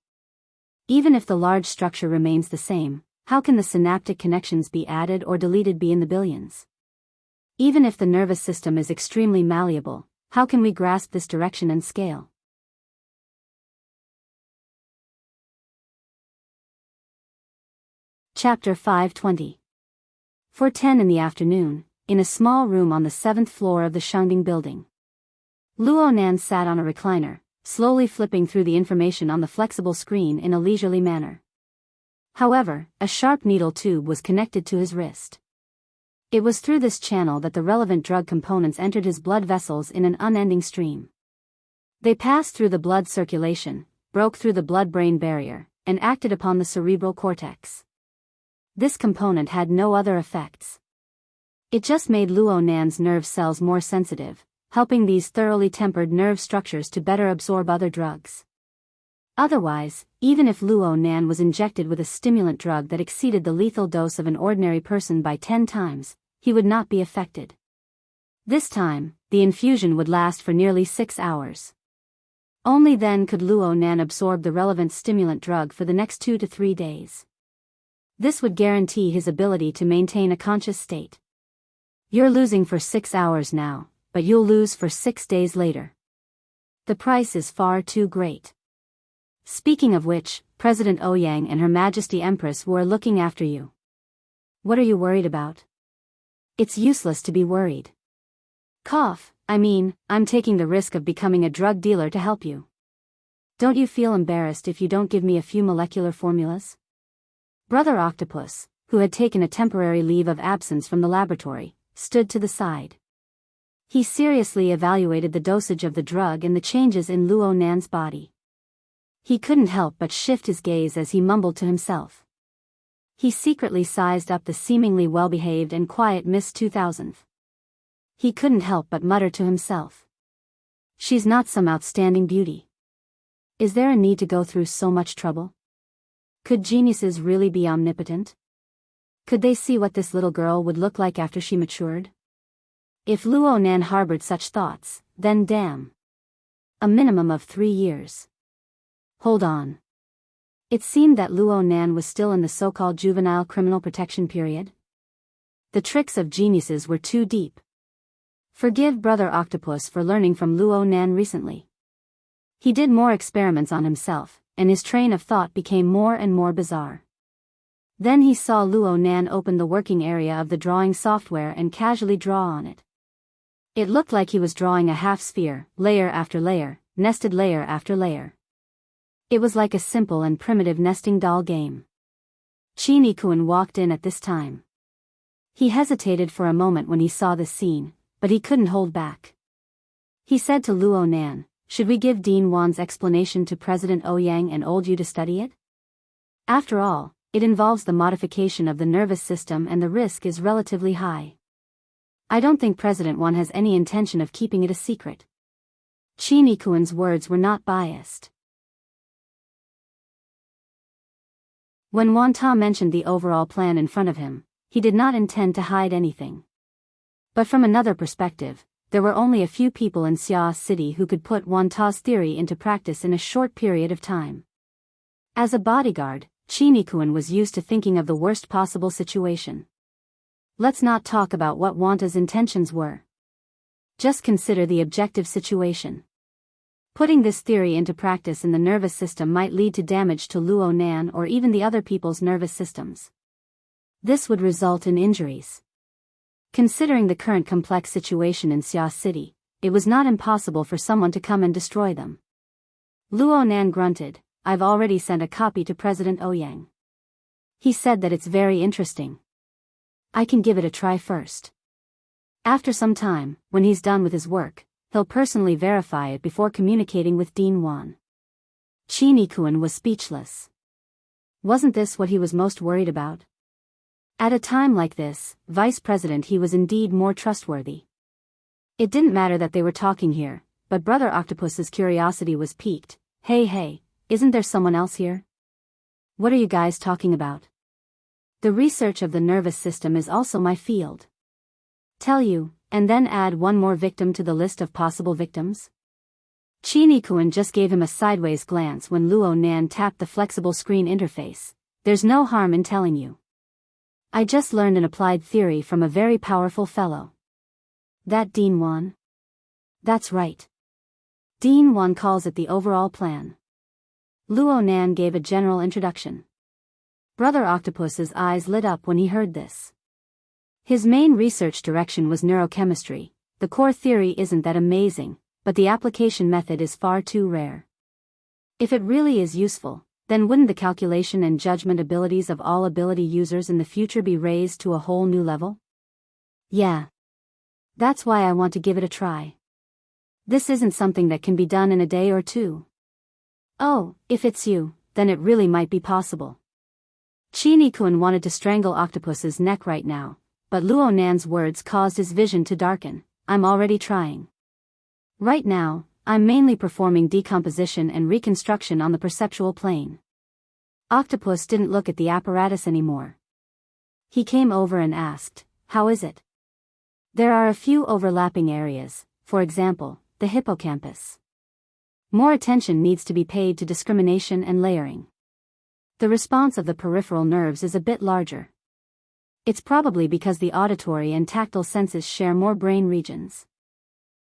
Even if the large structure remains the same, how can the synaptic connections be added or deleted be in the billions? Even if the nervous system is extremely malleable, how can we grasp this direction and scale? Chapter 520. 4:10 in the afternoon, in a small room on the 7th floor of the Shangding building. Luo Nan sat on a recliner, slowly flipping through the information on the flexible screen in a leisurely manner. However, a sharp needle tube was connected to his wrist. It was through this channel that the relevant drug components entered his blood vessels in an unending stream. They passed through the blood circulation, broke through the blood-brain barrier, and acted upon the cerebral cortex. This component had no other effects. It just made Luo Nan's nerve cells more sensitive, helping these thoroughly tempered nerve structures to better absorb other drugs. Otherwise, even if Luo Nan was injected with a stimulant drug that exceeded the lethal dose of an ordinary person by 10 times, he would not be affected. This time, the infusion would last for nearly 6 hours. Only then could Luo Nan absorb the relevant stimulant drug for the next 2 to 3 days. This would guarantee his ability to maintain a conscious state. You're losing for 6 hours now, but you'll lose for 6 days later. The price is far too great. Speaking of which, President Ouyang and Her Majesty Empress Wu are looking after you. What are you worried about? It's useless to be worried. I'm taking the risk of becoming a drug dealer to help you. Don't you feel embarrassed if you don't give me a few molecular formulas? Brother Octopus, who had taken a temporary leave of absence from the laboratory, stood to the side. He seriously evaluated the dosage of the drug and the changes in Luo Nan's body. He couldn't help but shift his gaze as he mumbled to himself. He secretly sized up the seemingly well-behaved and quiet Miss 2000th. He couldn't help but mutter to himself. She's not some outstanding beauty. Is there a need to go through so much trouble? Could geniuses really be omnipotent? Could they see what this little girl would look like after she matured? If Luo Nan harbored such thoughts, then damn. A minimum of 3 years. Hold on. It seemed that Luo Nan was still in the so-called juvenile criminal protection period. The tricks of geniuses were too deep. Forgive Brother Octopus for learning from Luo Nan recently. He did more experiments on himself, and his train of thought became more and more bizarre. Then he saw Luo Nan open the working area of the drawing software and casually draw on it. It looked like he was drawing a half-sphere, layer after layer, nested layer after layer. It was like a simple and primitive nesting doll game. Qin Yikuan walked in at this time. He hesitated for a moment when he saw this scene, but he couldn't hold back. He said to Luo Nan, "Should we give Dean Wan's explanation to President Ouyang and Old Yu to study it? After all, it involves the modification of the nervous system and the risk is relatively high. I don't think President Wan has any intention of keeping it a secret." Qin Yikuan's words were not biased. When Wan Ta mentioned the overall plan in front of him, he did not intend to hide anything. But from another perspective, there were only a few people in Xia City who could put Wan Ta's theory into practice in a short period of time. As a bodyguard, Qin Yikuan was used to thinking of the worst possible situation. Let's not talk about what Wan Ta's intentions were. Just consider the objective situation. Putting this theory into practice in the nervous system might lead to damage to Luo Nan or even the other people's nervous systems. This would result in injuries. Considering the current complex situation in Xia City, it was not impossible for someone to come and destroy them. Luo Nan grunted, "I've already sent a copy to President Ouyang. He said that it's very interesting. I can give it a try first. After some time, when he's done with his work, he'll personally verify it before communicating with Dean Wan." Qin Yikuan was speechless. Wasn't this what he was most worried about? At a time like this, Vice President he was indeed more trustworthy. It didn't matter that they were talking here, but Brother Octopus's curiosity was piqued. Hey, isn't there someone else here? What are you guys talking about? The research of the nervous system is also my field. Tell you, and then add one more victim to the list of possible victims? Qin Yikuan just gave him a sideways glance when Luo Nan tapped the flexible screen interface. There's no harm in telling you. I just learned an applied theory from a very powerful fellow. That Dean Wan? That's right. Dean Wan calls it the overall plan. Luo Nan gave a general introduction. Brother Octopus's eyes lit up when he heard this. His main research direction was neurochemistry. The core theory isn't that amazing, but the application method is far too rare. If it really is useful, then wouldn't the calculation and judgment abilities of all ability users in the future be raised to a whole new level? Yeah. That's why I want to give it a try. This isn't something that can be done in a day or two. Oh, if it's you, then it really might be possible. Qin Yikuan wanted to strangle Octopus's neck right now, but Luo Nan's words caused his vision to darken. I'm already trying. Right now, I'm mainly performing decomposition and reconstruction on the perceptual plane. Octopus didn't look at the apparatus anymore. He came over and asked, "How is it?" There are a few overlapping areas, for example, the hippocampus. More attention needs to be paid to discrimination and layering. The response of the peripheral nerves is a bit larger. It's probably because the auditory and tactile senses share more brain regions.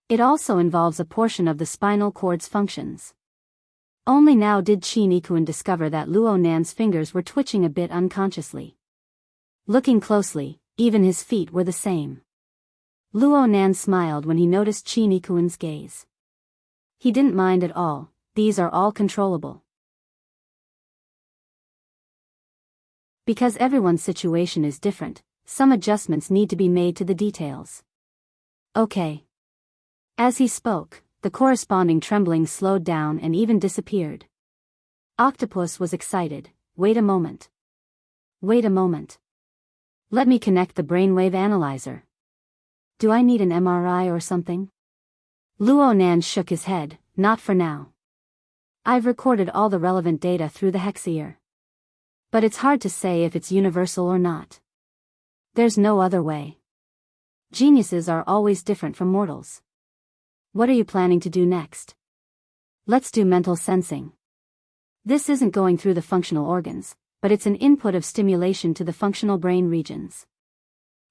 It also involves a portion of the spinal cord's functions. Only now did Qin Yikuan discover that Luo Nan's fingers were twitching a bit unconsciously. Looking closely, even his feet were the same. Luo Nan smiled when he noticed Qin Yikuan's gaze. He didn't mind at all. These are all controllable. Because everyone's situation is different, some adjustments need to be made to the details. Okay. As he spoke, the corresponding trembling slowed down and even disappeared. Octopus was excited. Wait a moment. Wait a moment. Let me connect the brainwave analyzer. Do I need an MRI or something? Luo Nan shook his head. Not for now. I've recorded all the relevant data through the hexa. But it's hard to say if it's universal or not. There's no other way. Geniuses are always different from mortals. What are you planning to do next? Let's do mental sensing. This isn't going through the functional organs, but it's an input of stimulation to the functional brain regions.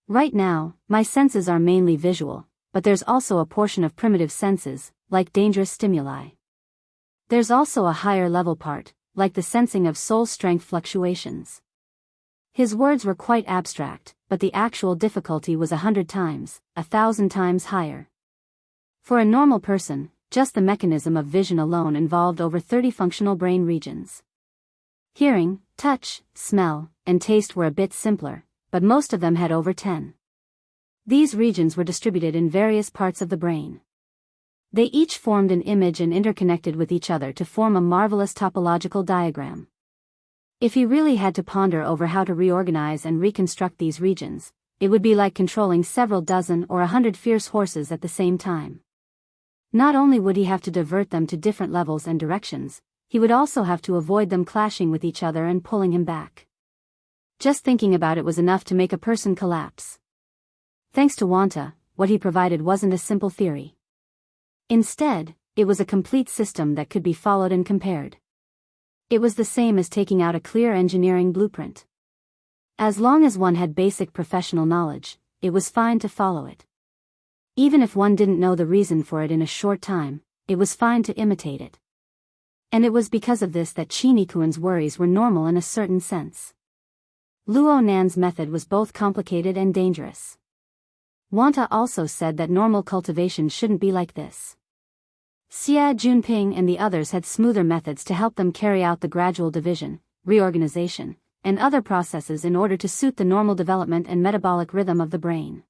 Right now, my senses are mainly visual, but there's also a portion of primitive senses, like dangerous stimuli. There's also a higher level part, like the sensing of soul strength fluctuations. His words were quite abstract, but the actual difficulty was 100 times, 1,000 times higher. For a normal person, just the mechanism of vision alone involved over 30 functional brain regions. Hearing, touch, smell, and taste were a bit simpler, but most of them had over 10. These regions were distributed in various parts of the brain. They each formed an image and interconnected with each other to form a marvelous topological diagram. If he really had to ponder over how to reorganize and reconstruct these regions, it would be like controlling several dozen or 100 fierce horses at the same time. Not only would he have to divert them to different levels and directions, he would also have to avoid them clashing with each other and pulling him back. Just thinking about it was enough to make a person collapse. Thanks to Wanta, what he provided wasn't a simple theory. Instead, it was a complete system that could be followed and compared. It was the same as taking out a clear engineering blueprint. As long as one had basic professional knowledge, it was fine to follow it. Even if one didn't know the reason for it in a short time, it was fine to imitate it. And it was because of this that Qin Yikuan's worries were normal in a certain sense. Luo Nan's method was both complicated and dangerous. Wanta also said that normal cultivation shouldn't be like this. Xie Junping and the others had smoother methods to help them carry out the gradual division, reorganization, and other processes in order to suit the normal development and metabolic rhythm of the brain.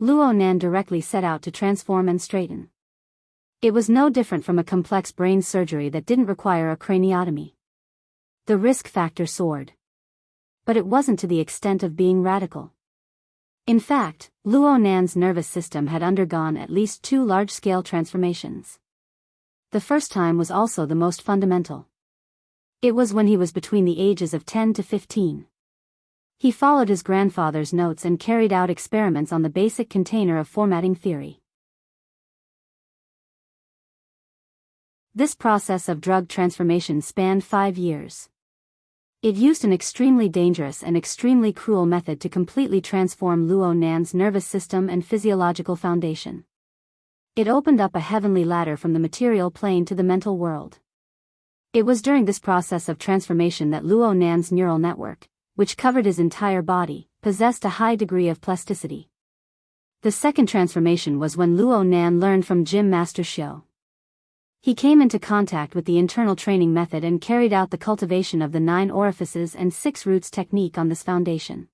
Luo Nan directly set out to transform and straighten. It was no different from a complex brain surgery that didn't require a craniotomy. The risk factor soared. But it wasn't to the extent of being radical. In fact, Luo Nan's nervous system had undergone at least 2 large-scale transformations. The first time was also the most fundamental. It was when he was between the ages of 10 to 15. He followed his grandfather's notes and carried out experiments on the basic container of formatting theory. This process of drug transformation spanned 5 years. It used an extremely dangerous and extremely cruel method to completely transform Luo Nan's nervous system and physiological foundation. It opened up a heavenly ladder from the material plane to the mental world. It was during this process of transformation that Luo Nan's neural network, which covered his entire body, possessed a high degree of plasticity. The second transformation was when Luo Nan learned from Gym Master Xiu. He came into contact with the internal training method and carried out the cultivation of the 9 orifices and 6 roots technique on this foundation.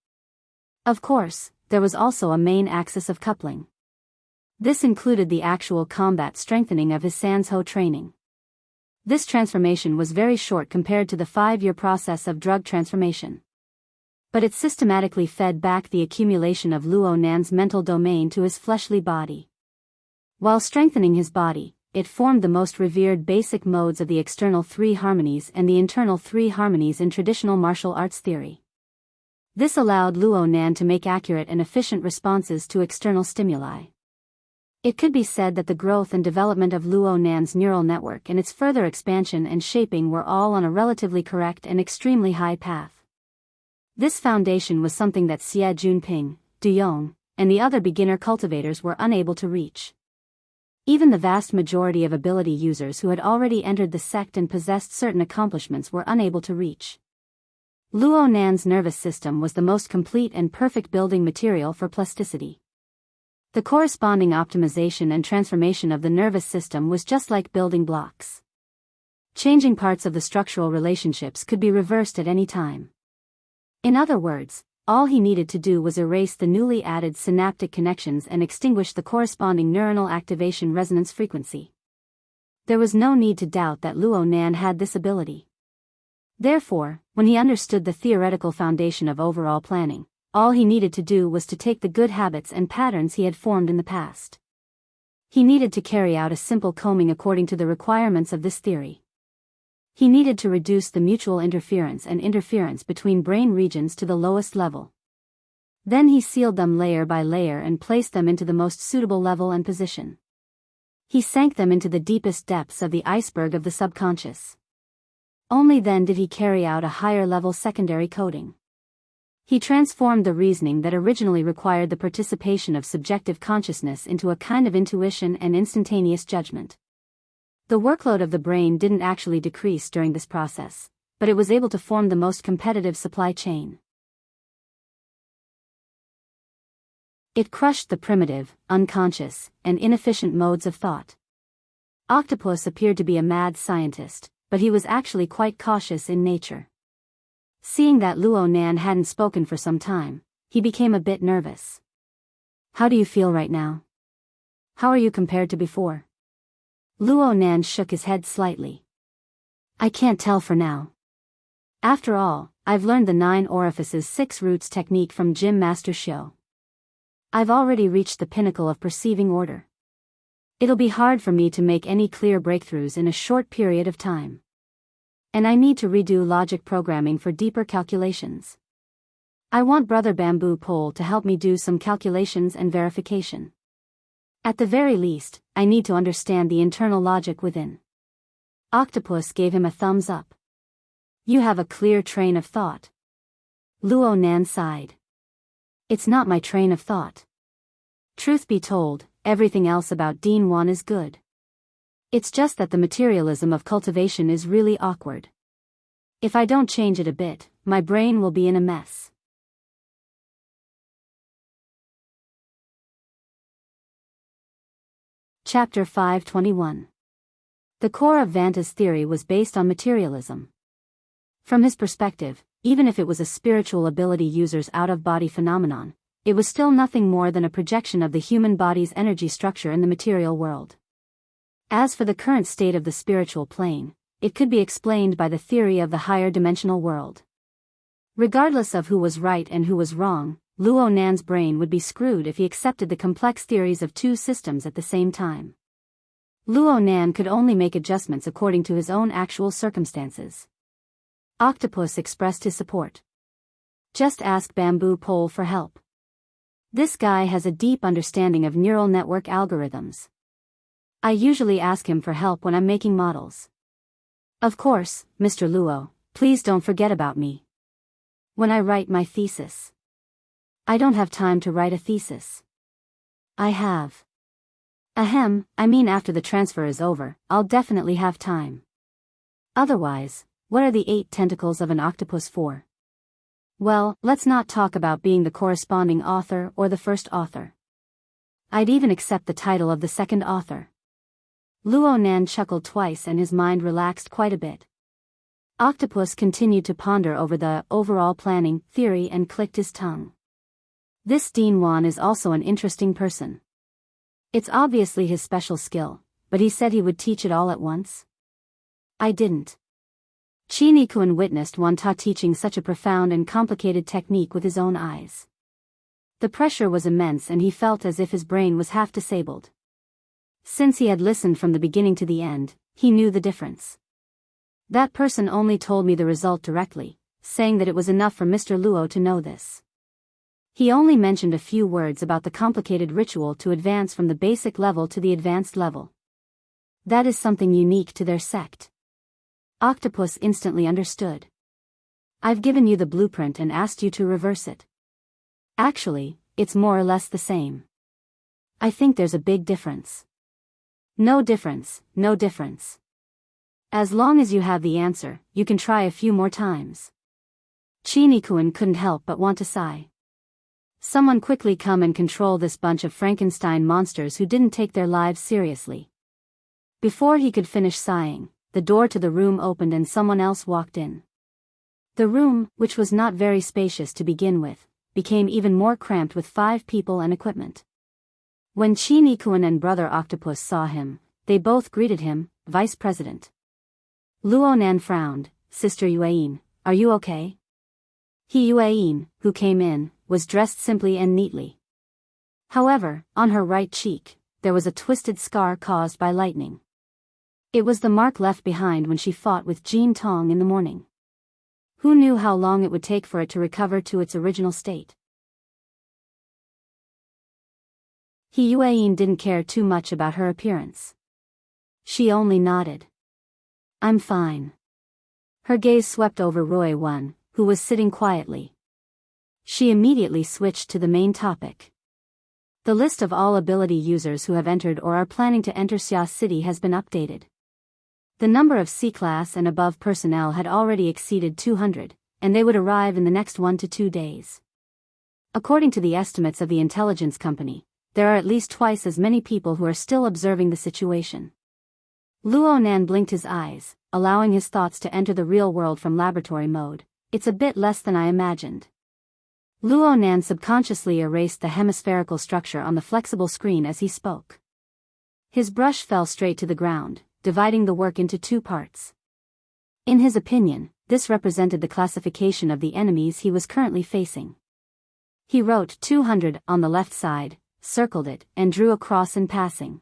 Of course, there was also a main axis of coupling. This included the actual combat strengthening of his Sanzhou training. This transformation was very short compared to the 5-year process of drug transformation. But it systematically fed back the accumulation of Luo Nan's mental domain to his fleshly body. While strengthening his body, it formed the most revered basic modes of the external 3 harmonies and the internal 3 harmonies in traditional martial arts theory. This allowed Luo Nan to make accurate and efficient responses to external stimuli. It could be said that the growth and development of Luo Nan's neural network and its further expansion and shaping were all on a relatively correct and extremely high path. This foundation was something that Xie Junping, Du Yong, and the other beginner cultivators were unable to reach. Even the vast majority of ability users who had already entered the sect and possessed certain accomplishments were unable to reach. Luo Nan's nervous system was the most complete and perfect building material for plasticity. The corresponding optimization and transformation of the nervous system was just like building blocks. Changing parts of the structural relationships could be reversed at any time. In other words, all he needed to do was erase the newly added synaptic connections and extinguish the corresponding neuronal activation resonance frequency. There was no need to doubt that Luo Nan had this ability. Therefore, when he understood the theoretical foundation of overall planning, all he needed to do was to take the good habits and patterns he had formed in the past. He needed to carry out a simple combing according to the requirements of this theory. He needed to reduce the mutual interference and interference between brain regions to the lowest level. Then he sealed them layer by layer and placed them into the most suitable level and position. He sank them into the deepest depths of the iceberg of the subconscious. Only then did he carry out a higher level secondary coding. He transformed the reasoning that originally required the participation of subjective consciousness into a kind of intuition and instantaneous judgment. The workload of the brain didn't actually decrease during this process, but it was able to form the most competitive supply chain. It crushed the primitive, unconscious, and inefficient modes of thought. Octopus appeared to be a mad scientist, but he was actually quite cautious in nature. Seeing that Luo Nan hadn't spoken for some time, he became a bit nervous. "How do you feel right now? How are you compared to before?" Luo Nan shook his head slightly. "I can't tell for now. After all, I've learned the 9 orifices 6 roots technique from Gym Master Xiu. I've already reached the pinnacle of perceiving order. It'll be hard for me to make any clear breakthroughs in a short period of time. And I need to redo logic programming for deeper calculations. I want Brother Bamboo Pole to help me do some calculations and verification. At the very least, I need to understand the internal logic within." Octopus gave him a thumbs up. "You have a clear train of thought." Luo Nan sighed. "It's not my train of thought. Truth be told, everything else about Dean Wan is good. It's just that the materialism of cultivation is really awkward. If I don't change it a bit, my brain will be in a mess." Chapter 521. The core of Vanta's theory was based on materialism. From his perspective, even if it was a spiritual ability user's out-of-body phenomenon, it was still nothing more than a projection of the human body's energy structure in the material world. As for the current state of the spiritual plane, it could be explained by the theory of the higher dimensional world. Regardless of who was right and who was wrong, Luo Nan's brain would be screwed if he accepted the complex theories of two systems at the same time. Luo Nan could only make adjustments according to his own actual circumstances. Octopus expressed his support. Just ask Bamboo Pole for help. This guy has a deep understanding of neural network algorithms. I usually ask him for help when I'm making models. Of course, Mr. Luo, please don't forget about me. When I write my thesis. I don't have time to write a thesis. I have. Ahem, I mean after the transfer is over, I'll definitely have time. Otherwise, what are the 8 tentacles of an octopus for? Well, let's not talk about being the corresponding author or the first author. I'd even accept the title of the second author. Luo Nan chuckled twice and his mind relaxed quite a bit. Octopus continued to ponder over the overall planning theory and clicked his tongue. This Dean Wan is also an interesting person. It's obviously his special skill, but he said he would teach it all at once. I didn't. Chi Nikun witnessed Wan Ta teaching such a profound and complicated technique with his own eyes. The pressure was immense and he felt as if his brain was half disabled. Since he had listened from the beginning to the end, he knew the difference. That person only told me the result directly, saying that it was enough for Mr. Luo to know this. He only mentioned a few words about the complicated ritual to advance from the basic level to the advanced level. That is something unique to their sect. Octopus instantly understood. I've given you the blueprint and asked you to reverse it. Actually, it's more or less the same. I think there's a big difference. No difference, no difference. As long as you have the answer, you can try a few more times. Chi Nikun couldn't help but want to sigh. Someone quickly come and control this bunch of Frankenstein monsters who didn't take their lives seriously. Before he could finish sighing, the door to the room opened and someone else walked in. The room, which was not very spacious to begin with, became even more cramped with 5 people and equipment. When Chi Nikun and Brother Octopus saw him, they both greeted him, Vice President. Luo Nan frowned. Sister Yueyin, are you okay? He Yueyin, who came in, was dressed simply and neatly. However, on her right cheek, there was a twisted scar caused by lightning. It was the mark left behind when she fought with Jean Tong in the morning. Who knew how long it would take for it to recover to its original state? He Yueyin didn't care too much about her appearance. She only nodded. I'm fine. Her gaze swept over Roy Wan, who was sitting quietly. She immediately switched to the main topic. The list of all ability users who have entered or are planning to enter Xia City has been updated. The number of C-class and above personnel had already exceeded 200, and they would arrive in the next 1 to 2 days. According to the estimates of the intelligence company, there are at least twice as many people who are still observing the situation. Luo Nan blinked his eyes, allowing his thoughts to enter the real world from laboratory mode. It's a bit less than I imagined. Luo Nan subconsciously erased the hemispherical structure on the flexible screen as he spoke. His brush fell straight to the ground, dividing the work into 2 parts. In his opinion, this represented the classification of the enemies he was currently facing. He wrote 200 on the left side, circled it, and drew a cross in passing.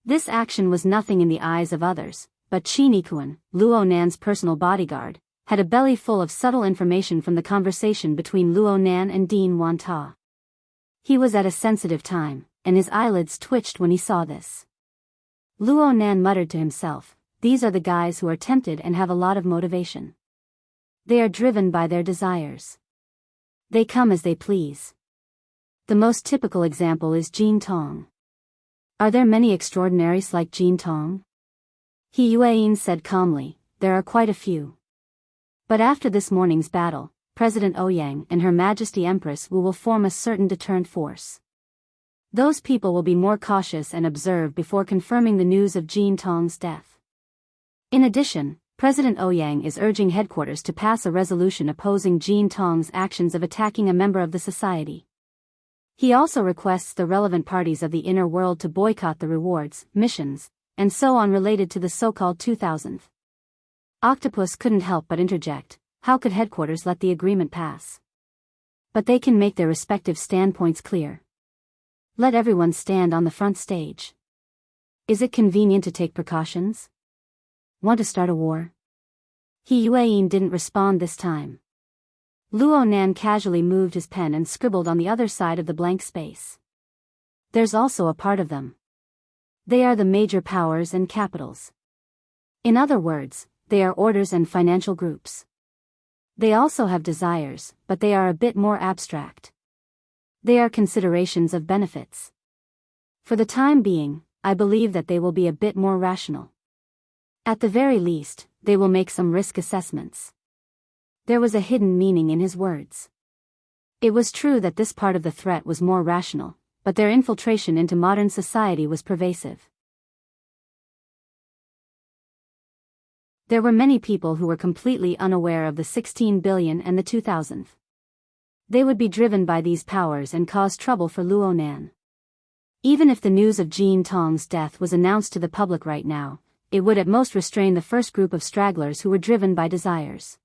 This action was nothing in the eyes of others, but Chi Nikun, Luo Nan's personal bodyguard, had a belly full of subtle information from the conversation between Luo Nan and Dean Wan Ta. He was at a sensitive time, and his eyelids twitched when he saw this. Luo Nan muttered to himself, these are the guys who are tempted and have a lot of motivation. They are driven by their desires. They come as they please. The most typical example is Jean Tong. Are there many extraordinaries like Jean Tong? He Yueyin said calmly, there are quite a few. But after this morning's battle, President Ouyang and Her Majesty Empress Wu will form a certain deterrent force. Those people will be more cautious and observe before confirming the news of Jean Tong's death. In addition, President Ouyang is urging headquarters to pass a resolution opposing Jean Tong's actions of attacking a member of the society. He also requests the relevant parties of the inner world to boycott the rewards, missions, and so on related to the so-called 2000th. Octopus couldn't help but interject, how could headquarters let the agreement pass? But they can make their respective standpoints clear. Let everyone stand on the front stage. Is it convenient to take precautions? Want to start a war? He Yueyin didn't respond this time. Luo Nan casually moved his pen and scribbled on the other side of the blank space. There's also a part of them. They are the major powers and capitals. In other words, they are orders and financial groups. They also have desires, but they are a bit more abstract. They are considerations of benefits. For the time being, I believe that they will be a bit more rational. At the very least, they will make some risk assessments. There was a hidden meaning in his words. It was true that this part of the threat was more rational, but their infiltration into modern society was pervasive. There were many people who were completely unaware of the 16 billion and the 2000th. They would be driven by these powers and cause trouble for Luo Nan. Even if the news of Jean Tong's death was announced to the public right now, it would at most restrain the first group of stragglers who were driven by desires.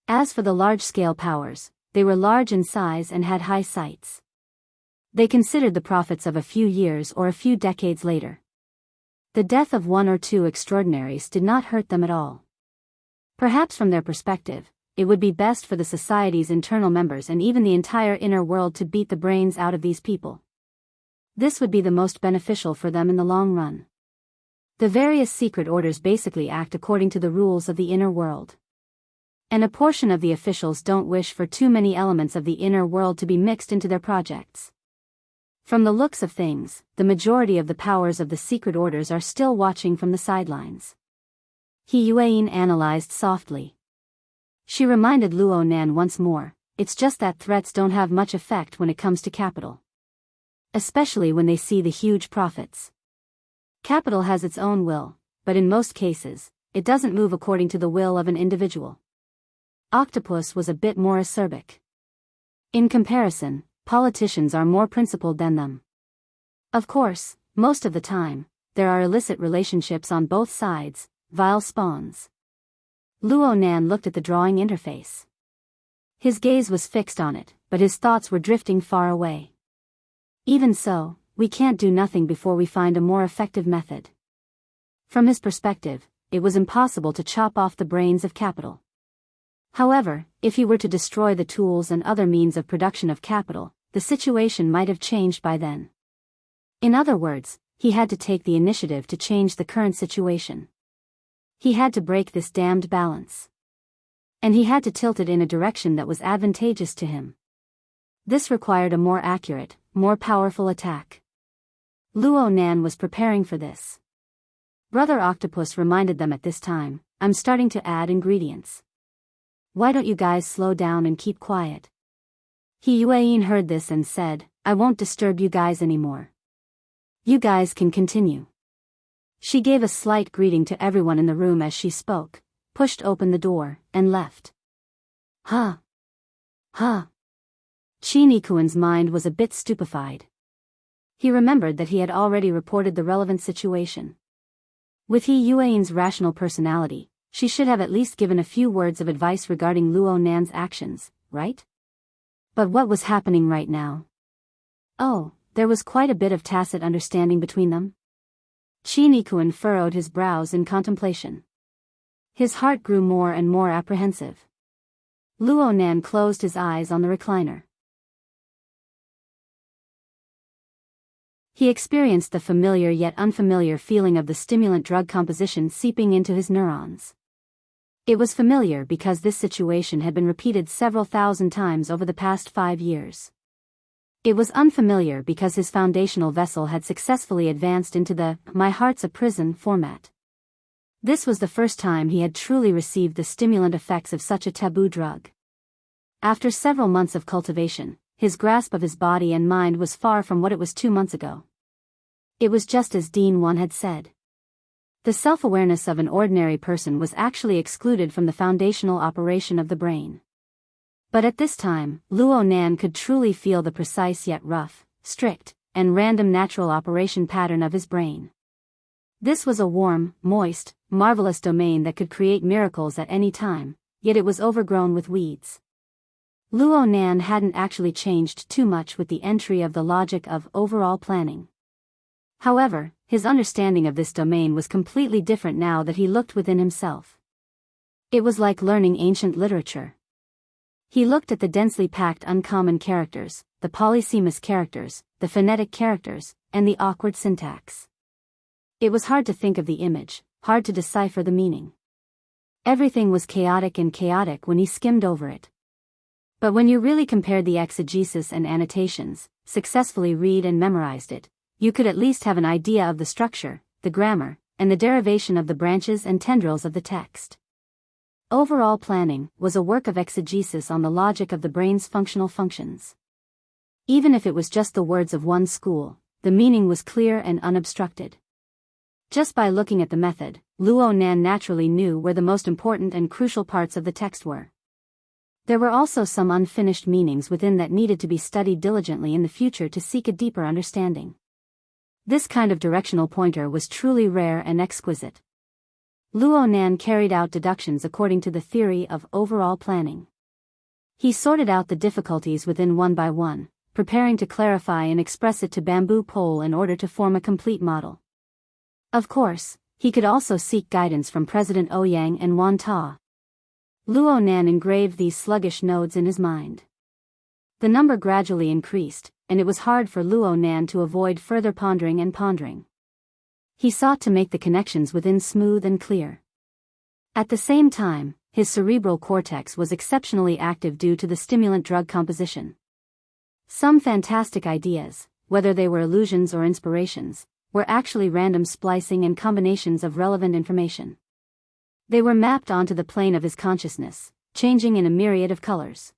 As for the large-scale powers, they were large in size and had high sights. They considered the profits of a few years or a few decades later. The death of one or two extraordinaries did not hurt them at all. Perhaps from their perspective, it would be best for the society's internal members and even the entire inner world to beat the brains out of these people. This would be the most beneficial for them in the long run. The various secret orders basically act according to the rules of the inner world. And a portion of the officials don't wish for too many elements of the inner world to be mixed into their projects. From the looks of things, the majority of the powers of the secret orders are still watching from the sidelines. He Yueyin analyzed softly. She reminded Luo Nan once more, it's just that threats don't have much effect when it comes to capital. Especially when they see the huge profits. Capital has its own will, but in most cases, it doesn't move according to the will of an individual. Octopus was a bit more acerbic. In comparison, politicians are more principled than them. Of course, most of the time, there are illicit relationships on both sides, vile spawns. Luo Nan looked at the drawing interface. His gaze was fixed on it, but his thoughts were drifting far away. Even so, we can't do nothing before we find a more effective method. From his perspective, it was impossible to chop off the brains of capital. However, if he were to destroy the tools and other means of production of capital, the situation might have changed by then. In other words, he had to take the initiative to change the current situation. He had to break this damned balance. And he had to tilt it in a direction that was advantageous to him. This required a more accurate, more powerful attack. Luo Nan was preparing for this. Brother Octopus reminded them at this time, I'm starting to add ingredients. Why don't you guys slow down and keep quiet? He Yueyin heard this and said, I won't disturb you guys anymore. You guys can continue. She gave a slight greeting to everyone in the room as she spoke, pushed open the door, and left. Huh. Chinikuan's mind was a bit stupefied. He remembered that he had already reported the relevant situation. With He Yueyin's rational personality, she should have at least given a few words of advice regarding Luo Nan's actions, right? But what was happening right now? Oh, there was quite a bit of tacit understanding between them. Chinikuan furrowed his brows in contemplation. His heart grew more and more apprehensive. Luo Nan closed his eyes on the recliner. He experienced the familiar yet unfamiliar feeling of the stimulant drug composition seeping into his neurons. It was familiar because this situation had been repeated several thousand times over the past 5 years. It was unfamiliar because his foundational vessel had successfully advanced into the "my heart's a prison" format. This was the first time he had truly received the stimulant effects of such a taboo drug. After several months of cultivation, his grasp of his body and mind was far from what it was 2 months ago. It was just as Dean 1 had said. The self-awareness of an ordinary person was actually excluded from the foundational operation of the brain. But at this time, Luo Nan could truly feel the precise yet rough, strict, and random natural operation pattern of his brain. This was a warm, moist, marvelous domain that could create miracles at any time, yet it was overgrown with weeds. Luo Nan hadn't actually changed too much with the entry of the logic of overall planning. However, his understanding of this domain was completely different now that he looked within himself. It was like learning ancient literature. He looked at the densely packed uncommon characters, the polysemous characters, the phonetic characters, and the awkward syntax. It was hard to think of the image, hard to decipher the meaning. Everything was chaotic when he skimmed over it. But when you really compared the exegesis and annotations, successfully read and memorized it, you could at least have an idea of the structure, the grammar, and the derivation of the branches and tendrils of the text. Overall planning was a work of exegesis on the logic of the brain's functional functions. Even if it was just the words of one school, the meaning was clear and unobstructed. Just by looking at the method, Luo Nan naturally knew where the most important and crucial parts of the text were. There were also some unfinished meanings within that needed to be studied diligently in the future to seek a deeper understanding. This kind of directional pointer was truly rare and exquisite. Luo Nan carried out deductions according to the theory of overall planning. He sorted out the difficulties within one by one, preparing to clarify and express it to bamboo pole in order to form a complete model. Of course, he could also seek guidance from President Ouyang and Wan Ta. Luo Nan engraved these sluggish nodes in his mind. The number gradually increased, and it was hard for Luo Nan to avoid further pondering. He sought to make the connections within smooth and clear. At the same time, his cerebral cortex was exceptionally active due to the stimulant drug composition. Some fantastic ideas, whether they were illusions or inspirations, were actually random splicing and combinations of relevant information. They were mapped onto the plane of his consciousness, changing in a myriad of colors.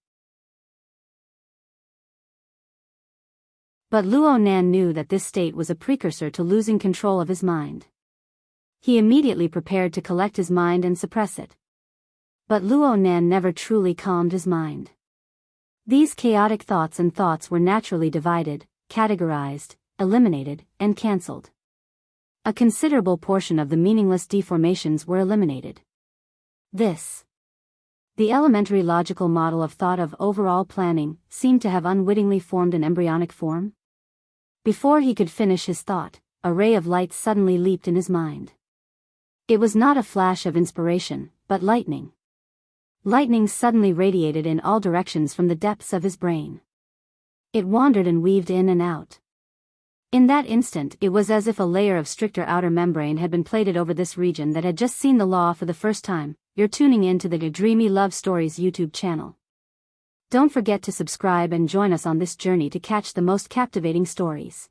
But Luo Nan knew that this state was a precursor to losing control of his mind. He immediately prepared to collect his mind and suppress it. But Luo Nan never truly calmed his mind. These chaotic thoughts were naturally divided, categorized, eliminated, and cancelled. A considerable portion of the meaningless deformations were eliminated. The elementary logical model of thought of overall planning seemed to have unwittingly formed an embryonic form. Before he could finish his thought, a ray of light suddenly leaped in his mind. It was not a flash of inspiration, but lightning. Lightning suddenly radiated in all directions from the depths of his brain. It wandered and weaved in and out. In that instant, it was as if a layer of stricter outer membrane had been plated over this region that had just seen the law for the first time. You're tuning in to the Dreamy Love Stories YouTube channel. Don't forget to subscribe and join us on this journey to catch the most captivating stories.